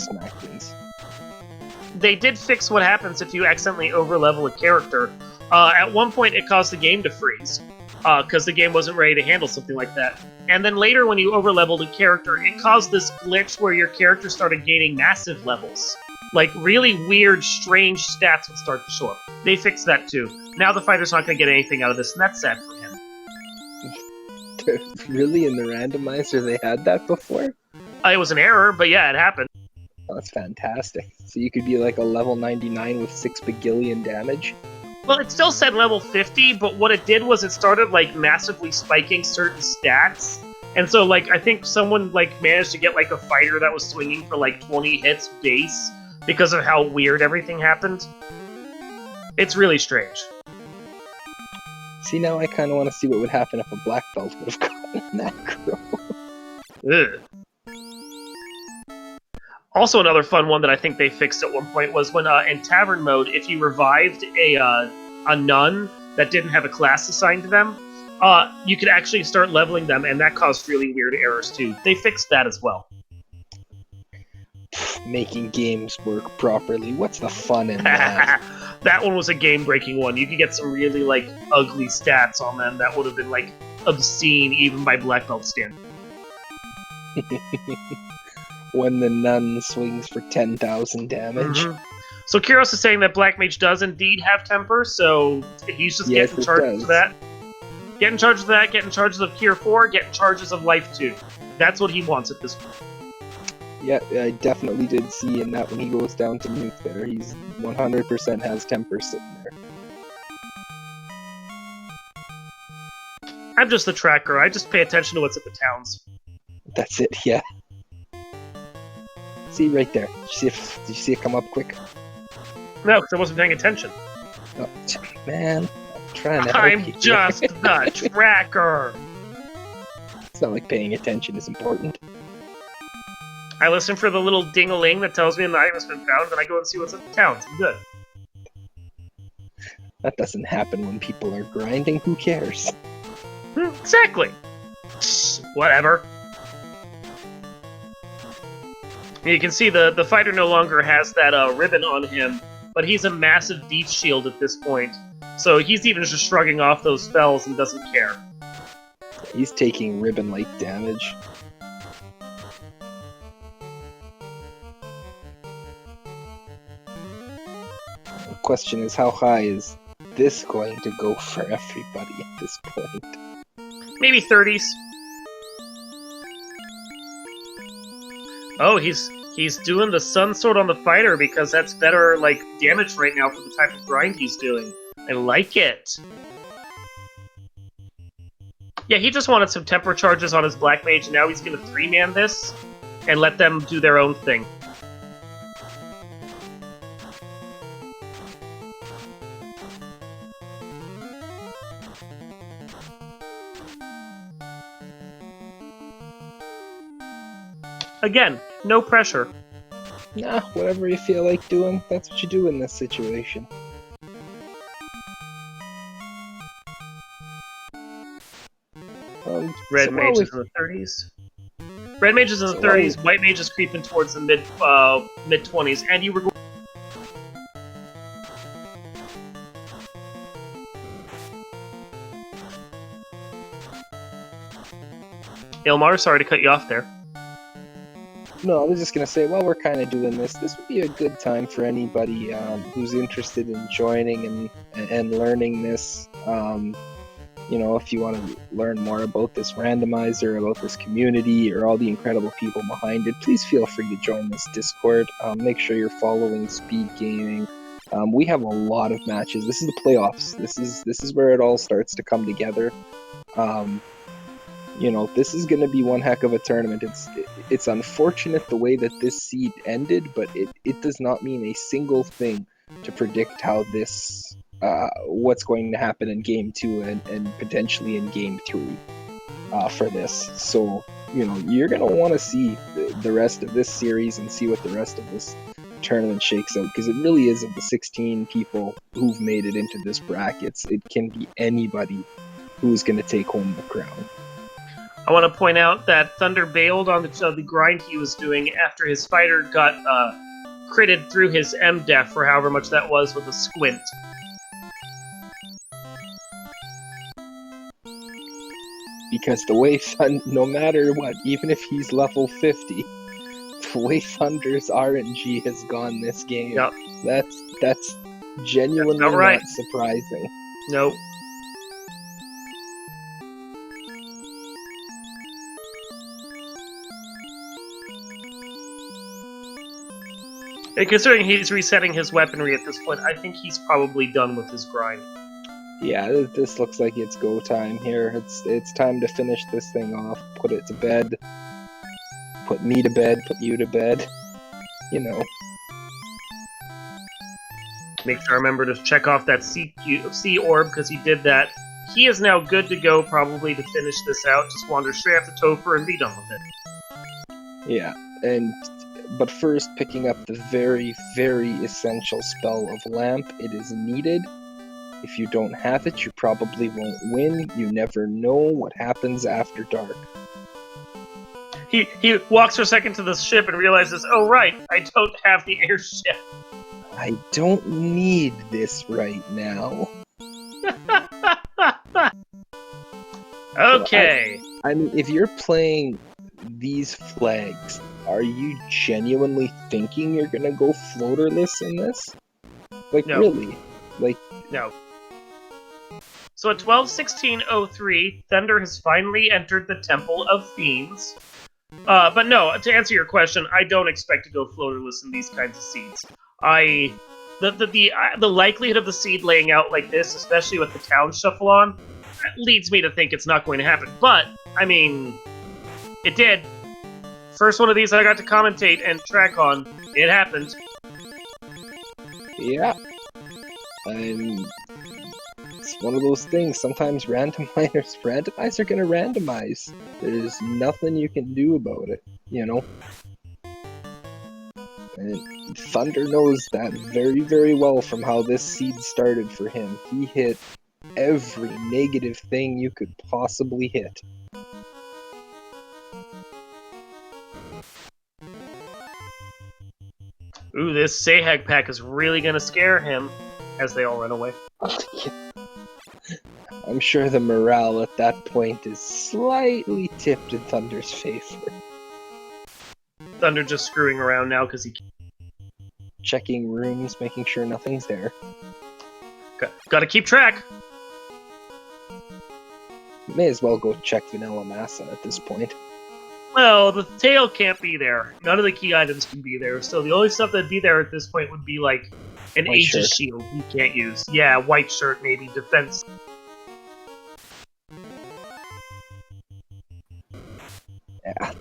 fix fix what happens if you accidentally overlevel a character. At one point, it caused the game to freeze, because the game wasn't ready to handle something like that. And then later, when you overleveled a character, it caused this glitch where your character started gaining massive levels. Like, really weird, strange stats would start to show up. They fixed that too. Now the fighter's not going to get anything out of this, and that's sad for him. Really? In the randomizer they had that before? It was an error, but yeah, it happened. Oh, that's fantastic. So you could be like a level 99 with 6 bagillion damage? Well, it still said level 50, but what it did was it started, like, massively spiking certain stats. And so, like, I think someone, like, managed to get, like, a fighter that was swinging for, like, 20 hits base because of how weird everything happened. It's really strange. See, now I kind of want to see what would happen if a black belt would have gotten that crow. Ugh. Also, another fun one that I think they fixed at one point was when, in Tavern mode, if you revived a nun that didn't have a class assigned to them, you could actually start leveling them, and that caused really weird errors too. They fixed that as well. Making games work properly. What's the fun in that? That one was a game-breaking one. You could get some really, like, ugly stats on them that would have been, like, obscene even by black belt standards. When the nun swings for 10,000 damage. Mm-hmm. So Kyros is saying that Black Mage does indeed have Temper, so he's just getting charges of that. Get in charge of that, get in charges of Cure 4, get in charges of Life 2. That's what he wants at this point. Yeah, I definitely did see in that when he goes down to nuke there, he's 100% has Temper sitting there. I'm just the tracker, I just pay attention to what's at the towns. That's it, yeah. See, right there. Did you see it come up quick? No, because I wasn't paying attention. Oh, man, I'm trying to help I'm you. just the tracker! It's not like paying attention is important. I listen for the little ding-a-ling that tells me an item has been found, and I go and see what's at the towns. I'm good. That doesn't happen when people are grinding. Who cares? Exactly. Whatever. You can see the fighter no longer has that ribbon on him, but he's a massive beef shield at this point. So he's even just shrugging off those spells and doesn't care. He's taking ribbon-like damage. question is, how high is this going to go for everybody at this point? Maybe 30s. Oh, he's doing the Sun Sword on the fighter because that's better, like, damage right now for the type of grind he's doing. I like it. Yeah, he just wanted some temper charges on his Black Mage, and now he's gonna 3-man this and let them do their own thing. Again, no pressure. Nah, whatever you feel like doing, that's what you do in this situation. Red so Mage is in the 30s. Red Mage is in the 30s, White Mage is creeping towards the mid-20s, and you were going... Ilmar, sorry to cut you off there. No, I was just gonna say, while we're kind of doing this, this would be a good time for anybody who's interested in joining and learning this. You know, if you want to learn more about this randomizer, about this community, or all the incredible people behind it, please feel free to join this Discord. Make sure you're following Speed Gaming. We have a lot of matches. This is the playoffs. This is where it all starts to come together. You know, this is going to be one heck of a tournament. It's unfortunate the way that this seed ended, but it does not mean a single thing to predict how this, what's going to happen in Game 2 and potentially in Game 3 for this. So, you know, you're going to want to see the rest of this series and see what the rest of this tournament shakes out, because it really is of the 16 people who've made it into this brackets. It can be anybody who's going to take home the crown. I want to point out that Thunder bailed on the grind he was doing after his fighter got critted through his M-Def for however much that was with a squint. Because the way no matter what, even if he's level 50, the way Thunder's RNG has gone this game, yep. that's genuinely not right. Not surprising. Nope. And considering he's resetting his weaponry at this point, I think he's probably done with his grind. Yeah, this looks like it's go time here. It's time to finish this thing off, put it to bed, put me to bed, put you to bed, you know. Make sure I remember to check off that C orb, because he did that. He is now good to go, probably, to finish this out. Just wander straight up to Topher and be done with it. Yeah, but first, picking up the very, very essential spell of Lamp. It is needed. If you don't have it, you probably won't win. You never know what happens after dark. He walks for a second to the ship and realizes, oh right, I don't have the airship. I don't need this right now. Okay. So I mean, if you're playing these flags, are you genuinely thinking you're gonna go floaterless in this? Like, no. Really? Like, no. So at 12:16:03, Thunder has finally entered the Temple of Fiends. But no, to answer your question, I don't expect to go floaterless in these kinds of seeds. The likelihood of the seed laying out like this, especially with the town shuffle on, leads me to think it's not going to happen. But I mean, it did. First one of these I got to commentate and track on. It happened. yeah. It's one of those things. Sometimes randomizers are gonna randomize. There's nothing you can do about it, you know? And Thunder knows that very, very well from how this seed started for him. He hit every negative thing you could possibly hit. Ooh, this Sahag pack is really gonna scare him as they all run away. I'm sure the morale at that point is slightly tipped in Thunder's favor. Thunder just screwing around now because he... checking rooms, making sure nothing's there. Gotta keep track. May as well go check Vanilla Massa at this point. Well, the tail can't be there. None of the key items can be there. So the only stuff that'd be there at this point would be like an White Aegis shirt. shield you can't use. Yeah, white shirt maybe, defense. Yeah.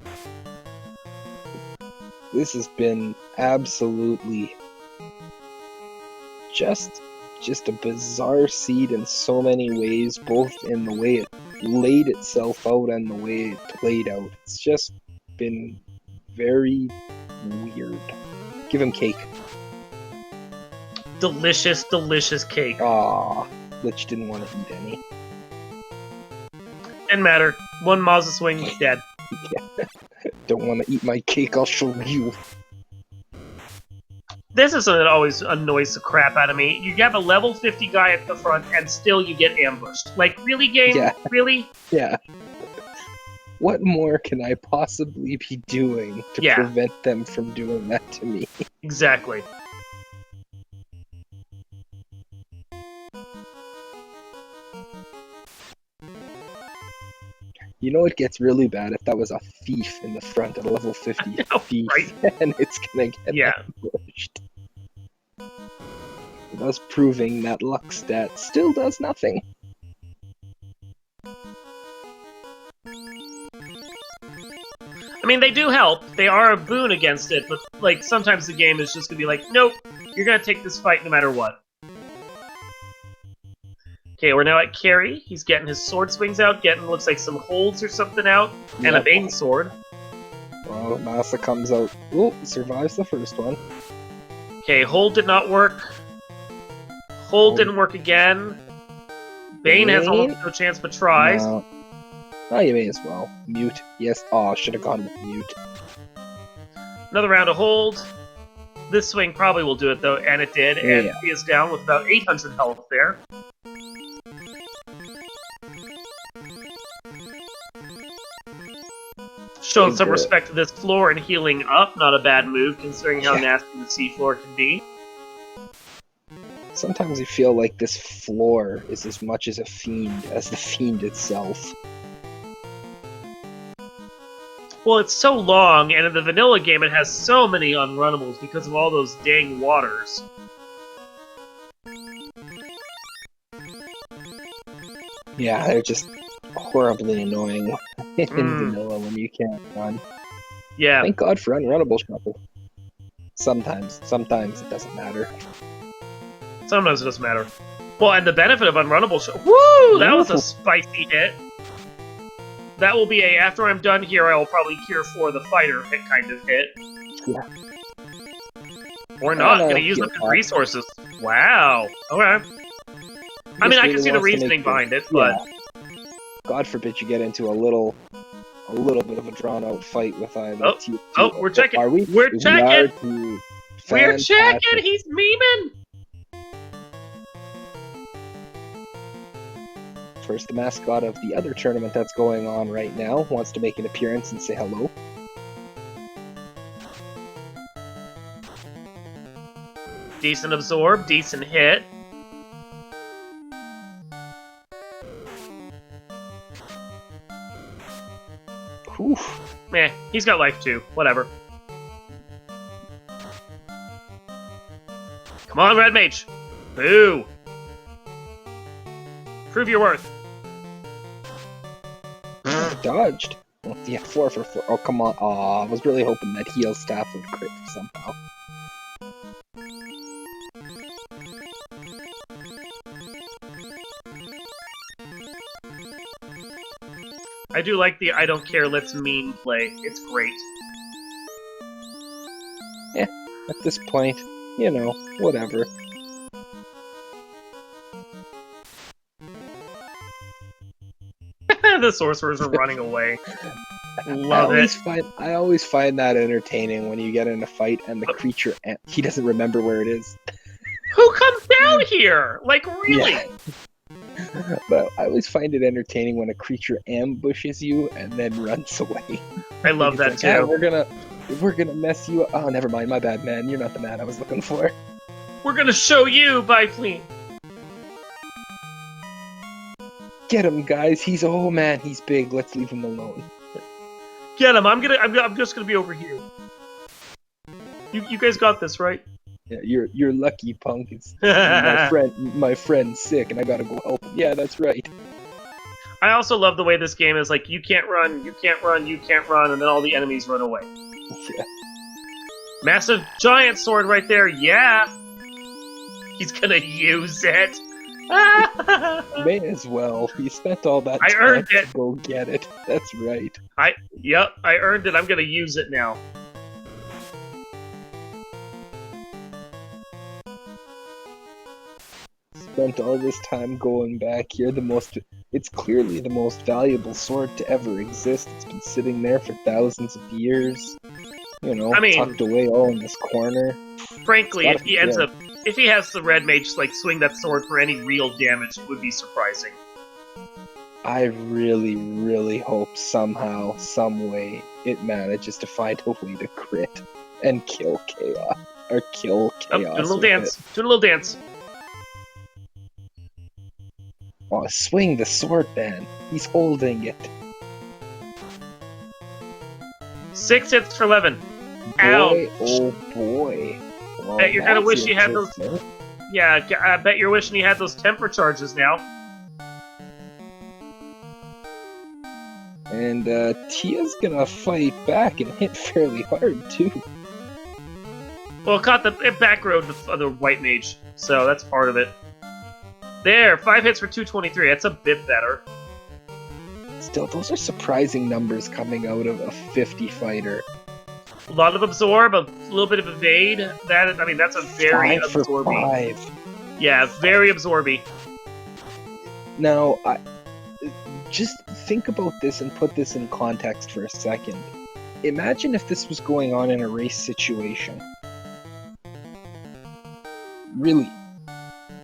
This has been absolutely just a bizarre seed in so many ways, both in the way it laid itself out and the way it played out. It's just been very weird. Give him cake. Delicious, delicious cake. Ah, Lich didn't want to eat any. Didn't matter. One Mazda swing, dead. Don't want to eat my cake, I'll show you. This is something that always annoys the crap out of me. You have a level 50 guy at the front, and still you get ambushed. Like, really, game? Yeah. Really? Yeah. What more can I possibly be doing to Yeah. prevent them from doing that to me? Exactly. You know it gets really bad if that was a thief in the front, a level 50 know, thief, right? and it's gonna get Yeah. ambushed. Thus proving that luck stat still does nothing. I mean, they do help. They are a boon against it, but, like, sometimes the game is just gonna be like, nope, you're gonna take this fight no matter what. Okay, we're now at Carry. He's getting his sword swings out, getting, looks like, some holds or something out, and a Yep. Bane sword. Well, Massa comes out. Oh, survives the first one. Okay, hold did not work. Hold didn't work again. Bane has almost no chance but tries. No. Oh, you may as well. Mute. Yes. Oh, should have gone with mute. Another round of hold. This swing probably will do it, though, and it did. And Yeah. he is down with about 800 health there. Showing some Good. respect to this floor and healing up. Not a bad move, considering how Yeah. nasty the seafloor can be. Sometimes you feel like this floor is as much as a fiend as the fiend itself. Well, it's so long, and in the vanilla game it has so many unrunnables because of all those dang waters. Yeah, they're just horribly annoying in Mm. vanilla when you can't run. Yeah, Thank God for unrunnable shuffle. Sometimes it doesn't matter. sometimes it doesn't matter. Well, and the benefit of unrunnable... Woo! That was a spicy hit. That will be a, after I'm done here, I will probably cure for the fighter hit kind of hit. Yeah. Or not, no, gonna use heal up his pot. resources. Wow. Okay. I mean, I can see the reasoning behind it, but... God forbid you get into a little bit of a drawn out fight with either. Oh, oh, we're checking. Are we? We're We checking. are too. We're Fantastic. checking! He's memeing! First, the mascot of the other tournament that's going on right now wants to make an appearance and say hello. Decent absorb, decent hit. Whew. Meh, he's got life too. Whatever. Come on, Red Mage! Boo! Prove your worth. Dodged. Oh, yeah, 4 for 4. Oh, come on. Aw, I was really hoping that heal staff would crit somehow. I do like the I don't care, let's meme play. It's great. At this point, you know, whatever. The sorcerers are running away. Love it. I always find that entertaining when you get in a fight and the creature, he doesn't remember where it is. Who comes down here? Like, really? Yeah. But I always find it entertaining when a creature ambushes you and then runs away. I love It's that like, too. "Yeah, We're gonna mess you up. Oh, never mind. My bad, man. You're not the man I was looking for. We're gonna show you, Bifleen. Get him, guys. Oh man, he's big. Let's leave him alone. Get him. I'm just gonna be over here. You guys got this, right? Yeah, you're lucky, punk. It's I my friend's sick, and I gotta go help him. Yeah, that's right. also love the way this game is like, you can't run, you can't run, you can't run, and then all the enemies run away. Yeah. Massive giant sword right there, yeah! He's gonna use it! May as well. He spent all that I time earned to it. go get it. That's right. Yep, I earned it, I'm gonna use it now. Spent all this time going back here. It's clearly the most valuable sword to ever exist. It's been sitting there for thousands of years. You know, I mean, tucked away all in this corner. Frankly, if he has the red mage like swing that sword for any real damage, it would be surprising. I really, really hope somehow, some way, it manages to find a way to crit and kill chaos. Or kill chaos. Doing a little dance. Doing a little dance. Oh, swing the sword, man. He's holding it. 6 hits for 11. Boy, Ouch. oh boy. Well, Bet you're gonna that's wish you had those. interesting. Yeah, I bet you're wishing you had those temper charges now. And Tia's gonna fight back and hit fairly hard too. Well, it back rode the white mage, so that's part of it. There, 5 hits for 223. That's a bit better. Still, those are surprising numbers coming out of a 50 fighter. A lot of absorb, a little bit of evade. That's a very 5 for absorby. 5. Yeah, very absorby. Now, just think about this and put this in context for a second. Imagine if this was going on in a race situation. Really,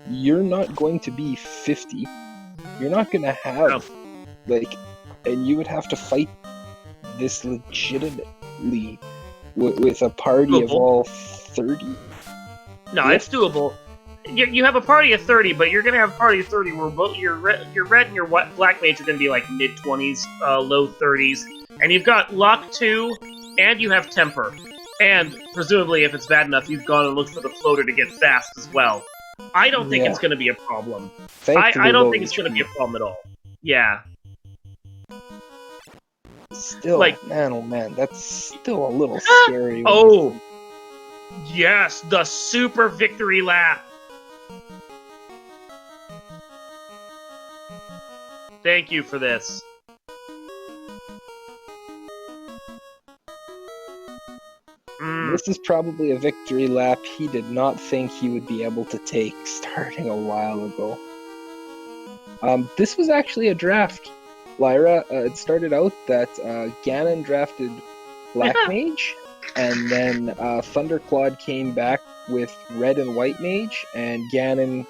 you're not going to be 50. You're not going to have, and you would have to fight this legitimately with a party of all 30? No, it's doable. You have a party of 30, but you're going to have a party of 30 where both your red and your black mage are going to be like mid-20s, low 30s. And you've got Lock 2, and you have Temper. And, presumably, if it's bad enough, you've gone and looked for the floater to get fast as well. I don't think it's going to be a problem. I don't think it's going to be a problem at all. Yeah. Still, man, oh man, that's still a little scary. Oh! Yes, the super victory lap! Thank you for this. This is probably a victory lap he did not think he would be able to take starting a while ago. This was actually a draft, Lyra. It started out that Ganon drafted Black Mage, and then Thunderclaude came back with Red and White Mage, and Ganon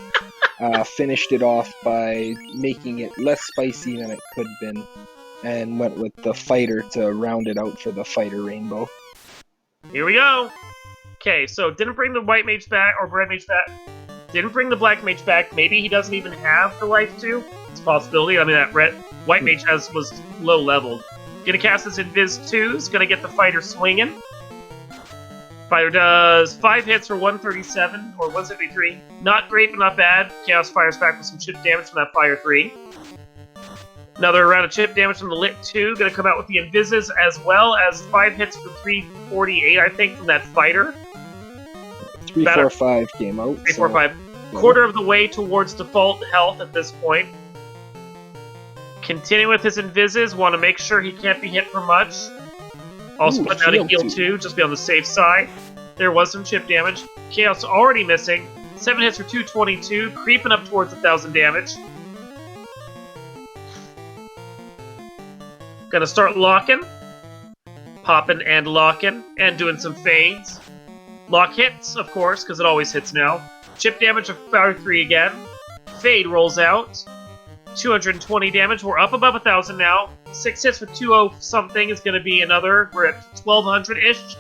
finished it off by making it less spicy than it could have been, and went with the fighter to round it out for the fighter rainbow. Here we go! Okay, so didn't bring the white mage back, or red mage back. Didn't bring the black mage back. Maybe he doesn't even have the life too. It's a possibility. I mean, that white mage was low leveled. Gonna cast this Invis 2. Is gonna get the fighter swinging. Fighter does 5 hits for 137, or 173. Not great, but not bad. Chaos fires back with some chip damage from that Fire 3. Another round of chip damage from the Lit 2. Gonna come out with the Invises, as well as 5 hits for 348, I think, from that fighter. 345 came out. 345. Quarter of the way towards default health at this point. Continuing with his Invises. Want to make sure he can't be hit for much. Also putting out a heal 2, just be on the safe side. There was some chip damage. Chaos already missing. 7 hits for 222, creeping up towards 1,000 damage. Gonna start locking. Popping and locking, and doing some fades. Lock hits, of course, because it always hits now. Chip damage of Fire 3 again. Fade rolls out. 220 damage. We're up above 1,000 now. 6 hits for 20 something is going to be another. We're at 1200-ish.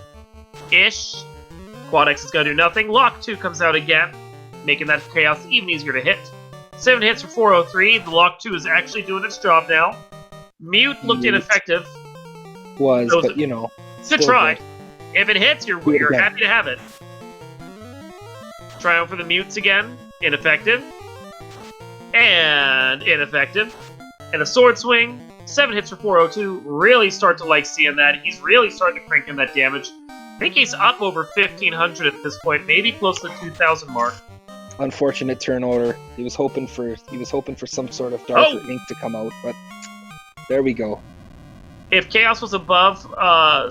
Quad X is going to do nothing. Lock 2 comes out again, making that Chaos even easier to hit. 7 hits for 403. The Lock 2 is actually doing its job now. Mute looked ineffective. But you know. Good try. Good. If it hits, you're happy to have it. Try out for the Mutes again. Ineffective. And ineffective. And a Sword Swing. 7 hits for 402. Really start to like seeing that. He's really starting to crank in that damage. I think he's up over 1,500 at this point, maybe close to the 2,000 mark. Unfortunate turn order. He was hoping for some sort of darker ink to come out, but there we go. If Chaos was above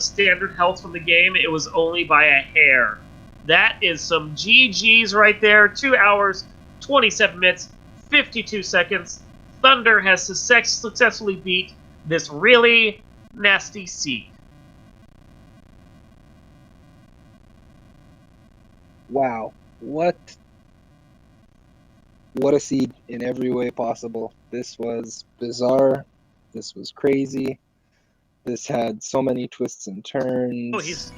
standard health from the game, it was only by a hair. That is some GGs right there. 2 hours, 27 minutes, 52 seconds. Thunder has successfully beat this really nasty seed. Wow. What a seed in every way possible. This was bizarre. This was crazy. This had so many twists and turns. Oh, he's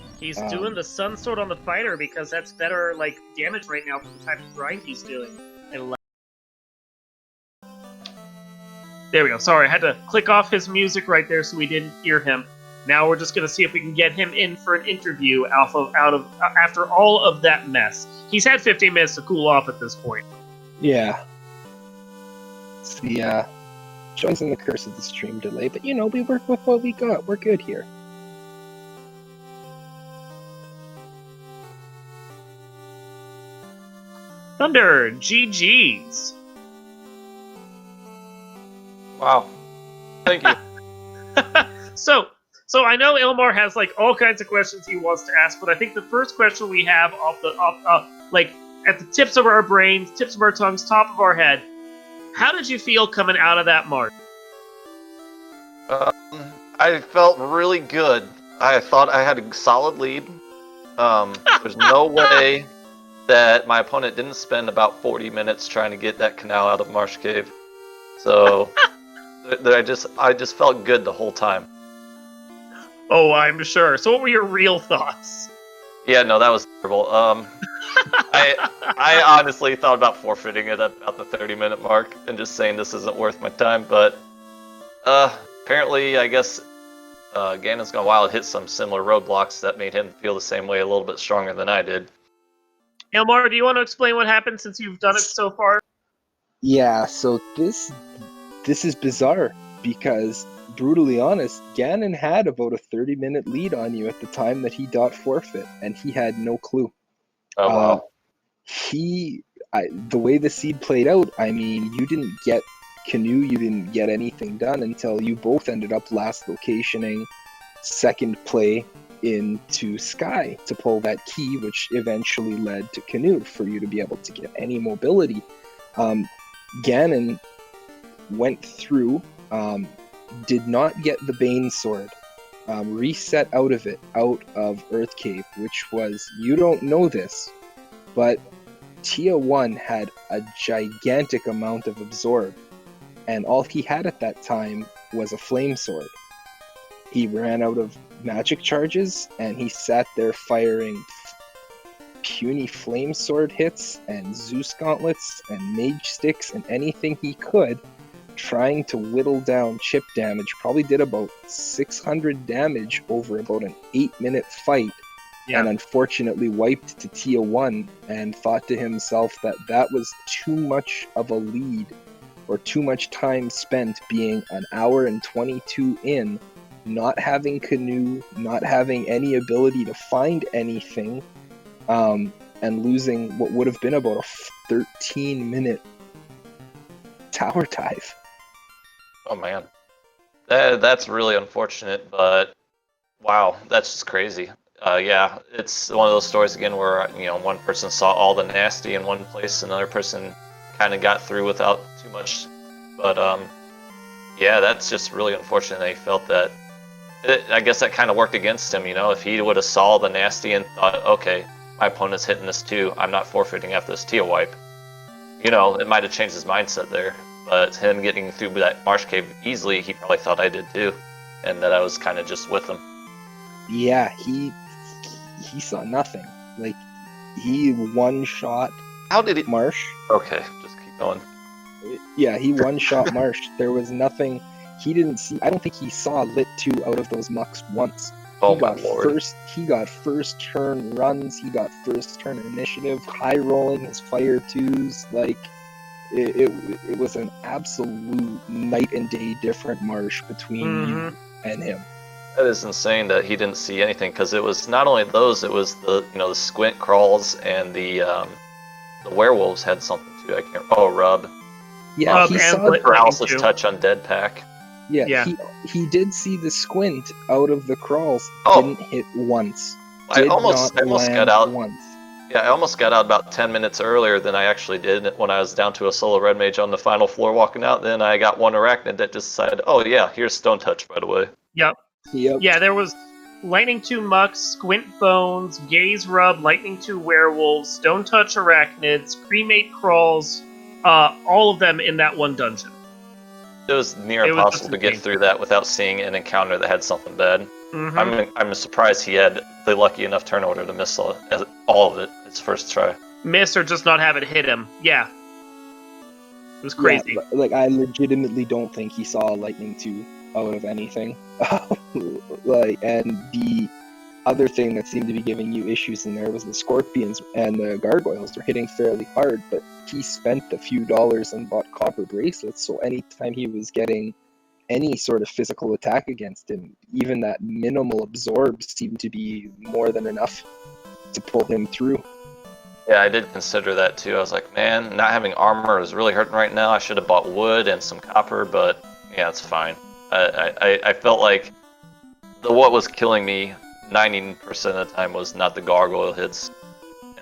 doing the Sun Sword on the fighter because that's better like damage right now for the type of grind he's doing. There we go. Sorry, I had to click off his music right there so we didn't hear him. Now we're just going to see if we can get him in for an interview after all of that mess. He's had 15 minutes to cool off at this point. Yeah. It's the joys and the curse of the stream delay, but you know, we work with what we got. We're good here. Thunder, GG's. Wow. Thank you. So I know Ilmar has like all kinds of questions he wants to ask, but I think the first question we have like at the tips of our brains, tips of our tongues, top of our head, how did you feel coming out of that march? I felt really good. I thought I had a solid lead. There's no way that my opponent didn't spend about 40 minutes trying to get that canal out of Marsh Cave. So I just felt good the whole time. Oh, I'm sure. So what were your real thoughts? Yeah, no, that was terrible. I honestly thought about forfeiting it at about the 30-minute mark and just saying this isn't worth my time, but apparently, I guess Ganon's Gone Wild hit some similar roadblocks that made him feel the same way a little bit stronger than I did. Ilmar, do you want to explain what happened since you've done it so far? Yeah, so this is bizarre because, brutally honest, Ganon had about a 30-minute lead on you at the time that he dot forfeit, and he had no clue. Oh, wow. The way the seed played out, I mean, you didn't get Canoe, you didn't get anything done until you both ended up last locationing second play into Sky to pull that key, which eventually led to Canoe for you to be able to get any mobility. Ganon went through, did not get the Bane Sword, reset out of Earth Cave, which was, you don't know this, but Tia 1 had a gigantic amount of Absorb, and all he had at that time was a Flame Sword. He ran out of magic charges, and he sat there firing puny Flame Sword hits, and Zeus Gauntlets, and Mage Sticks, and anything he could, trying to whittle down chip damage. Probably did about 600 damage over about an 8-minute fight, and unfortunately wiped to Tia 1, and thought to himself that that was too much of a lead, or too much time spent being an hour and 22 in, not having Canoe, not having any ability to find anything, and losing what would have been about a 13-minute tower dive. Oh, man. That's really unfortunate, but wow, that's just crazy. Yeah, it's one of those stories again where, you know, one person saw all the nasty in one place, another person kind of got through without too much. But yeah, that's just really unfortunate that he felt that. I guess that kind of worked against him, you know. If he would have saw the nasty and thought, okay, my opponent's hitting this too, I'm not forfeiting after this Tia wipe, you know, it might have changed his mindset there. but him getting through that marsh cave easily, he probably thought I did too, and that I was kind of just with him. Yeah, he saw nothing. Like, he one-shot How did he? Marsh. Okay, just keep going. Yeah, he one-shot Marsh. There was nothing. He didn't see. I don't think he saw lit 2 out of those mucks once. Oh He my got lord. He got first turn runs. He got first turn initiative. High rolling his fire 2s. Like, it was an absolute night and day different Marsh between you and him. That is insane that he didn't see anything, because it was not only those, it was the the squint crawls and the werewolves had something too. I can't. Oh, Rub. Yeah, Rub he and saw. Lightning Paralysis too. touch on Dead Pack. Yeah, he did see the squint out of the crawls. Oh. Didn't hit once. I Did almost not land got out. once. Yeah, I almost got out about 10 minutes earlier than I actually did when I was down to a solo red mage on the final floor walking out. Then I got one arachnid that just decided, oh yeah, here's Stone Touch, by the way. Yep. Yep. Yeah, there was Lightning 2 Mucks, Squint Bones, Gaze Rub, Lightning 2 Werewolves, Stone Touch Arachnids, Cremate Crawls, all of them in that one dungeon. It was near It was impossible just to get insane. through that without seeing an encounter that had something bad. Mm-hmm. I'm surprised he had the lucky enough turn order to miss all of it his first try. Miss or just not have it hit him. Yeah. It was crazy. Yeah, like, I legitimately don't think he saw Lightning 2 out of anything. Like, and the other thing that seemed to be giving you issues in there was the scorpions and the gargoyles were hitting fairly hard, but he spent a few dollars and bought copper bracelets, so anytime he was getting any sort of physical attack against him, even that minimal absorb seemed to be more than enough to pull him through. Yeah, I did consider that too. I was like, man, not having armor is really hurting right now. I should have bought wood and some copper, but yeah, it's fine. I felt like what was killing me 90% of the time was not the gargoyle hits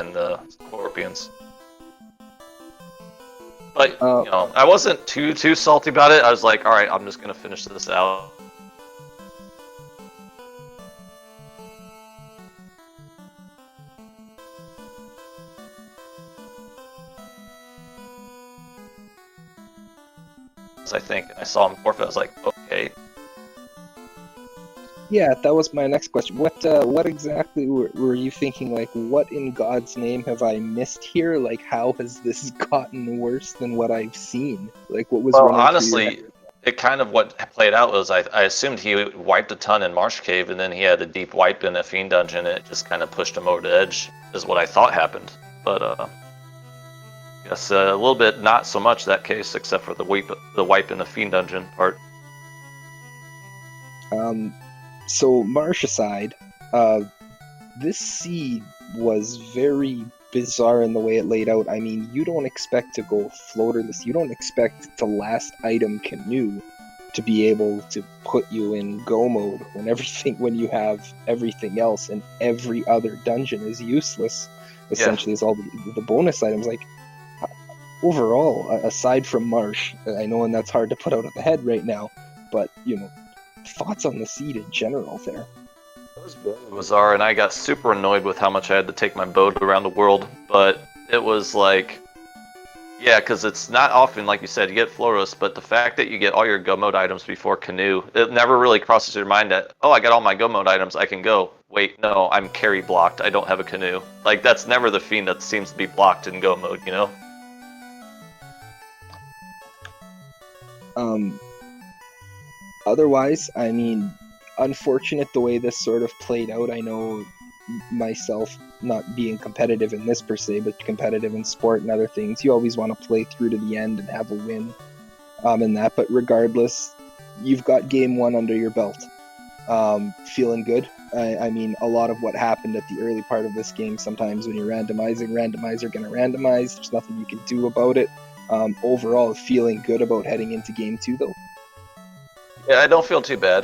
and the scorpions. But I wasn't too salty about it. I was like, all right, I'm just gonna finish this out. I think, and I saw him forfeit. I was like, okay. Yeah, that was my next question. What exactly were you thinking? Like, what in God's name have I missed here? Like, how has this gotten worse than what I've seen? Like, what was Well, running through your honestly, head? it kind of what played out was I assumed he wiped a ton in Marsh Cave, and then he had a deep wipe in a Fiend Dungeon, and it just kind of pushed him over the edge, is what I thought happened. But, guess a little bit not so much that case, except for the wipe in the Fiend Dungeon part. So Marsh aside, this seed was very bizarre in the way it laid out. I mean, you don't expect to go floaterless. You don't expect the last item canoe to be able to put you in go mode when you have everything else and every other dungeon is useless. Essentially, is all the bonus items. Like, overall, aside from Marsh, I know, and that's hard to put out of the head right now, but thoughts on the seed in general there? It was very bizarre, and I got super annoyed with how much I had to take my boat around the world, but it was like, yeah, because it's not often, like you said, you get Floros, but the fact that you get all your go mode items before canoe, it never really crosses your mind that, oh, I got all my go mode items, I can go. Wait, no, I'm carry blocked, I don't have a canoe. Like, that's never the Fiend that seems to be blocked in go mode, you know? Otherwise, I mean, unfortunate the way this sort of played out. I know myself, not being competitive in this per se, but competitive in sport and other things, you always want to play through to the end and have a win in that. But regardless, you've got game 1 under your belt. Feeling good. I mean, a lot of what happened at the early part of this game, sometimes when you're randomizer going to randomize. There's nothing you can do about it. Overall, feeling good about heading into game 2, though. Yeah, I don't feel too bad.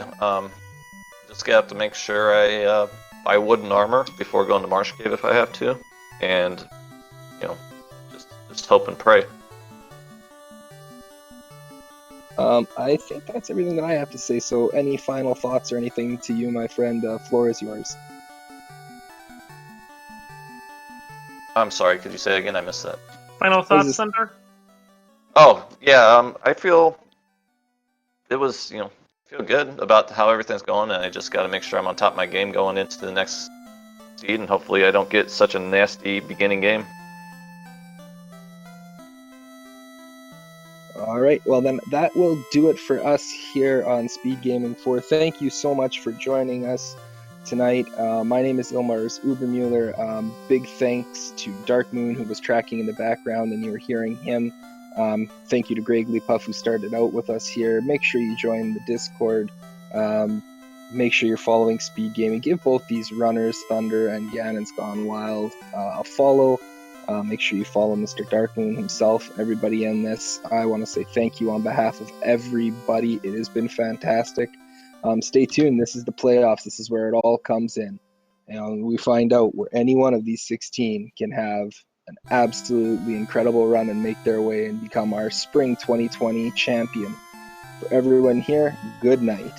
Just have to make sure I buy wooden armor before going to Marsh Cave if I have to, and just hope and pray. I think that's everything that I have to say. So, any final thoughts or anything to you, my friend? Floor is yours. I'm sorry, could you say it again? I missed that. Final thoughts, Thunder? Oh yeah, I feel it was feel good about how everything's going, and I just got to make sure I'm on top of my game going into the next seed, and hopefully I don't get such a nasty beginning game. All right, well then that will do it for us here on Speed Gaming 4. Thank you so much for joining us tonight. My name is Ilmars Ubermuller. Big thanks to Dark Moon, who was tracking in the background, and you were hearing him. Thank you to Greg Puff, who started out with us here. Make sure you join the Discord. Make sure you're following Speed Gaming. Give both these runners, Thunder and Ganon's Gone Wild, a follow. Make sure you follow Mr. Darkmoon himself, everybody in this. I want to say thank you on behalf of everybody. It has been fantastic. Stay tuned. This is the playoffs. This is where it all comes in. And we find out where any one of these 16 can have an absolutely incredible run and make their way and become our spring 2020 champion. For everyone here, good night.